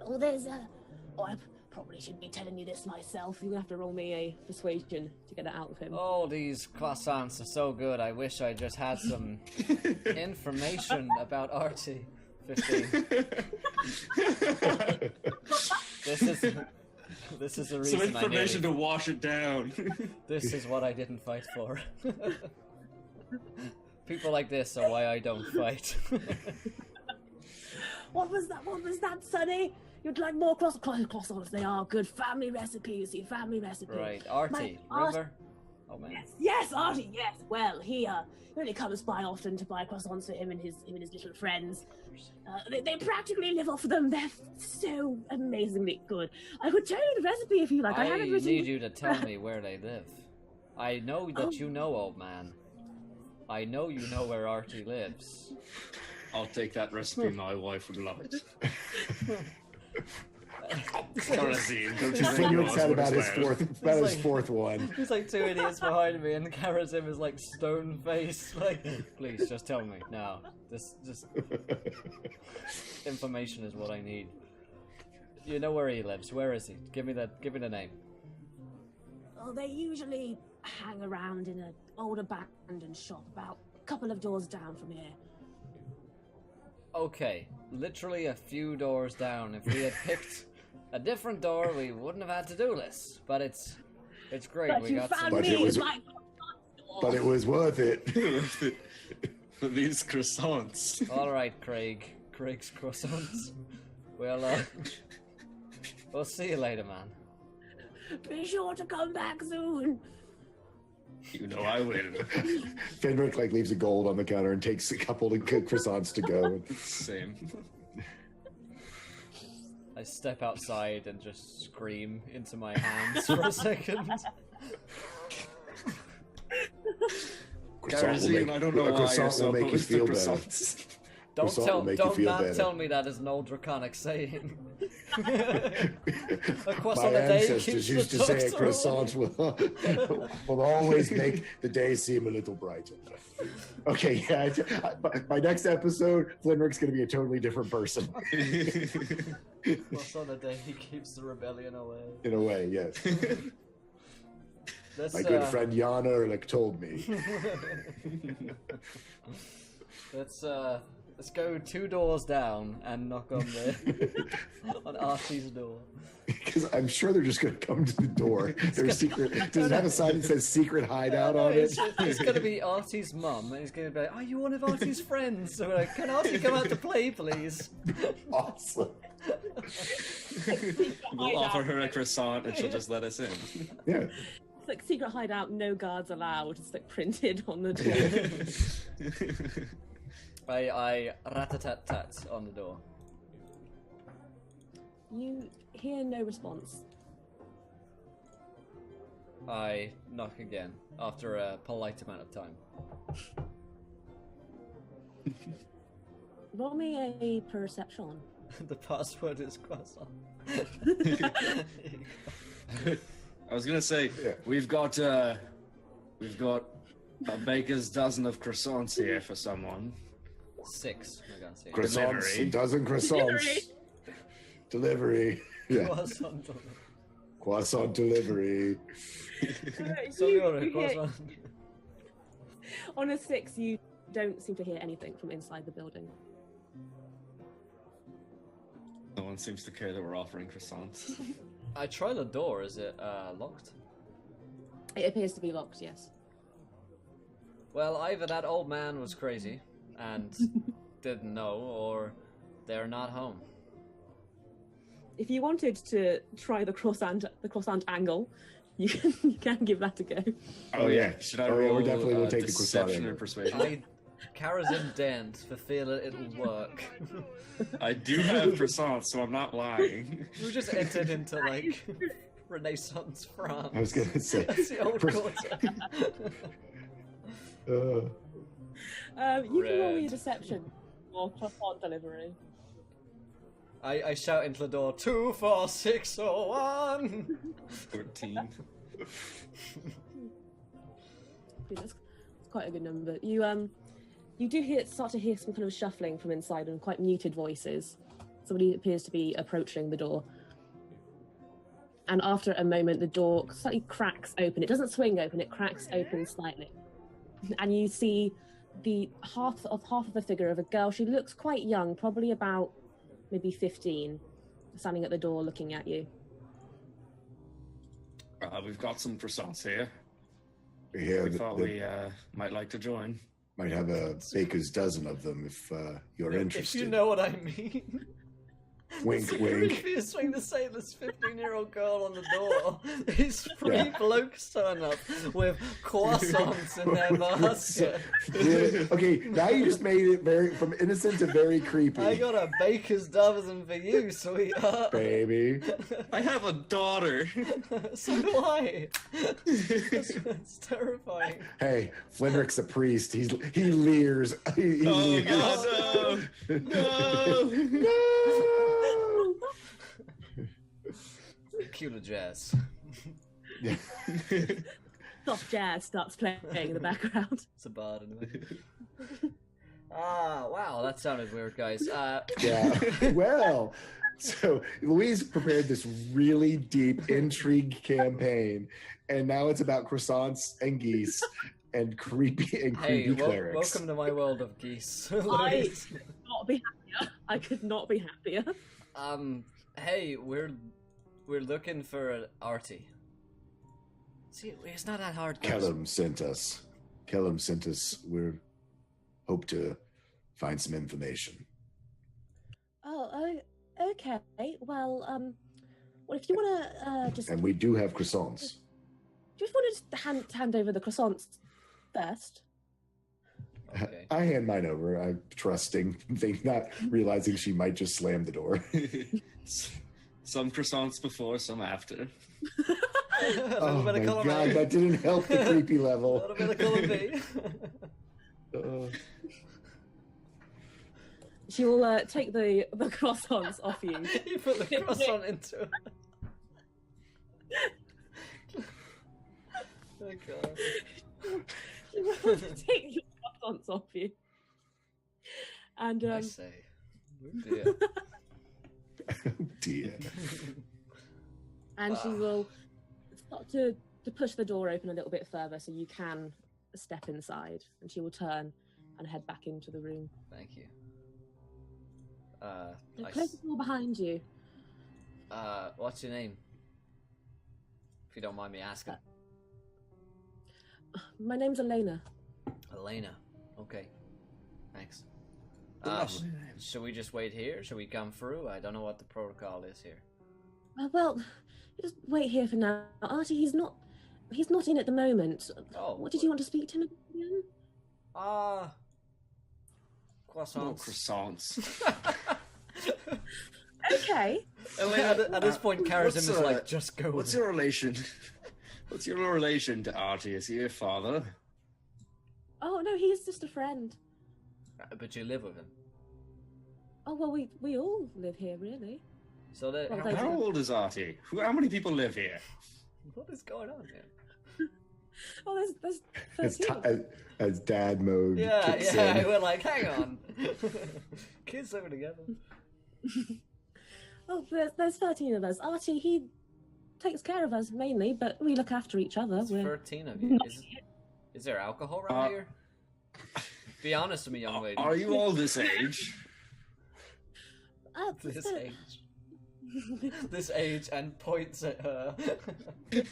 Oh, there's I probably shouldn't be telling you this myself. You're gonna have to roll me a persuasion to get it out of him. Oh, these croissants are so good. I wish I just had some information about Artie. 15. This is the reason Some information I to wash it down. This is what I didn't fight for. People like this are why I don't fight. What was that, Sonny? You'd like more croissants? They are good family recipe. You see, family recipe. Right, Artie, remember? Oh man. Yes, Artie. Yes. Well, he only comes by often to buy croissants for him and his little friends. They practically live off them. They're so amazingly good. I could tell you the recipe if you like. I haven't written. Need you to tell me where they live. I know that you know, old man. I know you know where Artie lives. I'll take that recipe. My wife would love it. Karazim, don't you think Fenric's had about his It's fourth one. There's like two idiots behind me, and Karazim is like stone faced. Like, please just tell me now. This just information is what I need. You know where he lives. Where is he? Give me the name. Oh, they usually hang around in an old abandoned shop about a couple of doors down from here. Okay, literally a few doors down. If we had picked a different door, we wouldn't have had to do this. But it's great. But we you got found some. me in my But it was worth it. For these croissants. All right, Craig's croissants. We'll see you later, man. Be sure to come back soon. You know I will. Fenric leaves a gold on the counter and takes a couple of croissants to go. Same. I step outside and just scream into my hands for a second. Karazim, I don't know why croissant will make you feel better. Don't tell me that is an old draconic saying. A croissant My a day ancestors keeps used the to say a doctor croissant will always make the day seem a little brighter. Okay, yeah. By next episode, Flinrick's going to be a totally different person. Croissant a day keeps the rebellion away. In a way, yes. My good friend Yana told me. Let's go 2 doors down and knock on on Artie's door. Because I'm sure they're just going to come to the door. Their secret. Does it have a sign that says secret hideout on it? It's going to be Artie's mum, and he's going to be like, "Are you one of Artie's friends?" So we're like, "Can Artie come out to play, please?" Awesome. We'll offer her a croissant and she'll just let us in. Yeah. It's like secret hideout, no guards allowed. It's like printed on the door. I rat-a-tat-tat on the door. You hear no response. I knock again after a polite amount of time. Roll me a perception. The password is croissant. I was gonna say we've got a baker's dozen of croissants here for someone. 6. I can't see. Croissants, a dozen croissants. Delivery. Yeah. Croissant. Croissant delivery. On a 6, you don't seem to hear anything from inside the building. No one seems to care that we're offering croissants. I try the door. Is it locked? It appears to be locked, yes. Well, either that old man was crazy and didn't know, or they're not home. If you wanted to try the croissant angle, you can give that a go. Oh yeah, should I roll? We definitely will take the croissant deception or angle. persuasion? Karazin Dent for fear that it'll work. I do have croissants, so I'm not lying. We just entered into like Renaissance France. I was gonna say. That's the old quarter. You can roll me a deception or croissant delivery. I shout into the door, 24601. 14. That's quite a good number. You do start to hear some kind of shuffling from inside and quite muted voices. Somebody appears to be approaching the door. And after a moment, the door slightly cracks open. It doesn't swing open; it cracks open slightly, and you see the half of the figure of a girl. She looks quite young, probably about maybe 15, standing at the door looking at you. We've got some croissants here. Yeah, We thought we might like to join. might have a baker's dozen of them if you're interested. If you know what I mean. Wink, It's wink. creepy to swing the same this 15-year-old girl on the door. These three blokes turn up with croissants in their basket. Really? Okay, now you just made it from innocent to very creepy. I got a baker's dozen for you, sweetheart. Baby. I have a daughter. So do I. It's terrifying. Hey, Flinrick's a priest. He leers. He Oh leers. God, no! No! No! Cue the jazz. Yeah. Soft jazz starts playing in the background. It's a bard anyway. Wow, that sounded weird, guys. Yeah. Well, so Louise prepared this really deep intrigue campaign, and now it's about croissants and geese and creepy Hey, clerics. welcome to my world of geese. I could not be happier. I could not be happier. Hey, we're looking for an arty. See, it's not that hard, guys. Kellum sent us. We hope to find some information. Oh, okay. Well, if you want to just... And we do have croissants. Just wanted to hand over the croissants first. Okay. I hand mine over. I'm trusting, not realizing she might just slam the door. Some croissants before, some after. Oh my God, that didn't help the creepy A level. little bit of column B. She will take the croissants off you. You put the croissant into it. Oh God. She will take the croissants off you. And I say. Oh dear. Oh dear. and she will start to push the door open a little bit further so you can step inside, and she will turn and head back into the room. Thank you. Close the door behind you. What's your name? If you don't mind me asking. My name's Elena. Elena. Okay. Thanks. Lovely name. Should we just wait here? Should we come through? I don't know what the protocol is here. Well, just wait here for now. Artie, he's not in at the moment. Oh. What did you want to speak to him again? Croissants. No croissants. Okay. At this point, Karazin is like, just go. What's with your relation? What's your relation to Artie? Is he your father? Oh no, he's just a friend. it. But you live with him. Oh well, we all live here, really. So that Well, How old is Artie? How many people live here? what is going on here? Oh, there's As, 13. as dad mode Yeah, kicks yeah. in. We're like, hang on. Kids living together. Oh, there's 13 of us. Artie, he takes care of us mainly, but we look after each other. There's We're 13 of you. Is there alcohol around here? Be honest with me, young lady. Are you all this age? This age. This age, and points at her. You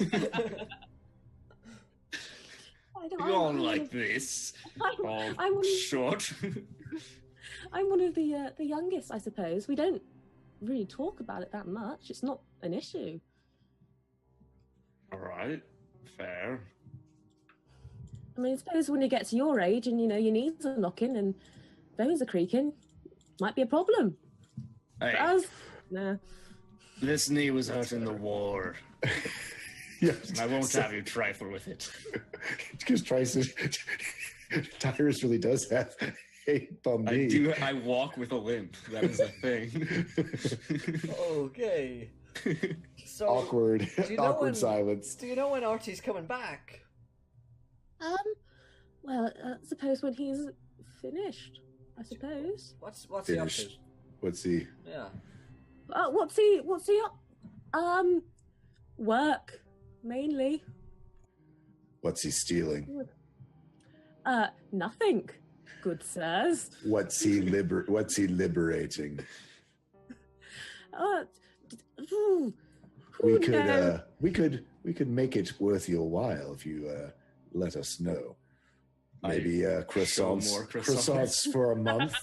all like this? I'm short. I'm one of the youngest, I suppose. We don't really talk about it that much. It's not an issue. All right, fair. I mean, I suppose when you get to your age and, your knees are knocking and bones are creaking, might be a problem. Hey, For us, nah. this knee was hurt in the war. Yeah, I won't have you trifle with it. Because Tyrus really does have a bum knee. I walk with a limp. That is a thing. Okay. So, Awkward silence. Do you know when Artie's coming back? Well, I suppose when he's finished, I suppose. What's he up to? Finished. What's he? Yeah. What's he up? Work, mainly. What's he stealing? Nothing, good sirs. What's he liberating? We could make it worth your while if you let us know. Maybe croissants for a month.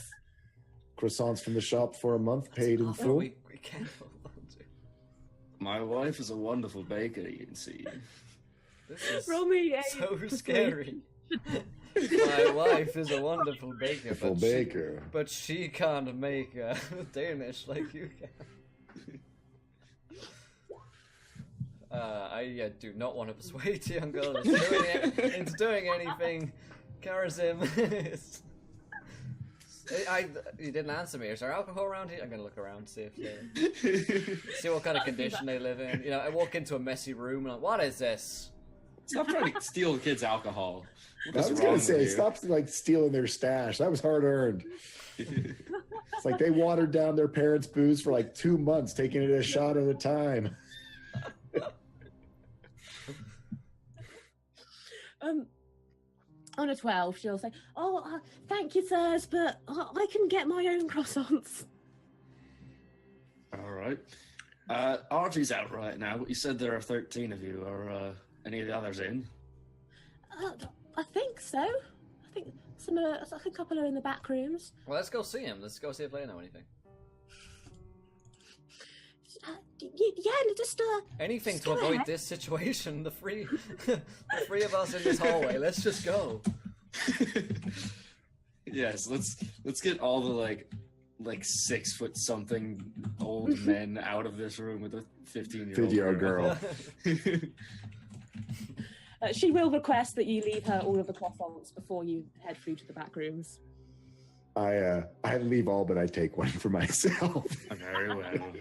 Croissants from the shop for a month, paid in full. We can't hold on to. My wife is a wonderful baker, you can see. This is Roll me a so scary. My wife is a wonderful baker, but she can't make Danish like you can. I do not want to persuade the young girl into doing anything. Karazim is... You didn't answer me. Is there alcohol around here? I'm going to look around, see what kind of condition they live in. I walk into a messy room and I'm like, what is this? Stop trying to steal kids' alcohol. I was going to say, stop stealing their stash. That was hard earned. It's like they watered down their parents' booze for 2 months, taking it a shot at a time. On a 12, she'll say, thank you, sirs, but I can get my own croissants. All right. Archie's out right now, but you said there are 13 of you. Are any of the others in? I think so. I think a couple are in the back rooms. Well, let's go see him. Let's go see if they know anything. Just anything to avoid this situation. The three of us in this hallway. Let's just go. Yes, let's get all the like 6 foot something old men out of this room with a 15-year-old girl. She will request that you leave her all of the croissants before you head through to the back rooms. I leave all, but I take one for myself. Very well.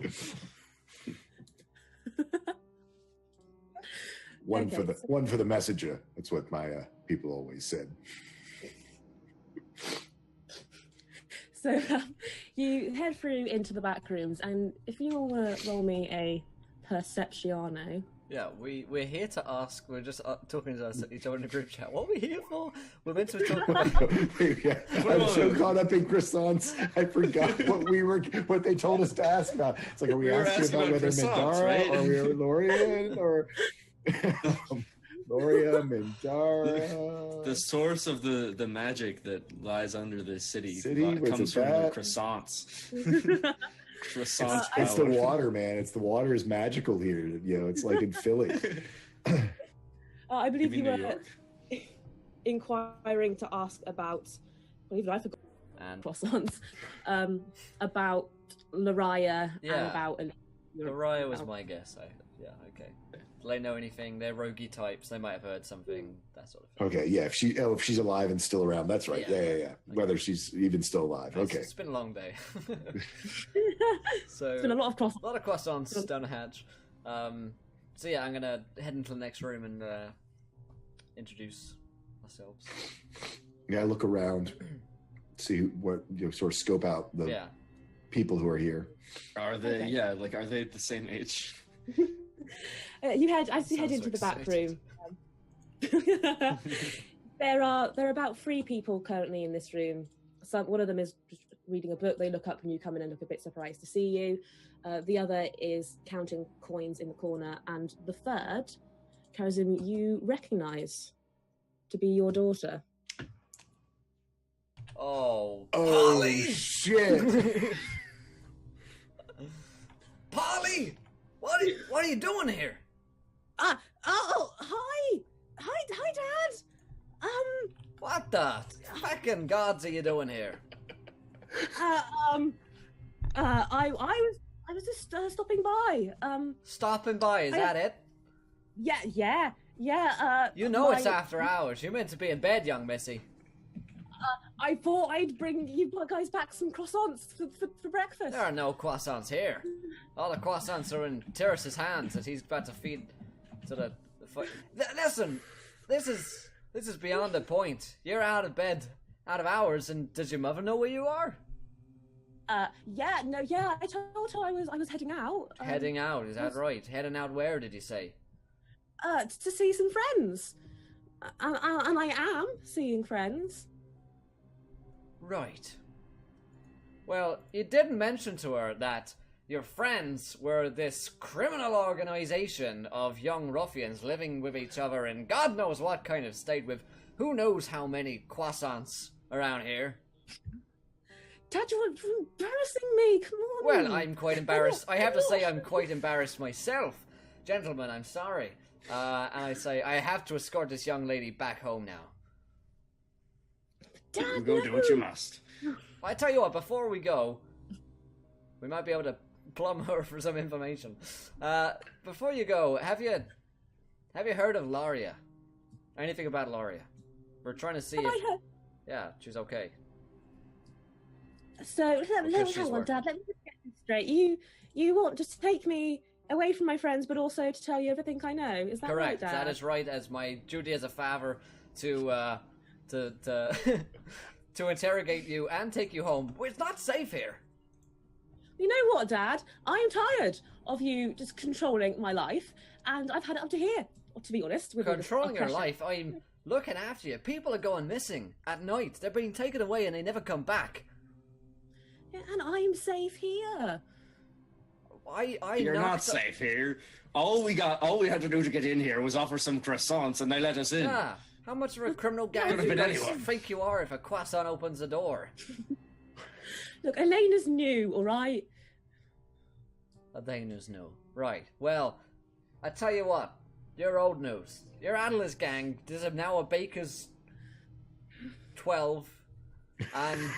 One for the messenger. That's what my people always said. So you head through into the back rooms, and if you all want to roll me a Perceptiano. Yeah, we're here to ask. We're just talking to each other in a group chat. What are we here for? We're meant to talk about. Yeah, I'm so caught up in croissants, I forgot what they told us to ask about. It's like, are we asking about whether Mindara, right? Or we are Lorien, or Loria, Mindara? The source of the magic that lies under this city comes from the croissants. It's the water, man. The water is magical here. It's like in Philly. I believe you were inquiring to ask about. Believe it, I forgot. And croissants. About Lariah Yeah. and about. Lariah was my guess. Yeah, okay. Do they know anything? They're roguey types. They might have heard something. That sort of thing. Okay, yeah. If she's alive and still around, that's right. Yeah. Okay. Whether she's even still alive. Okay. It's been a long day. So It's been a lot of croissants. A lot of croissants down a hatch. So yeah, I'm gonna head into the next room and introduce ourselves. Yeah, look around, see what sort of scope out the people who are here. Are they? Okay. Yeah, are they the same age? You head Sounds into the so back room. There are about 3 people currently in this room. One of them is just reading a book. They look up when you come in and look a bit surprised to see you. The other is counting coins in the corner, and the third, Karazim, you recognise to be your daughter. Oh, Oh Polly! shit! Polly! What are you doing here? Hi, Dad. What the fucking gods are you doing here? I was just stopping by. Stopping by, is that it? Yeah. You know it's after hours. You're meant to be in bed, young missy. I thought I'd bring you guys back some croissants for breakfast. There are no croissants here. All the croissants are in Terrace's hands that he's about to feed to the listen, this is beyond the point. You're out of bed, out of hours, and does your mother know where you are? Yeah. I told her I was heading out. Heading out, is that right? Heading out where, did you say? To see some friends. And I am seeing friends. Right. Well, you didn't mention to her that your friends were this criminal organization of young ruffians living with each other in God knows what kind of state with who knows how many croissants around here. Dad, you're embarrassing me. Come on. Well, I'm quite embarrassed. I have to say I'm quite embarrassed myself. Gentlemen, I'm sorry. And I say I have to escort this young lady back home now. Dad, You go do what you must. I tell you what, before we go, we might be able to plumb her for some information. Before you go, have you heard of Laria? Anything about Laria? We're trying to see if... Yeah, she's okay. So, hang on, Dad, let me just get this straight. You want to take me away from my friends, but also to tell you everything I know. Is that Correct. right, Dad? That is right, as my duty as a father to to interrogate you and take you home. It's not safe here. You know what, Dad? I am tired of you just controlling my life, and I've had it up to here, to be honest. With Controlling your life? I'm looking after you. People are going missing at night. They're being taken away and they never come back. Yeah, and I'm safe here. You're not safe here. All we had to do to get in here was offer some croissants, and they let us in. Yeah. How much of a criminal gang Could do have you been guys anyone. think you are if a croissant opens the door? Look, Elena's new, all right? Elena's new. Right. Well, I tell you what. You're old news. Your Atlas gang is now a baker's 12, and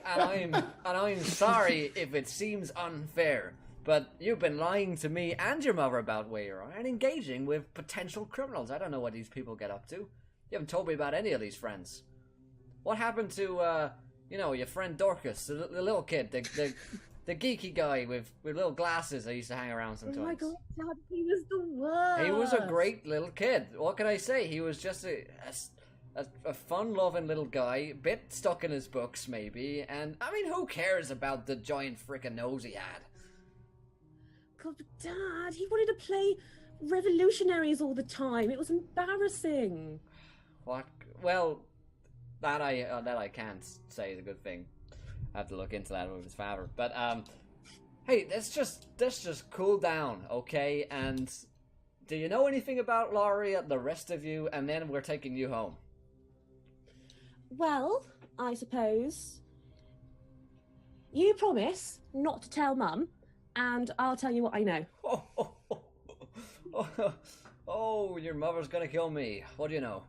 I'm sorry if it seems unfair, but you've been lying to me and your mother about where you are and engaging with potential criminals. I don't know what these people get up to. You haven't told me about any of these friends. What happened to, your friend Dorcas, the little kid, the geeky guy with little glasses I used to hang around sometimes? Oh my God, Dad, he was the worst. He was a great little kid. What can I say? He was just a fun-loving little guy, a bit stuck in his books maybe, and I mean, who cares about the giant frickin' nose he had? God, but Dad, he wanted to play revolutionaries all the time. It was embarrassing. What? Well, that I can't say is a good thing. I have to look into that with his father. But hey, let's just cool down, okay? And do you know anything about Laria, the rest of you? And then we're taking you home. Well, I suppose you promise not to tell Mum, and I'll tell you what I know. Oh, your mother's gonna kill me. What do you know?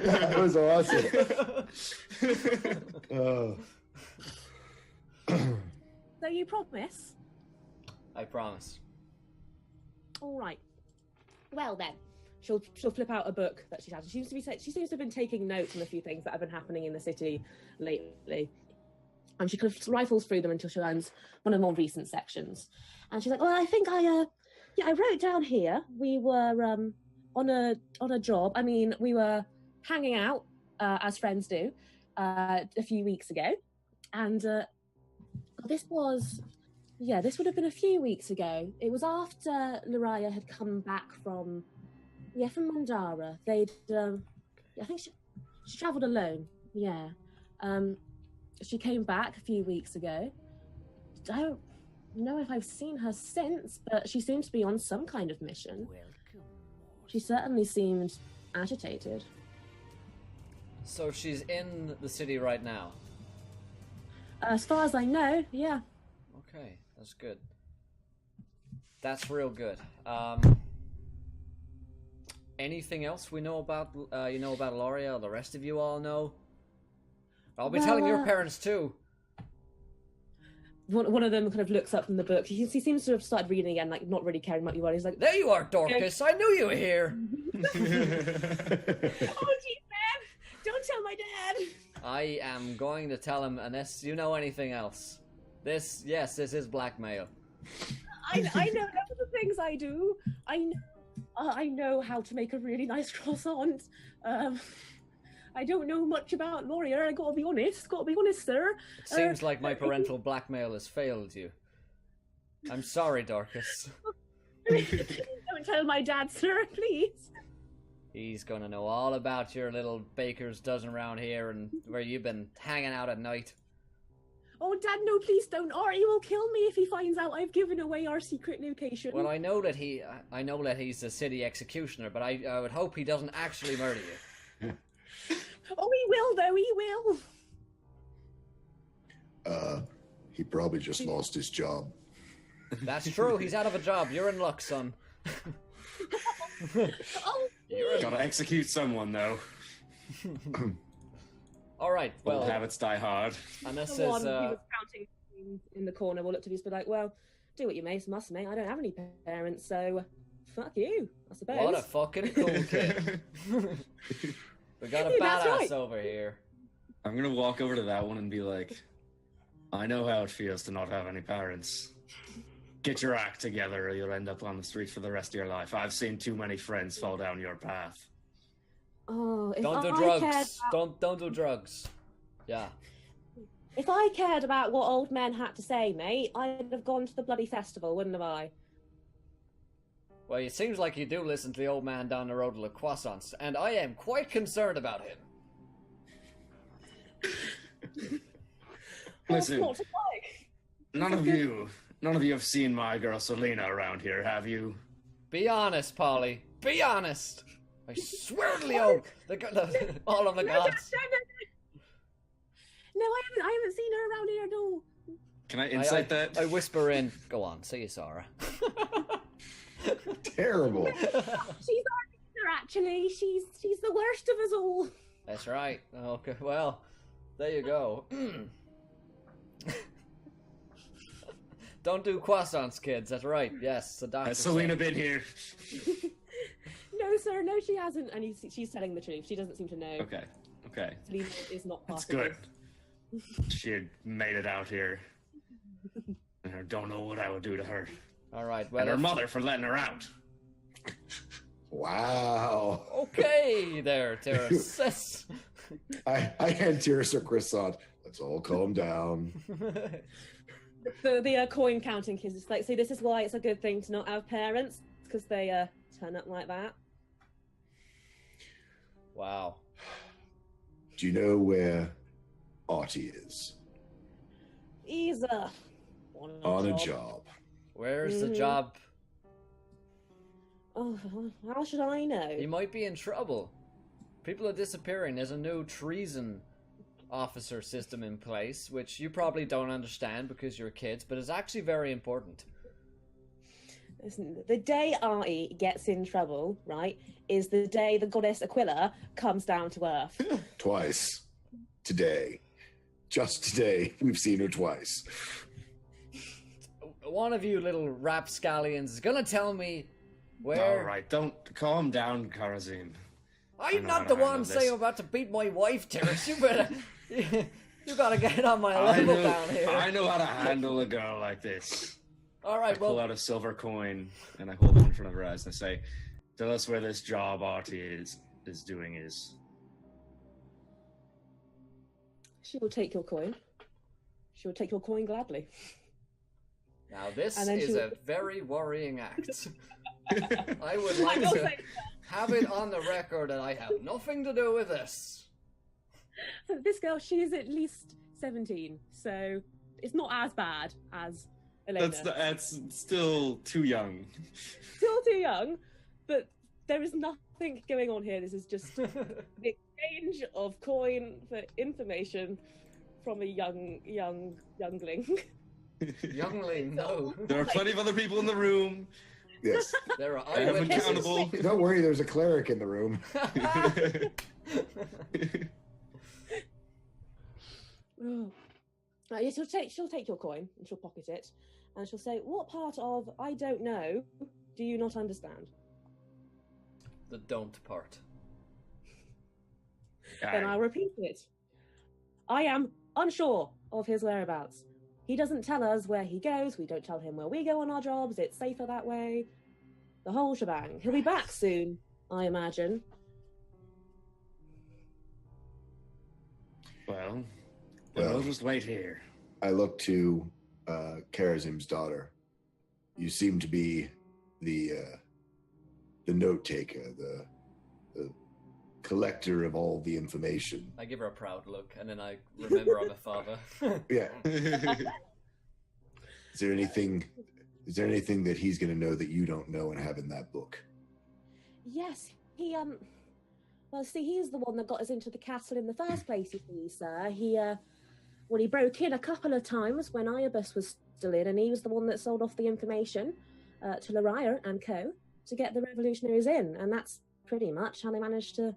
That was awesome. So you promise? I promise. All right. Well then, she'll flip out a book that she's had. She seems to have been taking notes on a few things that have been happening in the city lately, and she kind of rifles through them until she finds one of the more recent sections. And she's like, "Well, I think I wrote down here. We were on a job. I mean, we were hanging out as friends do a few weeks ago, And this would have been a few weeks ago. It was after Lariah had come back from Mandara. I think she travelled alone. Yeah. She came back a few weeks ago. I don't know if I've seen her since, but she seems to be on some kind of mission. She certainly seemed agitated. So she's in the city right now? As far as I know, yeah. Okay, that's good. That's real good. Anything else we know about, about Loria, or the rest of you all know? I'll be telling your parents too. One of them kind of looks up from the book. He seems to have started reading again, like not really caring about you. He's like, "There you are, Dorcas. I knew you were here." Oh, geez, man! Don't tell my dad. I am going to tell him unless you know anything else. This is blackmail. I know those are the things I do. I know how to make a really nice croissant. I don't know much about Loria. I gotta be honest, sir. It seems like my parental blackmail has failed you. I'm sorry, Dorcas. Don't tell my dad, sir, please. He's gonna know all about your little baker's dozen around here and where you've been hanging out at night. Oh, Dad, no, please don't. Ari will kill me if he finds out I've given away our secret location. Well, I know that he's a city executioner, but I would hope he doesn't actually murder you. Oh, he will, though. He will. He probably just lost his job. That's true. He's out of a job. You're in luck, son. Gotta execute someone, though. All right. Well, old habits die hard. Unless the one there's who was counting in the corner will look to you and be like, "Well, do what you must, mate. I don't have any parents, so fuck you, I suppose." What a fucking cool kid. We got a badass over here. I'm gonna walk over to that one and be like, I know how it feels to not have any parents. Get your act together or you'll end up on the street for the rest of your life. I've seen too many friends fall down your path. Oh, don't do drugs. Don't do drugs. Yeah. If I cared about what old men had to say, mate, I'd have gone to the bloody festival, wouldn't have I? Well, it seems like you do listen to the old man down the road to the croissants, and I am quite concerned about him. Listen, none of you have seen my girl Selena around here, have you? Be honest, Polly. Be honest. I swear to Leo, all of the gods. No, I haven't seen her around here at all. Can I insight that? I whisper in. Go on, say you saw her. Terrible. She's our leader, actually. She's the worst of us all. That's right. Okay, well, there you go. Don't do croissants, kids. That's right. Yes, the doctor. Has Selena been here? No, sir. No, she hasn't. And she's telling the truth. She doesn't seem to know. Okay. Selena is not part That's of good. this. She had made it out here. And I don't know what I would do to her. All right. Well, and her mother for letting her out. Wow. Okay, there, Terrace. I hand Tyrus a croissant. Let's all calm down. The coin counting kids is like, see, this is why it's a good thing to not have parents, because they turn up like that. Wow. Do you know where Artie is? He's on a job. Where's the job? Oh, how should I know? He might be in trouble. People are disappearing. There's a new treason officer system in place, which you probably don't understand because you're kids, but it's actually very important. Listen, the day Artie gets in trouble, right, is the day the goddess Aquila comes down to Earth. Twice. Today. Just today. We've seen her twice. One of you little rapscallions is gonna tell me where... Alright, don't calm down, Karazim. I'm not the one saying I'm about to beat my wife, Terrace. You better... you gotta get on my level down here. I know how to handle a girl like this. Alright, I pull out a silver coin and I hold it in front of her eyes and I say, tell us where this job Artie is doing is. She will take your coin. she'll take your coin gladly. Now this And then is she'll- a very worrying act. I would like to have it on the record that I have nothing to do with this. This girl, she is at least 17, so it's not as bad as Elena. That's still too young. Still too young, but there is nothing going on here. This is just the exchange of coin for information from a youngling. Youngling, no. There are plenty of other people in the room. Yes. There are I am eyewitnesses. accountable. Don't worry, there's a cleric in the room. Oh. Yeah, she'll take your coin and she'll pocket it, and she'll say, "What part of I don't know do you not understand?" The don't part. Then I'll repeat it. I am unsure of his whereabouts. He doesn't tell us where he goes. We don't tell him where we go on our jobs. It's safer that way. The whole shebang. He'll be back soon, I imagine. Well, we'll just wait here. I look to Karazim's daughter. You seem to be the note taker, the collector of all the information. I give her a proud look, and then I remember I'm a father. Yeah. Is there anything that he's going to know that you don't know and have in that book? Yes, he well, see, he's the one that got us into the castle in the first place, you see, sir. He broke in a couple of times when Iobus was still in, and he was the one that sold off the information to Laria and co. to get the revolutionaries in, and that's pretty much how they managed to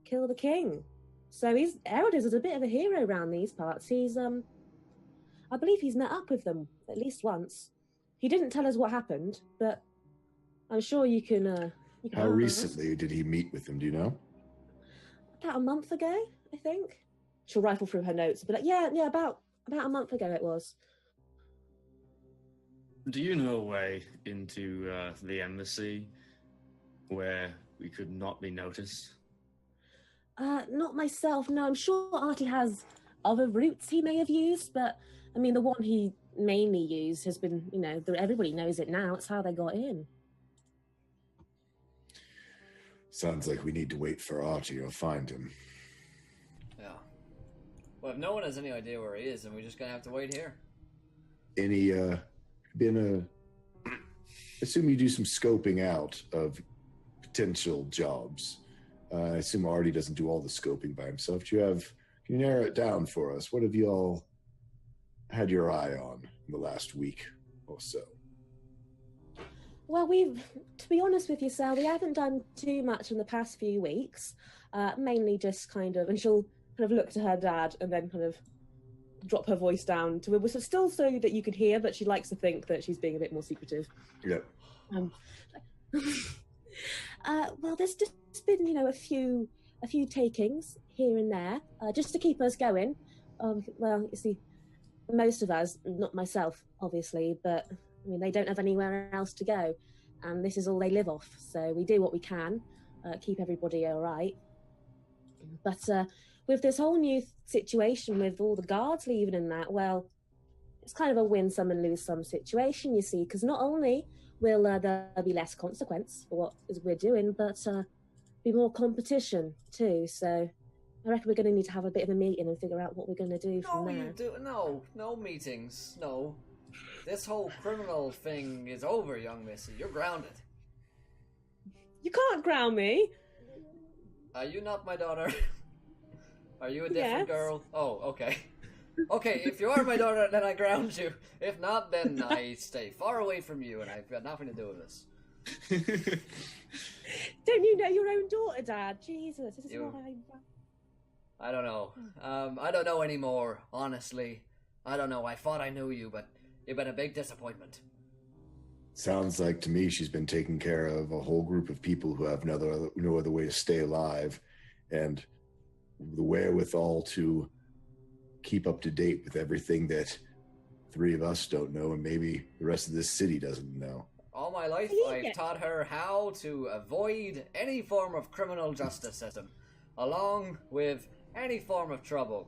kill the king. So Eldis is a bit of a hero around these parts. He's I believe he's met up with them at least once. He didn't tell us what happened, but I'm sure you can How recently did he meet with them, do you know? About a month ago, I think. She'll rifle through her notes, but yeah, about a month ago it was. Do you know a way into the embassy where we could not be noticed? Not myself, no. I'm sure Artie has other routes he may have used, but I mean, the one he mainly used has been, everybody knows it now. It's how they got in. Sounds like we need to wait for Artie or find him. Yeah. Well, if no one has any idea where he is, then we're just gonna have to wait here. Assume you do some scoping out of potential jobs. I assume Artie doesn't do all the scoping by himself. Can you narrow it down for us? What have you all had your eye on in the last week or so? Well, to be honest with you, Sal, we haven't done too much in the past few weeks. Mainly just and she'll kind of look to her dad and then kind of drop her voice down to a whistle, still so that you could hear, but she likes to think that she's being a bit more secretive. Yep. Well, there's just been, a few takings here and there, just to keep us going. Well, you see, most of us, not myself, obviously, but I mean, they don't have anywhere else to go, and this is all they live off. So we do what we can, keep everybody all right. But with this whole new situation with all the guards leaving and that, well, it's kind of a win some and lose some situation, you see, because not only will there be less consequence for what we're doing, but be more competition too. So I reckon we're going to need to have a bit of a meeting and figure out what we're going to do from there. No meetings, no. This whole criminal thing is over, young missy. You're grounded. You can't ground me. Are you not my daughter? Are you a different girl? Oh, okay. Okay, if you are my daughter, then I ground you. If not, then I stay far away from you, and I've got nothing to do with this. Don't you know your own daughter, Dad? Jesus, this is why I don't know. I don't know anymore, honestly. I don't know. I thought I knew you, but you've been a big disappointment. Sounds like to me she's been taking care of a whole group of people who have no other way to stay alive, and the wherewithal to keep up to date with everything that three of us don't know, and maybe the rest of this city doesn't know. All my life, I've taught her how to avoid any form of criminal justice system, along with any form of trouble.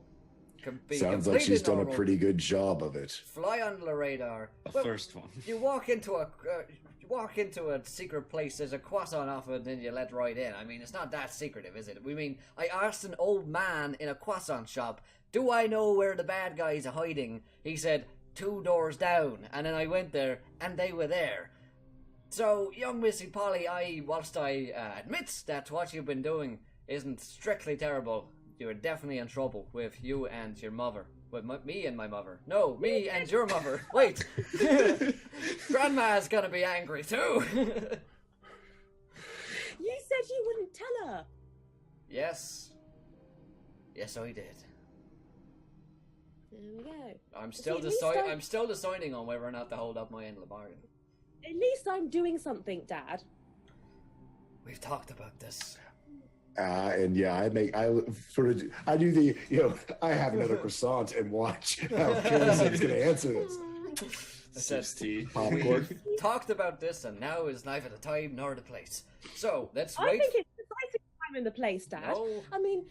Sounds like she's done a pretty good job of it. Fly under the radar. The first one. You walk into a secret place, there's a croissant offer, and then you let right in. I mean, it's not that secretive, is it? I asked an old man in a croissant shop, do I know where the bad guys are hiding? He said, 2 doors down. And then I went there, and they were there. So, young Missy Polly, whilst I admit that what you've been doing isn't strictly terrible, you're definitely in trouble with you and your mother. With me and my mother. No, me and your mother. Wait. Grandma's gonna be angry too. You said you wouldn't tell her. Yes. Yes, I did. There we go. I'm still deciding on whether or not to hold up my end of the bargain. At least I'm doing something, Dad. We've talked about this. And yeah, I do the, I have another croissant and watch how Keros's going to answer this. Popcorn. We talked about this, and now is neither the time nor the place. So let's wait. I think it's precisely the time and the place, Dad. No. I mean,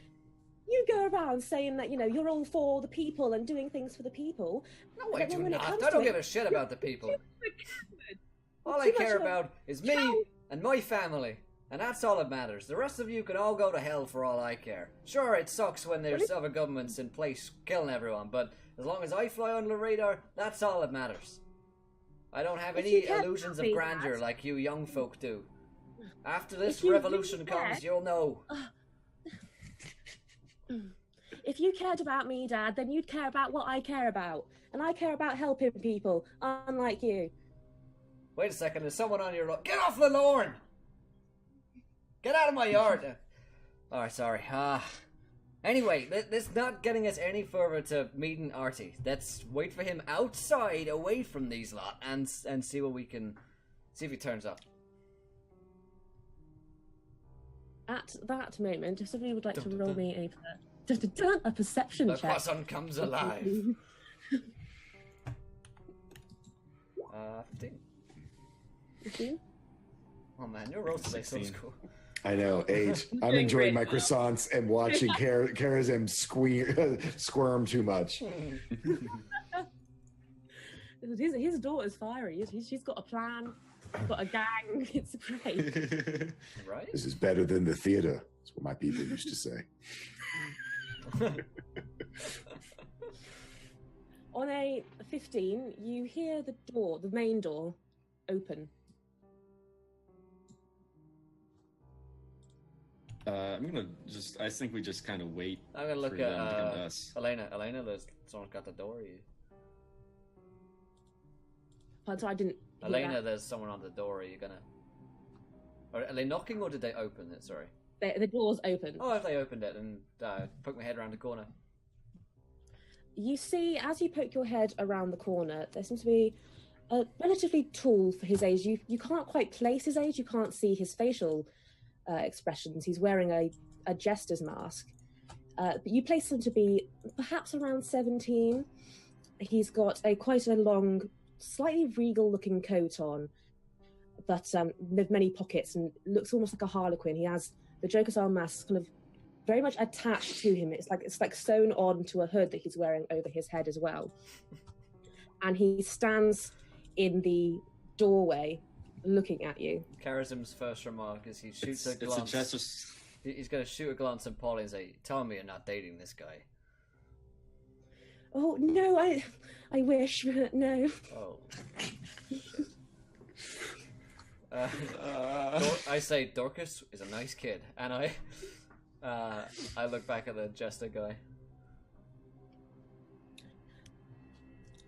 you go around saying that you're all for the people and doing things for the people. No, I do not. I don't give a shit about the people. All I care about is me and my family. And that's all that matters. The rest of you can all go to hell for all I care. Sure, it sucks when there's other governments in place killing everyone, but as long as I fly under the radar, that's all that matters. I don't have any illusions of grandeur like you young folk do. After this revolution comes, you'll know. If you cared about me, Dad, then you'd care about what I care about. And I care about helping people, unlike you. Wait a second, there's someone on your lawn. Get off the lawn! Get out of my yard! Alright, sorry. Anyway, that's not getting us any further to meeting Artie. Let's wait for him outside, away from these lot, and see what we can... See if he turns up. At that moment, if somebody would like to roll me a perception check. The croissant comes alive. 15. 15? Oh man, your roll today sounds cool. I know, 8. I'm enjoying my croissants and watching Karazim squirm too much. His daughter's fiery. She's got a plan, got a gang. It's great. Right? This is better than the theater. That's what my people used to say. On a 15, you hear the main door, open. I think we just kind of wait. I'm gonna look for them to come to us. Elena, there's someone's got the door. So I didn't. Elena, there's someone on the door. Are you gonna? Are they knocking or did they open it? Sorry. The door's open. Oh, if they opened it and poke my head around the corner. You see, as you poke your head around the corner, there seems to be relatively tall for his age. You can't quite place his age. You can't see his facial expressions. He's wearing a jester's mask. But you place him to be perhaps around 17. He's got quite a long, slightly regal-looking coat on, but with many pockets, and looks almost like a harlequin. He has the Joker's arm mask kind of very much attached to him. It's like sewn on to a hood that he's wearing over his head as well. And he stands in the doorway looking at you. Karazim's first remark is he shoots a glance. He's going to shoot a glance at Polly and say, "Tell me you're not dating this guy." Oh, no, I wish, but no. Oh, shit. I say Dorcas is a nice kid, and I look back at the jester guy.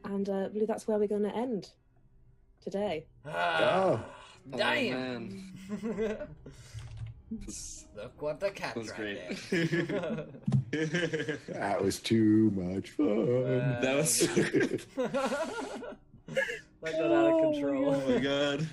And I believe that's where we're going to end today. Damn! Look what the cat was great. That was too much fun. That was that got out of control. Oh my god.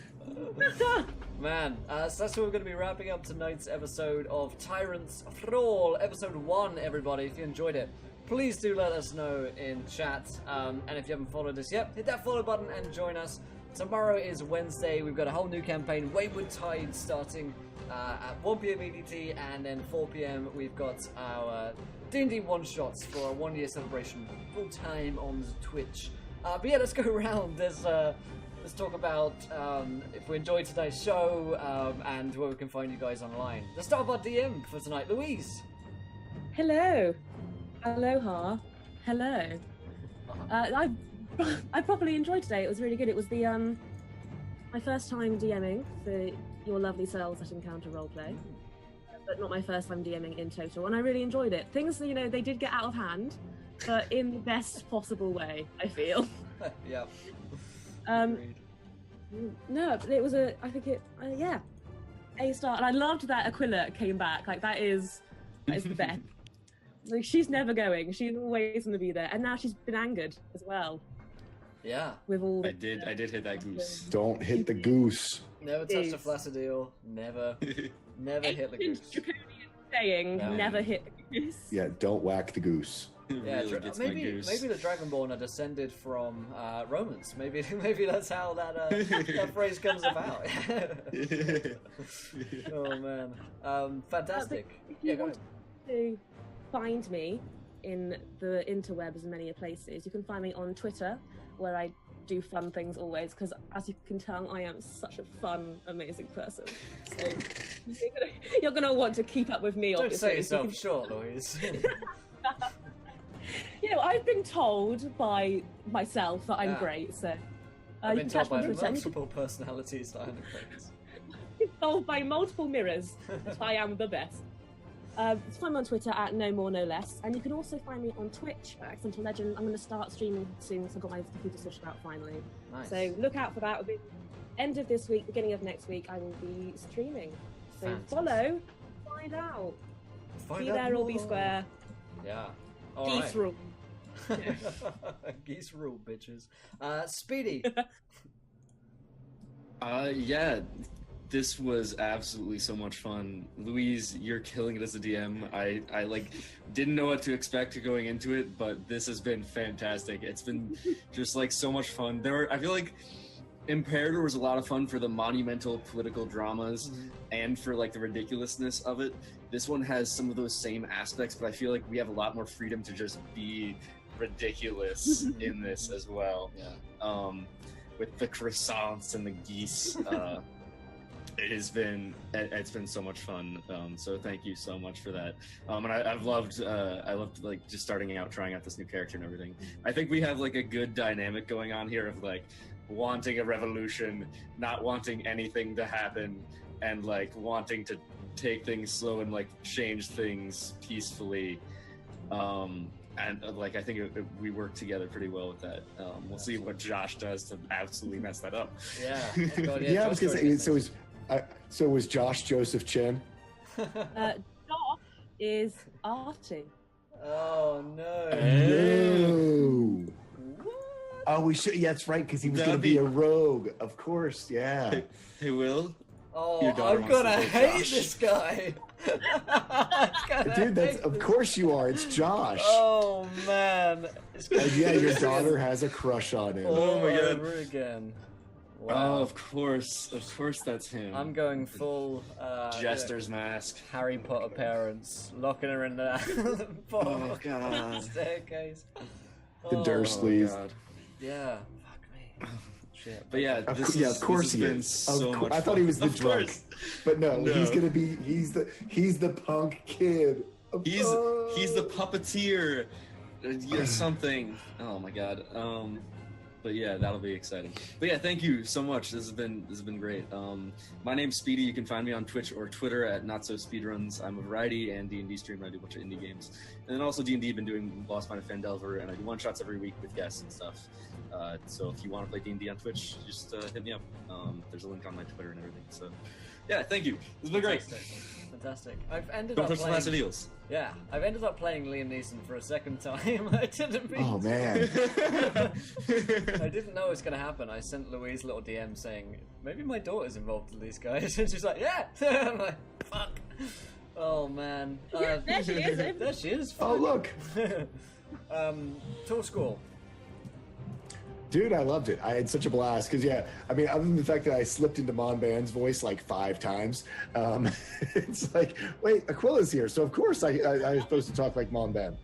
Man, so that's what we're going to be wrapping up tonight's episode of Tyrant's Thrall, episode 1, everybody. If you enjoyed it, please do let us know in chat. And if you haven't followed us yet, hit that follow button and join us. Tomorrow is Wednesday. We've got a whole new campaign, Wayward Tide, starting at 1 p.m. EDT, and then 4 p.m. we've got our D&D one-shots for a 1-year celebration full-time on Twitch. But yeah, let's go around. Let's talk about if we enjoyed today's show and where we can find you guys online. Let's start with our DM for tonight, Louise. Hello. Aloha. Hello. I properly enjoyed today. It was really good. It was the my first time DMing for your lovely selves at Encounter Roleplay, but not my first time DMing in total, and I really enjoyed it. Things, they did get out of hand, but in the best possible way, I feel. Yeah. No, it was A star, and I loved that Aquila came back. Like that is the best. Like she's never going. She's always going to be there, and now she's been angered as well. Yeah. I did hit that goose. Don't hit the goose. Never touched a flaccideel. Never hit the goose. Saying No. never hit the goose. Yeah, don't whack the goose. Yeah, Really gets my maybe goose. the Dragonborn are descended from Romans. Maybe that's how that phrase comes about. Oh man, fantastic. If you Yeah, go want ahead. to find me in the interwebs and many places, you can find me on Twitter, where I do fun things always, because as you can tell, I am such a fun, amazing person. So you're gonna want to keep up with me, Don't obviously. say yourself short, Louise. I've been told by myself that I'm great, so I've you been can told catch me by on Twitter. multiple personalities that I'm great. Told by multiple mirrors that I am the best. Find me on Twitter at No More No Less, and you can also find me on Twitch at Accidental Legend. I'm going to start streaming soon, so I've got my computer switched out finally. Nice. So look out for that. End of this week, beginning of next week, I will be streaming. So Fantastic. follow, find out. Be there or be square. Yeah. All Geese rule. Geese rule, bitches. Speedy. Yeah, this was absolutely so much fun. Louise, you're killing it as a DM. I like didn't know what to expect going into it, but this has been fantastic. It's been just like so much fun. I feel like Imperator was a lot of fun for the monumental political dramas and for like the ridiculousness of it. This one has some of those same aspects, but I feel like we have a lot more freedom to just be ridiculous in this as well. Yeah. With the croissants and the geese. It's been so much fun. So thank you so much for that. And I loved like just starting out, trying out this new character and everything. I think we have like a good dynamic going on here of like wanting a revolution, not wanting anything to happen, and like wanting to take things slow and like change things peacefully. And like I think we work together pretty well with that. We'll see what Josh does to absolutely mess that up. Yeah. Oh, God, Yeah, I was Josh gonna say. Gordon. So was Josh Joseph Chen? Josh is Artie. Oh no. No. What? Oh, we should. Yeah, that's right, because he was going to That'd be be- a rogue. Of course, yeah. Hey, Will. Oh, Your daughter I'm wants to gonna play hate Josh. this guy. I'm gonna Dude, that's hate of this- course you are. It's Josh. Oh man. It's And yeah, your daughter has a crush on him. Oh my God. Over again. Oh, Wow. of course that's him. I'm going full Jester's mask. Harry Potter parents locking her in the Oh God. staircase. The Oh, Dursleys. God. Yeah. Fuck me. Shit. But yeah, Of course he is. So much I thought he was the Of drunk, course. but no, No. he's gonna be. He's the punk kid. He's the puppeteer or something. Oh my God. But yeah, that'll be exciting. But yeah, thank you so much. This has been great. My name's Speedy. You can find me on Twitch or Twitter at NotSoSpeedruns. I'm a variety and D&D streamer. I do a bunch of indie games, and then also D&D. Been doing Lost Mine of Fandelver, and I do one shots every week with guests and stuff. So if you want to play D&D on Twitch, just hit me up. There's a link on my Twitter and everything. So yeah, thank you. It's been great. Fantastic. I've ended Don't up touch the playing. last deals. Yeah, I've ended up playing Liam Neeson for a second time. I didn't mean. Oh man. I didn't know it was gonna happen. I sent Louise a little DM saying maybe my daughter's involved with these guys, and she's like, "Yeah." I'm like, "Fuck." Oh man. Yeah, there she is. There she is. Oh look. Tour school. Dude, I loved it. I had such a blast because, yeah, I mean, other than the fact that I slipped into Mon Ban's voice like 5 times, it's like, wait, Aquila's here, so of course I was supposed to talk like Mon Ban.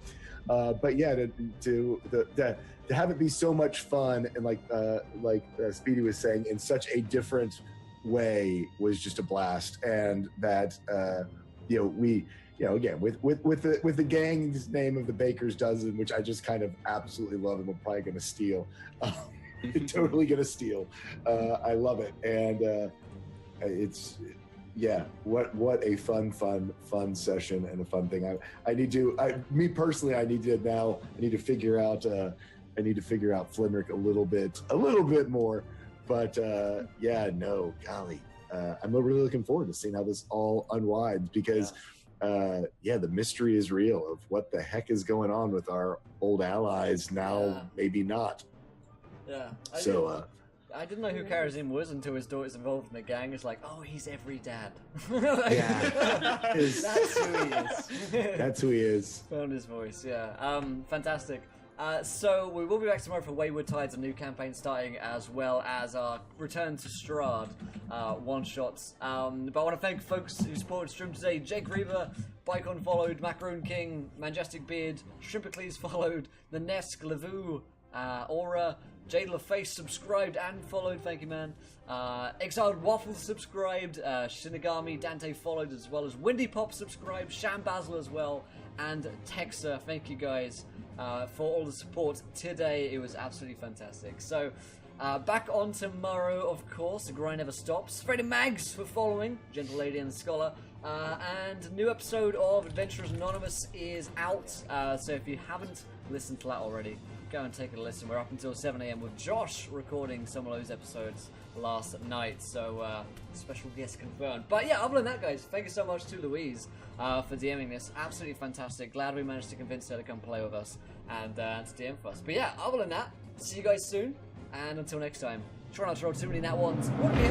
But yeah, to have it be so much fun and like Speedy was saying, in such a different way was just a blast, and that we. Again, with the gang's name of the Baker's Dozen, which I just kind of absolutely love and we're probably going to steal. Totally going to steal. I love it. And it's, what a fun session and a fun thing. I need to figure out Flimerick a little bit more. But golly, I'm really looking forward to seeing how this all unwinds because the mystery is real of what the heck is going on with our old allies now, maybe not. Yeah. I didn't know who Karazim was until his daughter's involved in the gang. It's like, oh, he's every dad. That's who he is. That's who he is. Found his voice, yeah. Fantastic. So we will be back tomorrow for Wayward Tides, a new campaign starting, as well as our Return to Strahd one-shots. But I want to thank folks who supported stream today. Jake Reaver, Bicon followed, Macaroon King, Majestic Beard, Shrimpicles followed, The Nesk, Lavu, Aura, Jade LaFace subscribed and followed, thank you, man. Exiled Waffle subscribed, Shinigami, Dante followed, as well as Windy Pop subscribed, Sham Basil as well, and Texa. Thank you guys for all the support today. It was absolutely fantastic. So, back on tomorrow, of course. The grind never stops. Freddie Mags for following, Gentle Lady and Scholar. And a new episode of Adventurers Anonymous is out. So if you haven't listened to that already, go and take a listen. We're up until 7 a.m. with Josh recording some of those episodes last night. So, special guest confirmed. But yeah, other than that, guys, thank you so much to Louise for DMing this. Absolutely fantastic. Glad we managed to convince her to come play with us and to DM for us. But yeah, other than that, see you guys soon. And until next time, try not to roll too many nat ones. What do you